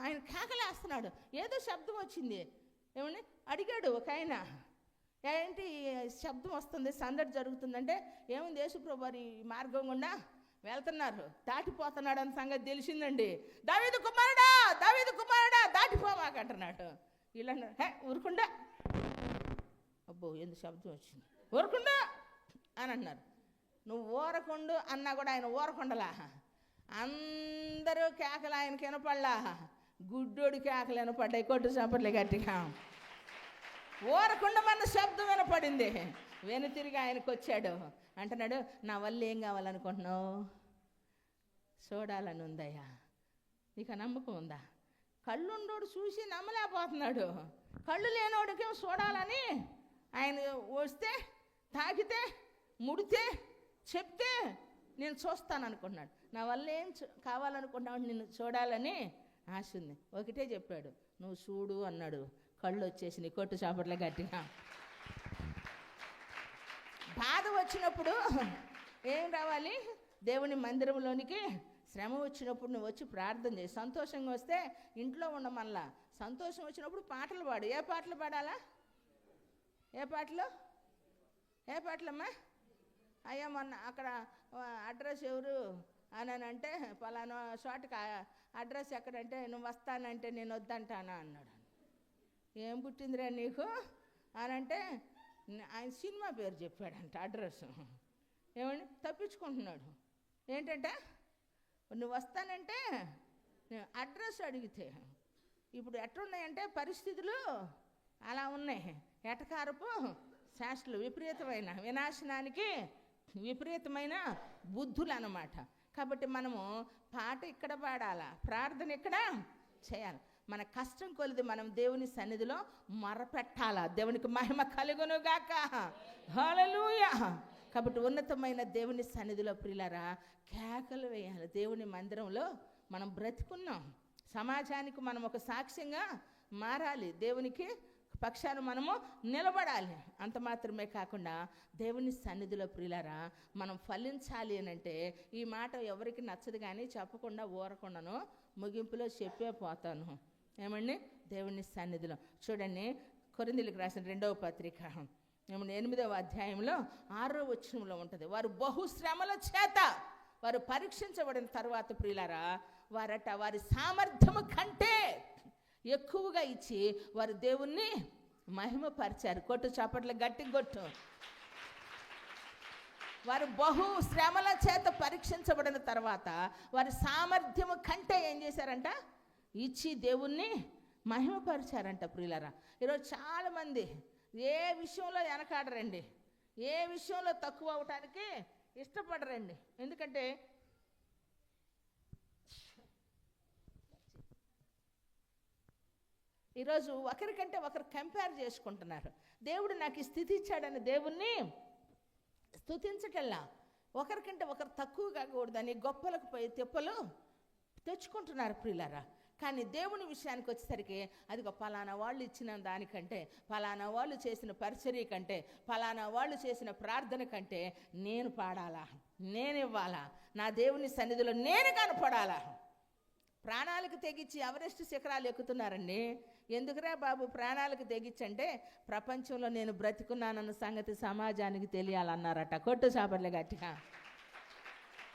ఆయన కేకలేస్తున్నాడు, ఏదో శబ్దం వచ్చింది. ఏమండి అడిగాడు ఒక ఆయన, ఏంటి శబ్దం వస్తుంది, సందడి జరుగుతుందంటే ఏముంది యేసుప్రభు వారి మార్గం గుండా వెళ్తున్నారు, దాటిపోతున్నాడు అని సంగతి తెలిసిందండి. దావీదు కుమారుడా దాటిపోమాకంటున్నాడు. ఇలా ఊరుకుండా, అబ్బో ఎందుకు శబ్దం వచ్చింది, ఊరకుండా అని అన్నారు. నువ్వు ఊరకుండు అన్నా కూడా ఆయన ఊరకుండలా. అందరూ కేకలు ఆయనకి వినపడలా, గుడ్డోడి కేకలు వినపడ్డాయి. కొట్టు చంపట్లే గట్టిగా. ఊరకుండా మన శబ్దం వినపడింది. వెనుతిరిగి ఆయనకు వచ్చాడు. అంటున్నాడు, నా వల్ల ఏం కావాలనుకుంటున్నావు? చూడాలని ఉందయ్యా. నీకు నమ్మకం ఉందా? కళ్ళుండోడు చూసి నమ్మలేకపోతున్నాడు. కళ్ళు లేనోడికేం చూడాలని ఆయన వస్తే తాకితే ముడితే చెప్తే నేను చూస్తాను అనుకుంటున్నాడు. నా వల్ల ఏం కావాలనుకుంటున్నావు? నిన్ను చూడాలని ఆశ ఉంది. ఒకటే చెప్పాడు, నువ్వు చూడు అన్నాడు. కళ్ళు వచ్చేసి నీ కొట్టు చాపట్ల గట్టిగా. బాధ వచ్చినప్పుడు ఏం రావాలి? దేవుని మందిరంలోనికి. శ్రమ వచ్చినప్పుడు నువ్వు వచ్చి ప్రార్థన చేయి. సంతోషంగా వస్తే ఇంట్లో ఉండమల్లా. సంతోషం వచ్చినప్పుడు పాటలు పాడు. ఏ పాటలు పాడాలా? ఏ పాటలమ్మా? అయ్యా మొన్న అక్కడ అడ్రస్ ఎవరు అని అంటే పలానా చోటకి అడ్రస్ ఎక్కడంటే నువ్వు వస్తానంటే నేను వద్దంటానా అన్నాడు. ఏం పుట్టిందిరా నీకు అని అంటే ఆయన సినిమా పేరు చెప్పాడంట అడ్రస్. ఏమండి తప్పించుకుంటున్నాడు. ఏంటంటే నువ్వు వస్తానంటే అడ్రస్ అడిగితే ఇప్పుడు ఎట్లున్నాయంటే పరిస్థితులు అలా ఉన్నాయి. ఎటకారపు శాస్త్రులు, విపరీతమైన వినాశనానికి విపరీతమైన బుద్ధులు అన్నమాట. కాబట్టి మనము పాట ఇక్కడ పాడాలా, ప్రార్థన ఇక్కడ చేయాలి. మన కష్టం కొలిది మనం దేవుని సన్నిధిలో మొరపెట్టాలా. దేవునికి మహిమ కలుగునుగాక. హల్లెలూయా. కాబట్టి ఉన్నతమైన దేవుని సన్నిధిలో ప్రియులారా కేకలు వేయాలి. దేవుని మందిరంలో మనం బ్రతికున్నాం. సమాజానికి మనం ఒక సాక్ష్యంగా మారాలి. దేవునికి పక్షాన మనము నిలబడాలి. అంత మాత్రమే కాకుండా దేవుని సన్నిధిలో ప్రియులారా మనం ఫలించాలి అని అంటే, ఈ మాట ఎవరికి నచ్చదు కానీ చెప్పకుండా ఊరకుండాను ముగింపులో చెప్పే పోతాను. ఏమండి, దేవుని సన్నిధిలో చూడండి, కొరింథీయులకు రాసిన 2వ పత్రిక 8వ అధ్యాయంలో 6వ వచనంలో ఉంటుంది. వారు బహుశ్రమల చేత వారు పరీక్షించబడిన తర్వాత ప్రియులారా వారి సామర్థ్యము కంటే ఎక్కువగా ఇచ్చి వారు దేవుణ్ణి మహిమపరిచారు. కొట్టు చప్పట్లు గట్టి కొట్టు. వారు బహు శ్రమల చేత పరీక్షించబడిన తర్వాత వారి సామర్థ్యము కంటే ఏం చేశారంట? ఇచ్చి దేవుణ్ణి మహిమపరిచారంట. ప్రియులారా ఈరోజు చాలామంది ఏ విషయంలో వెనకాడరండి, ఏ విషయంలో తక్కువ అవటానికి ఇష్టపడరండి. ఎందుకంటే ఈరోజు ఒకరికంటే ఒకరు కంపేర్ చేసుకుంటున్నారు. దేవుడు నాకు ఈ స్థితి ఇచ్చాడని దేవుణ్ణి స్తుతించటల్లా, ఒకరికంటే ఒకరు తక్కువ కాకూడదని గొప్పలకు పోయి తిప్పలు తెచ్చుకుంటున్నారు ప్రియులారా. కానీ దేవుని విషయానికి వచ్చేసరికి అదిగో పలానా వాళ్ళు ఇచ్చిన దానికంటే, పలానా వాళ్ళు చేసిన పరిచర్య కంటే, పలానా వాళ్ళు చేసిన ప్రార్థన కంటే నేను పాడాలా, నేను ఇవ్వాలా, నా దేవుని సన్నిధిలో నేను కనపడాలా. ప్రాణాలకు తెగించి ఎవరెస్ట్ శిఖరాలు ఎక్కుతున్నారండి. ఎందుకురా బాబు ప్రాణాలకు తెగించంటే, ప్రపంచంలో నేను బ్రతికున్నానన్న సంగతి సమాజానికి తెలియాలన్నారట. కొట్టు చాపర్లే గట్టిగా.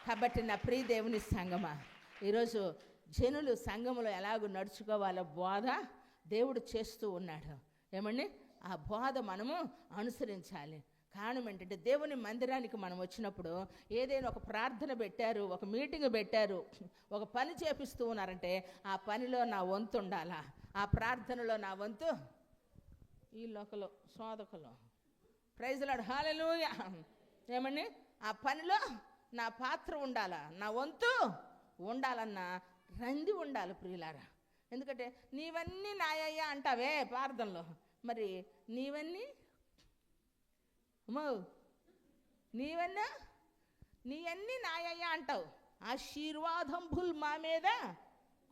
కాబట్టి నా ప్రియ దేవుని సంగమా, ఈరోజు జనులు సంఘములో ఎలాగో నడుచుకోవాలో బోధ దేవుడు చేస్తూ ఉన్నాడు. ఏమండి, ఆ బోధ మనము అనుసరించాలి. కారణం ఏంటంటే దేవుని మందిరానికి మనం వచ్చినప్పుడు ఏదైనా ఒక ప్రార్థన పెట్టారు, ఒక మీటింగ్ పెట్టారు, ఒక పని చేపిస్తూ ఉన్నారంటే ఆ పనిలో నా వంతు ఉండాలా, ఆ ప్రార్థనలో నా వంతు. ఈ లోకలో శోధకులు ప్రైజ్ లార్డ్ హల్లెలూయా. ఏమండి, ఆ పనిలో నా పాత్ర ఉండాలా, నా వంతు ఉండాలన్న రంది ఉండాలి ప్రియులారా. ఎందుకంటే నీవన్నీ నాయ్యా అంటావే ప్రార్థనలో, మరి నీవన్నీ నీవన్నీ నాయ్యా అంటావు. ఆశీర్వాదంబుల్ మా మీద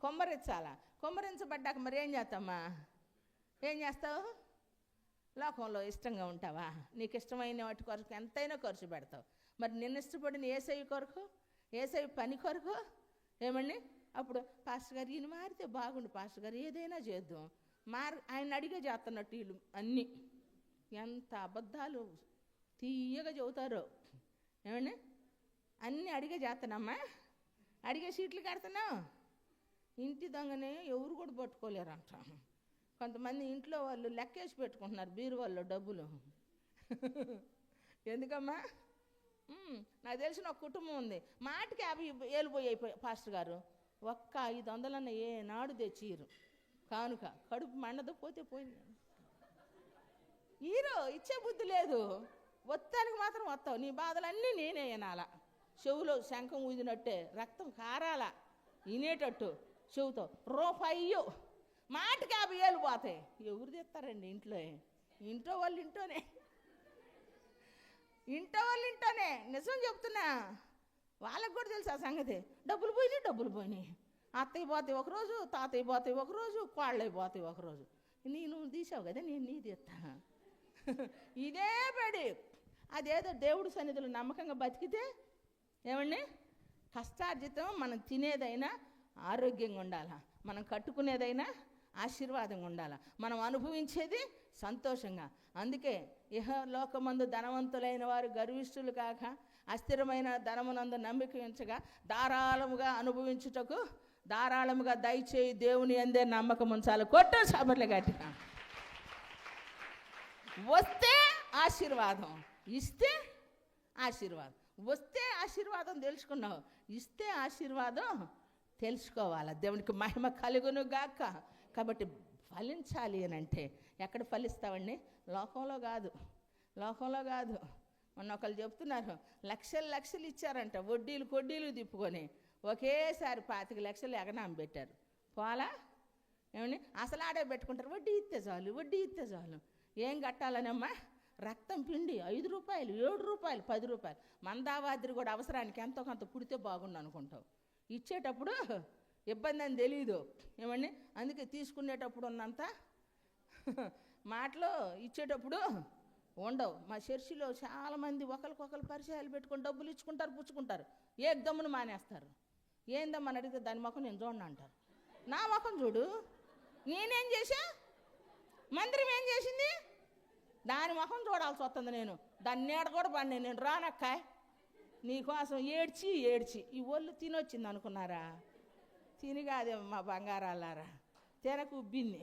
కొమ్మరించాలా. కొమ్మరించబడ్డాక మరి ఏం చేస్తామ్మా? ఏం చేస్తావు? లోకంలో ఇష్టంగా ఉంటావా? నీకు ఇష్టమైన వాటి కొరకు ఎంతైనా ఖర్చు పెడతావు. మరి నిన్ను ఇష్టపడిన ఏసయ్య కొరకు, ఏసయ్య పని కొరకు ఏమండి, అప్పుడు పాస్టర్ గారు ఈయన మారితే బాగుండు, పాస్టర్ గారు ఏదైనా చేద్దాం ఆయన అడిగే చేస్తున్నట్టు వీళ్ళు అన్నీ ఎంత అబద్ధాలు తీయగా చెబుతారు. ఏమండి, అన్నీ అడిగే చేస్తున్నామ్మా, అడిగే సీట్లు కడుతున్నావు. ఇంటి దొంగనే ఎవరు కూడా పట్టుకోలేరంట. కొంతమంది ఇంట్లో వాళ్ళు లెక్కేసి పెట్టుకుంటున్నారు బీరువాళ్ళలో డబ్బులు. ఎందుకమ్మా? నాకు తెలిసిన ఒక కుటుంబం ఉంది, మాటికి 50 ఏళ్ళు అయిపోయి పాస్టర్ గారు ఒక్క 500 ఏనాడు తెచ్చిరు కానుక. కడుపు మండదు, పోతే పోయింది. హీరో ఇచ్చే బుద్ధి లేదు, వత్తానికి మాత్రం వస్తావు. నీ బాధలన్నీ నేనే వినాలా. చెవులో శంఖం ఊదినట్టే రక్తం కారాల వినేటట్టు చెవుతో రూపాయో మాటికి 50 ఏళ్ళు పోతాయి. ఎవరు తెస్తారండి? ఇంట్లో వాళ్ళు ఇంట్లోనే నిజం చెప్తున్నా. వాళ్ళకు కూడా తెలుసు ఆ సంగతి. డబ్బులు పోయినాయి. అత్తయ్య పోతాయి ఒకరోజు, తాతయ్య పోతాయి ఒకరోజు, కోళ్ళవి పోతాయి ఒకరోజు. నువ్వు తీసావు కదా, నేను నీ తీస్తా. ఇదే పడి అదేదో దేవుడి సన్నిధిలో నమ్మకంగా బతికితే ఏమండి, కష్టార్జితం మనం తినేదైనా ఆరోగ్యంగా ఉండాలా, మనం కట్టుకునేదైనా ఆశీర్వాదంగా ఉండాలా, మనం అనుభవించేది సంతోషంగా. అందుకే ఇహలోకమందు ధనవంతులైన వారు గర్విష్ఠులు కాక అస్థిరమైన ధనమునందు నమ్మిక ఉంచగా ధారాళముగా అనుభవించుటకు ధారాళముగా దయచేయి దేవుని అందే నమ్మకం ఉంచాలి. కొట్టు సాబర్లే గట్టిగా. వస్తే ఆశీర్వాదం, ఇస్తే ఆశీర్వాదం. వస్తే ఆశీర్వాదం తెలుసుకున్నావు, ఇస్తే ఆశీర్వాదం తెలుసుకోవాలి. దేవునికి మహిమ కలుగును గాక. కాబట్టి ఫలించాలి అని అంటే ఎక్కడ ఫలిస్తావండి? లోకంలో కాదు. మొన్న ఒకళ్ళు చెప్తున్నారు, లక్షలు ఇచ్చారంట, కొడ్డీలు తిప్పుకొని ఒకేసారి 25 లక్షలు ఎగనాం పెట్టారు. పోలా ఏమండి, అసలు ఆడే పెట్టుకుంటారు. వడ్డీ ఇస్తే చాలు. ఏం కట్టాలనమ్మా? రక్తం పిండి 5 రూపాయలు, 7 రూపాయలు, 10 రూపాయలు. మందావాదిరి కూడా అవసరానికి ఎంతో కొంత పుడితే బాగుండు అనుకుంటావు. ఇచ్చేటప్పుడు ఇబ్బంది అని తెలీదు. ఏమండి, అందుకే తీసుకునేటప్పుడు ఉన్నంత మాటలు ఇచ్చేటప్పుడు ఉండవు. మా చర్చిలో చాలామంది ఒకరికొకరు పరిచయాలు పెట్టుకొని డబ్బులు ఇచ్చుకుంటారు, పుచ్చుకుంటారు, ఏ దమ్మును మానేస్తారు. ఏందమ్మని అడిగితే దాని ముఖం నేను చూడను అంటారు. నా ముఖం చూడు, నేనేం చేశా, మందిరం ఏం చేసింది, దాని ముఖం చూడాల్సి వస్తుంది. నేను దాన్ని నీడ కూడా పడి నేను రానక్కాయ్ నీకోసం ఏడ్చి ఏడ్చి ఈ ఒళ్ళు తినొచ్చింది అనుకున్నారా? తిని కాదే మా బంగారాలారా, తినకు ఉబ్బింది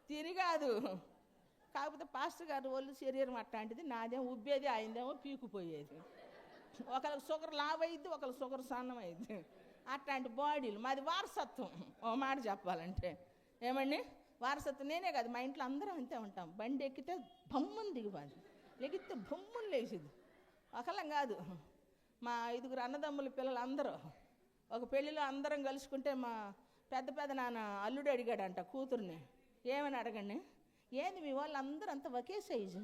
తిని కాదు. కాకపోతే పాస్టర్ గారు ఒళ్ళు శరీరం అట్లాంటిది, నాదేమో ఉబ్బేది, ఆయనదేమో పీకుపోయేది. ఒకరికి షుగర్ లావ్ అయింది, ఒకరికి షుగర్ సన్నం అయింది. అట్లాంటి బాడీలు మాది వారసత్వం. ఓ మాట చెప్పాలంటే ఏమండి, వారసత్వం. నేనే కాదు, మా ఇంట్లో అందరం అంతే ఉంటాం. బండి ఎక్కితే బొమ్మను దిగిపోదు, ఎగితే బొమ్మను లేచిద్ది. ఒకళ్ళం కాదు, మా 5 అన్నదమ్ముల పిల్లలు అందరూ ఒక పెళ్ళిలో అందరం కలుసుకుంటే మా పెద్ద నాన్న అల్లుడు అడిగాడంట కూతుర్ని, ఏమని అడగండి, ఏంది మీ వాళ్ళు అందరూ అంతా ఒకే సైజు,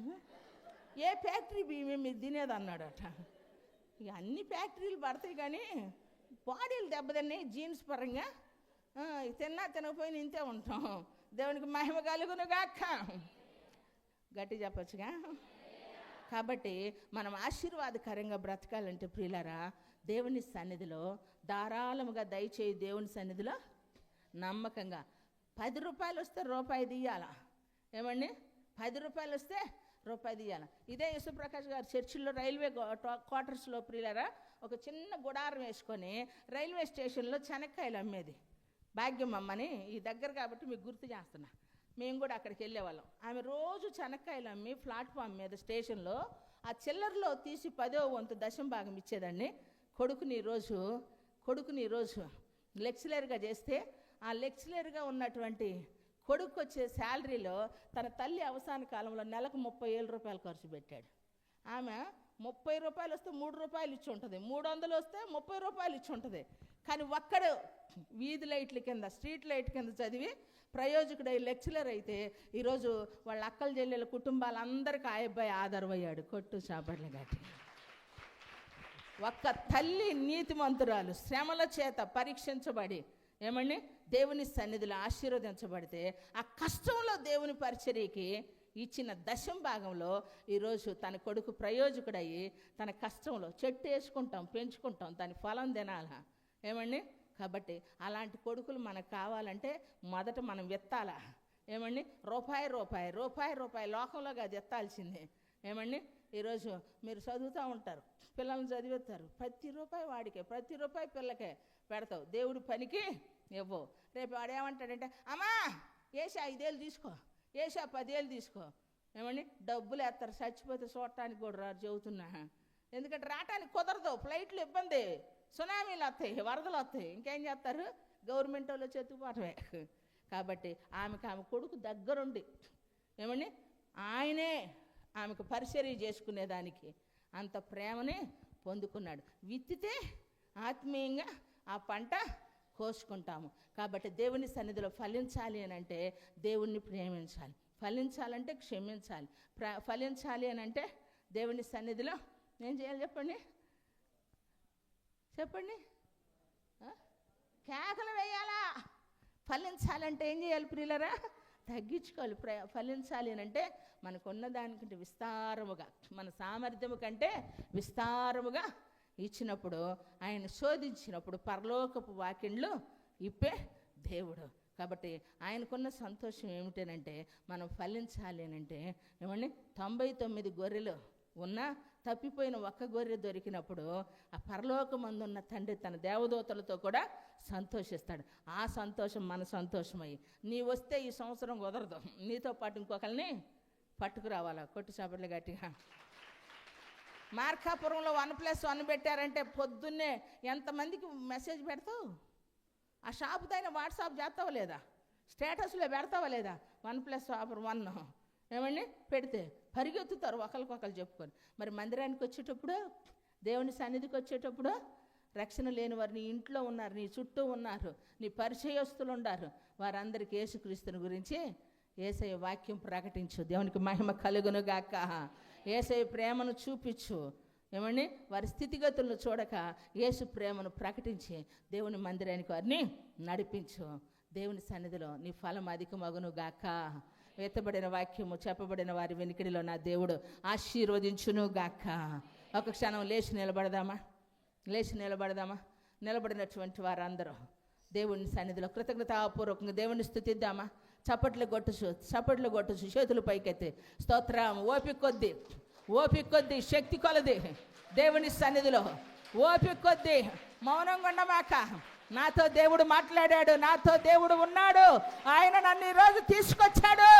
ఏ ఫ్యాక్టరీ బియ్యం మీరు తినేది అన్నాడట. ఇక అన్ని ఫ్యాక్టరీలు పడతాయి కానీ బాడీలు దెబ్బతిన్నాయి జీన్స్ పరంగా. తిన్నా తినకపోయినా ఇంతే ఉంటాం. దేవునికి మహిమ కలుగునుగాక. గట్టి చెప్పచ్చుగా. కాబట్టి మనం ఆశీర్వాదకరంగా బ్రతకాలంటే ప్రియులారా, దేవుని సన్నిధిలో ధారాళముగా దయచేయి. దేవుని సన్నిధిలో నమ్మకంగా 10 రూపాయలు వస్తే రూపాయి తీయాల. ఏమండి, 10 రూపాయలు వస్తే రూపాయి తీయాల. ఇదే యేసుప్రకాష్ గారు చర్చిల్లో రైల్వే క్వార్టర్స్లో ప్రియులారా ఒక చిన్న గుడారం వేసుకొని రైల్వే స్టేషన్లో శనక్కాయలు అమ్మేది భాగ్యం అమ్మని. ఈ దగ్గర కాబట్టి మీకు గుర్తు చేస్తున్నా, మేము కూడా అక్కడికి వెళ్ళేవాళ్ళం. ఆమె రోజు శనక్కాయలు అమ్మి ప్లాట్ఫామ్ మీద స్టేషన్లో ఆ చిల్లర్లో తీసి 10వ వంతు దశం భాగం ఇచ్చేదాన్ని. కొడుకుని ఈరోజు లెక్చరర్గా చేస్తే ఆ లెక్చరర్గా ఉన్నటువంటి కొడుకు వచ్చే శాలరీలో తన తల్లి అవసాన కాలంలో నెలకు 30,000 రూపాయలు ఖర్చు పెట్టాడు. ఆమె 30 రూపాయలు వస్తే 3 రూపాయలు ఇచ్చి ఉంటుంది, 300 వస్తే 30 రూపాయలు ఇచ్చి ఉంటుంది. కానీ ఒక్కడు వీధి లైట్ల కింద, స్ట్రీట్ లైట్ కింద చదివి ప్రయోజకుడై లెక్చరర్ అయితే ఈరోజు వాళ్ళ అక్కల చెల్లెల కుటుంబాలందరికీ ఆ అబ్బాయి ఆధారమయ్యాడు. కొట్టు చాపట్ల గట్టి. ఒక్క తల్లి నీతిమంతురాలు శ్రమల చేత పరీక్షించబడి ఏమండి దేవుని సన్నిధిలో ఆశీర్వదించబడితే ఆ కష్టంలో దేవుని పరిచర్యకి ఇచ్చిన దశం భాగంలో ఈరోజు తన కొడుకు ప్రయోజకుడయ్యి తన కష్టంలో చెట్టు వేసుకుంటాం, పెంచుకుంటాం, దాని ఫలం తినాలా. ఏమండి, కాబట్టి అలాంటి కొడుకులు మనకు కావాలంటే మొదట మనం విత్తాలా. ఏమండి, రూపాయి లోకంలో కాదు ఎత్తాల్సిందే. ఏమండి, ఈరోజు మీరు చదువుతూ ఉంటారు, పిల్లల్ని చదివేస్తారు, ప్రతి రూపాయి వాడికే, ప్రతి రూపాయి పిల్లకే పెడతావు, దేవుడి పనికి ఇవ్వవు. రేపు వాడేమంటాడంటే, అమ్మా ఏసా 5,000 తీసుకో, ఏసా 10,000 తీసుకో. ఏమండి, డబ్బులు వేస్తారు, చచ్చిపోతే చూడటానికి కూడా రారు చెబుతున్నా. ఎందుకంటే రావటానికి కుదరదు, ఫ్లైట్లు ఇబ్బంది, సునామీలు వస్తాయి, వరదలు వస్తాయి, ఇంకేం చేస్తారు, గవర్నమెంట్ వాళ్ళు చెత్తుపోవటమే. కాబట్టి ఆమె కొడుకు దగ్గరుండి ఏమండి ఆయనే ఆమెకు పరిచర్య చేసుకునేదానికి అంత ప్రేమని పొందుకున్నాడు. విత్తితే ఆత్మీయంగా ఆ పంట కోసుకుంటాము. కాబట్టి దేవుని సన్నిధిలో ఫలించాలి అని అంటే దేవుణ్ణి ప్రేమించాలి, ఫలించాలంటే క్షమించాలి, ఫలించాలి అని అంటే దేవుని సన్నిధిలో ఏం చేయాలి చెప్పండి కేకలు వేయాలా. ఫలించాలంటే ఏం చేయాలి ప్రియులరా? తగ్గించుకోవాలి. ఫలించాలి అని అంటే మనకున్న దానికంటే విస్తారముగా, మన సామర్థ్యము కంటే విస్తారముగా ఇచ్చినప్పుడు, ఆయన శోధించినప్పుడు పరలోకపు వాకిండ్లు ఇప్పే దేవుడు. కాబట్టి ఆయనకున్న సంతోషం ఏమిటనంటే మనం ఫలించాలి అని అంటే ఏమండి 99 గొర్రెలు ఉన్నా తప్పిపోయిన ఒక్క గొర్రె దొరికినప్పుడు ఆ పరలోకమందున్న తండ్రి తన దేవదూతలతో కూడా సంతోషిస్తాడు. ఆ సంతోషం మన సంతోషమయ్యి నీ వస్తే ఈ సంవత్సరం కుదరదు, నీతో పాటు ఇంకొకరిని పట్టుకురావాలా. కొట్టు చాపట్లు గట్టిగా. మార్కాపురంలో 1+1 పెట్టారంటే పొద్దున్నే ఎంతమందికి మెసేజ్ పెడతావు? ఆ షాపుతైనా వాట్సాప్ చేస్తావా లేదా? స్టేటస్లో పెడతావా లేదా? 1+1 ఏమండి పెడితే పరిగెత్తుతారు ఒకరికొకరు చెప్పుకొని. మరి మందిరానికి వచ్చేటప్పుడు, దేవుని సన్నిధికి వచ్చేటప్పుడు రక్షణ లేని వారు నీ ఇంట్లో ఉన్నారు, నీ చుట్టూ ఉన్నారు, నీ పరిచయస్తులు ఉన్నారు, వారందరికీ యేసుక్రీస్తుని గురించి యేసయ్య వాక్యం ప్రకటించు. దేవునికి మహిమ కలుగును గాక. యేసయ్య ప్రేమను చూపించు. ఏమండి వారి స్థితిగతులను చూడక యేసు ప్రేమను ప్రకటించి దేవుని మందిరానికి వారిని నడిపించు. దేవుని సన్నిధిలో నీ ఫలం అధికమగును గాక. ఎత్తబడిన వాక్యము చెప్పబడిన వారి వెనుకడిలో నా దేవుడు ఆశీర్వదించును గాక. ఒక క్షణం లేచి నిలబడదామా. నిలబడినటువంటి వారందరూ దేవుని సన్నిధిలో కృతజ్ఞతాపూర్వకంగా దేవుని స్తుతిద్దామా. చప్పట్లు కొట్టుచు చేతులు పైకెత్తి స్తోత్రం. ఓపిక కొద్ది శక్తి కొలది దేవుని సన్నిధిలో ఓపిక కొద్ది మౌనంగా ఉండమాక. నాతో దేవుడు మాట్లాడాడు, నాతో దేవుడు ఉన్నాడు, ఆయన నన్ను ఈరోజు తీసుకొచ్చాడు.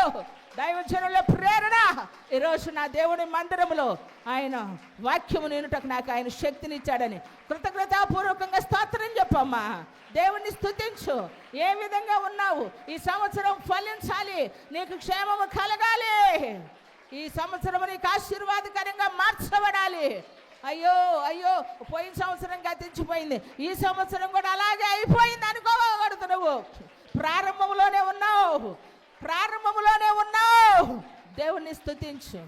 దైవజనుల ప్రేరణ ఈరోజు నా దేవుని మందిరంలో ఆయన వాక్యము వినుటకు నాకు ఆయన శక్తినిచ్చాడని కృతజ్ఞతాపూర్వకంగా స్తోత్రం చెప్పమ్మా. దేవుణ్ణి స్తుతించు. ఏ విధంగా ఉన్నావు? ఈ సంవత్సరం ఫలించాలి, నీకు క్షేమము కలగాలి, ఈ సంవత్సరం నీకు ఆశీర్వాదకరంగా మార్చబడాలి. అయ్యో పోయిన సంవత్సరం గతించిపోయింది, ఈ సంవత్సరం కూడా అలాగే అయిపోయింది అనుకోకూడదు. నువ్వు ప్రారంభంలోనే ఉన్నావు. దేవుణ్ణి స్తుతించు.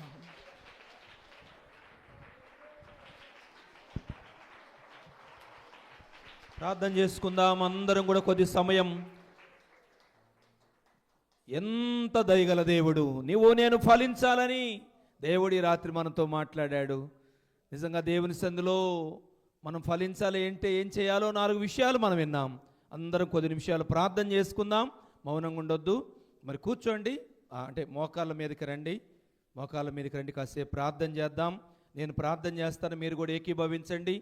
ప్రార్థన చేసుకుందాం అందరం కూడా కొద్ది సమయం. ఎంత దయగల దేవుడు, నేను ఫలించాలని దేవుడి రాత్రి మనతో మాట్లాడాడు. నిజంగా దేవుని సందులో మనం ఫలించాలి అంటే ఏం చేయాలో 4 విషయాలు మనం విన్నాం. అందరం కొద్ది నిమిషాలు ప్రార్థన చేసుకుందాం, మౌనంగా ఉండొద్దు. మరి కూర్చోండి, అంటే మోకాళ్ళ మీదకి రండి, కాసేపు ప్రార్థన చేద్దాం. నేను ప్రార్థన చేస్తాను, మీరు కూడా ఏకీభవించండి.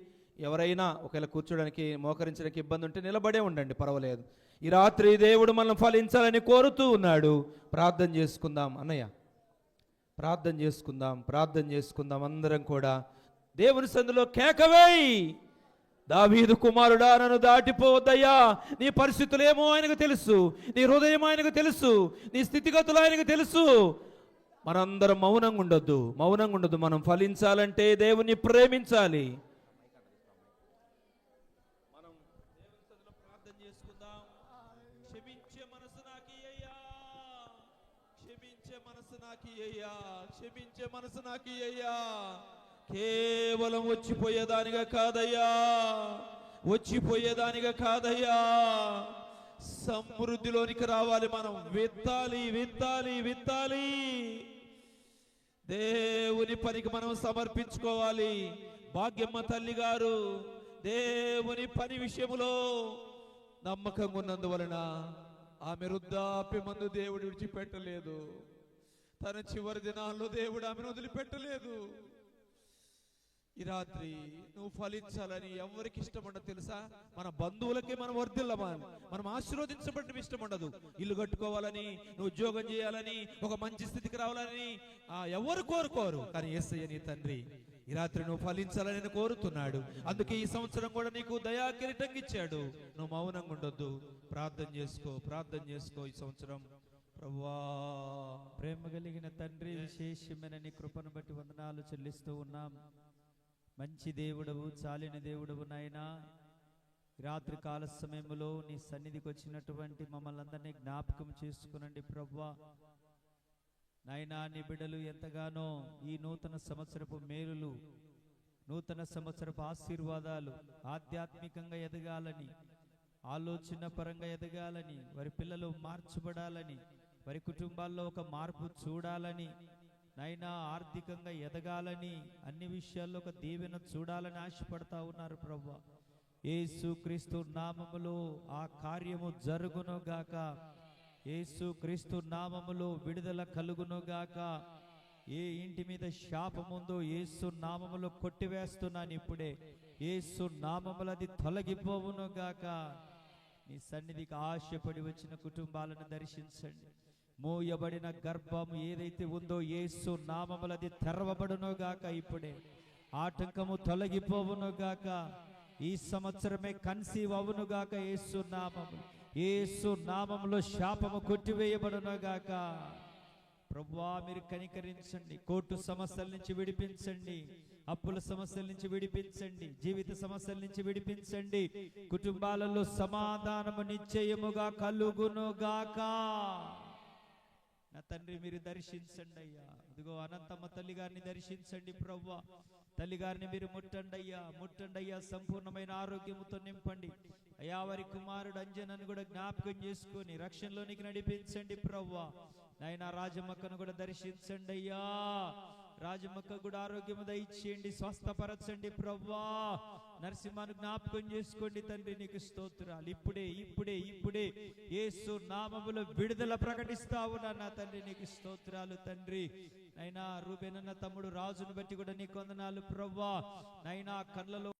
ఎవరైనా ఒకవేళ కూర్చోడానికి మోకరించడానికి ఇబ్బంది ఉంటే నిలబడే ఉండండి, పర్వాలేదు. ఈ రాత్రి దేవుడు మనం ఫలించాలని కోరుతూ ఉన్నాడు. ప్రార్థన చేసుకుందాం అన్నయ్య, ప్రార్థన చేసుకుందాం అందరం కూడా. దేవుని సందులో కేకవేయి, దావీదు కుమారుడా నన్ను దాటిపోవద్దయ్యా. నీ పరిస్థితులేమో ఆయనకు తెలుసు, నీ హృదయం ఆయనకు తెలుసు, నీ స్థితిగతులు ఆయనకు తెలుసు. మనందరం మౌనంగా ఉండొద్దు. మనం ఫలించాలంటే దేవుని ప్రేమించాలి. మనం దేవుని సందులో ప్రార్థన చేసుకుందాం. క్షమించే మనసు నాకియ్యయ్యా. కేవలం వచ్చిపోయేదానిగా కాదయ్యా, సమృద్ధిలోనికి రావాలి. మనం విత్తాలి. దేవుని పనికి మనం సమర్పించుకోవాలి. భాగ్యమ్మ తల్లి గారు దేవుని పని విషయంలో నమ్మకంగా ఉన్నందువలన ఆమె వృద్ధాప్యమందు దేవుడు విడిచిపెట్టలేదు. తన చివరి దినాల్లో దేవుడు ఆమెను వదిలిపెట్టలేదు. ఈ రాత్రి నువ్వు ఫలించాలని ఎవరికి ఇష్టం ఉండదు తెలుసా? మన బంధువులకే మనం వర్ధిల్లమని, మనం ఆశీర్వదించబడటం ఇష్టం ఉండదు. ఇల్లు కట్టుకోవాలని, నువ్వు ఉద్యోగం చేయాలని, ఒక మంచి స్థితికి రావాలని ఎవరు కోరుకోరు. కానీ యేసయ్య నీ తండ్రి ఈ రాత్రి నువ్వు ఫలించాలని కోరుతున్నాడు. అందుకే ఈ సంవత్సరం కూడా నీకు దయా కిరీటం ఇచ్చాడు. నువ్వు మౌనంగా ఉండొద్దు, ప్రార్థన చేసుకో. ఈ సంవత్సరం ప్రభువా, ప్రేమ కలిగిన తండ్రి, విశేషమైన నీ కృపను బట్టి వందనాలు చెల్లిస్తూ ఉన్నాం. మంచి దేవుడవు, చాలిన దేవుడవు నాయనా. రాత్రి కాల సమయంలో నీ సన్నిధికి వచ్చినటువంటి మమ్మల్ని అందరినీ జ్ఞాపకం చేసుకునండి ప్రభువా. నాయనా, నీ బిడ్డలు ఎంతగానో ఈ నూతన సంవత్సరపు మేలులు, నూతన సంవత్సరపు ఆశీర్వాదాలు ఆధ్యాత్మికంగా ఎదగాలని, ఆలోచన పరంగా ఎదగాలని, వారి పిల్లలు మార్చబడాలని, వారి కుటుంబాల్లో ఒక మార్పు చూడాలని, నైనా ఆర్థికంగా ఎదగాలని, అన్ని విషయాల్లో ఒక దీవెన చూడాలని ఆశపడతా ఉన్నారు ప్రభువా. యేసుక్రీస్తు నామములో ఆ కార్యము జరుగునుగాక. యేసుక్రీస్తు నామములో విడుదల కలుగునుగాక. ఏ ఇంటి మీద శాపముందో యేసు నామములో కొట్టివేస్తున్నాను ఇప్పుడే. యేసు నామములో అది తొలగిపోవునుగాక. నీ సన్నిధికి ఆశపడి వచ్చిన కుటుంబాలను దర్శించండి. మోయబడిన గర్భం ఏదైతే ఉందో యేసు నామములో అది తెరవబడునుగాక. ఇప్పుడే ఆటంకము తొలగిపోవునుగాక. ఈ సంవత్సరమే కన్సీవ్ అవునుగాక. యేసు నామములో శాపము కొట్టివేయబడునుగాక. ప్రభువా, మీరు కనికరించండి. కోర్టు సమస్యల నుంచి విడిపించండి, అప్పుల సమస్యల నుంచి విడిపించండి, జీవిత సమస్యల నుంచి విడిపించండి. కుటుంబాలలో సమాధానము నిశ్చయముగా కలుగునుగాక. నా తండ్రి, మీరు దర్శించండి అయ్యా. ఇదిగో అనంతమ్మ తల్లి గారిని దర్శించండి ప్రభువా. తల్లి గారిని మీరు ముట్టండి అయ్యా. సంపూర్ణమైన ఆరోగ్యముతో నింపండి అయ్యా. వారి కుమారుడు అంజనను కూడా జ్ఞాపకం చేసుకొని రక్షణలోనికి నడిపించండి ప్రభువా. నైనా రాజమ్మక్కను కూడా దర్శించండి అయ్యా. రాజమ్మక్క కూడా ఆరోగ్యం దయచేయండి, స్వస్థపరచండి ప్రభువా. నరసింహను జ్ఞాపకం చేసుకోండి తండ్రి, నీకు స్తోత్రాలు. ఇప్పుడే ఇప్పుడే ఇప్పుడే యేసు నామములో విడుదల ప్రకటిస్తా ఉన్నా నా తండ్రి, నీకు స్తోత్రాలు తండ్రి. నైనా రూబేనన్న తమ్ముడు రాజును బట్టి కూడా నీకు వందనాలు ప్రభువా. నైనా కళ్ళలో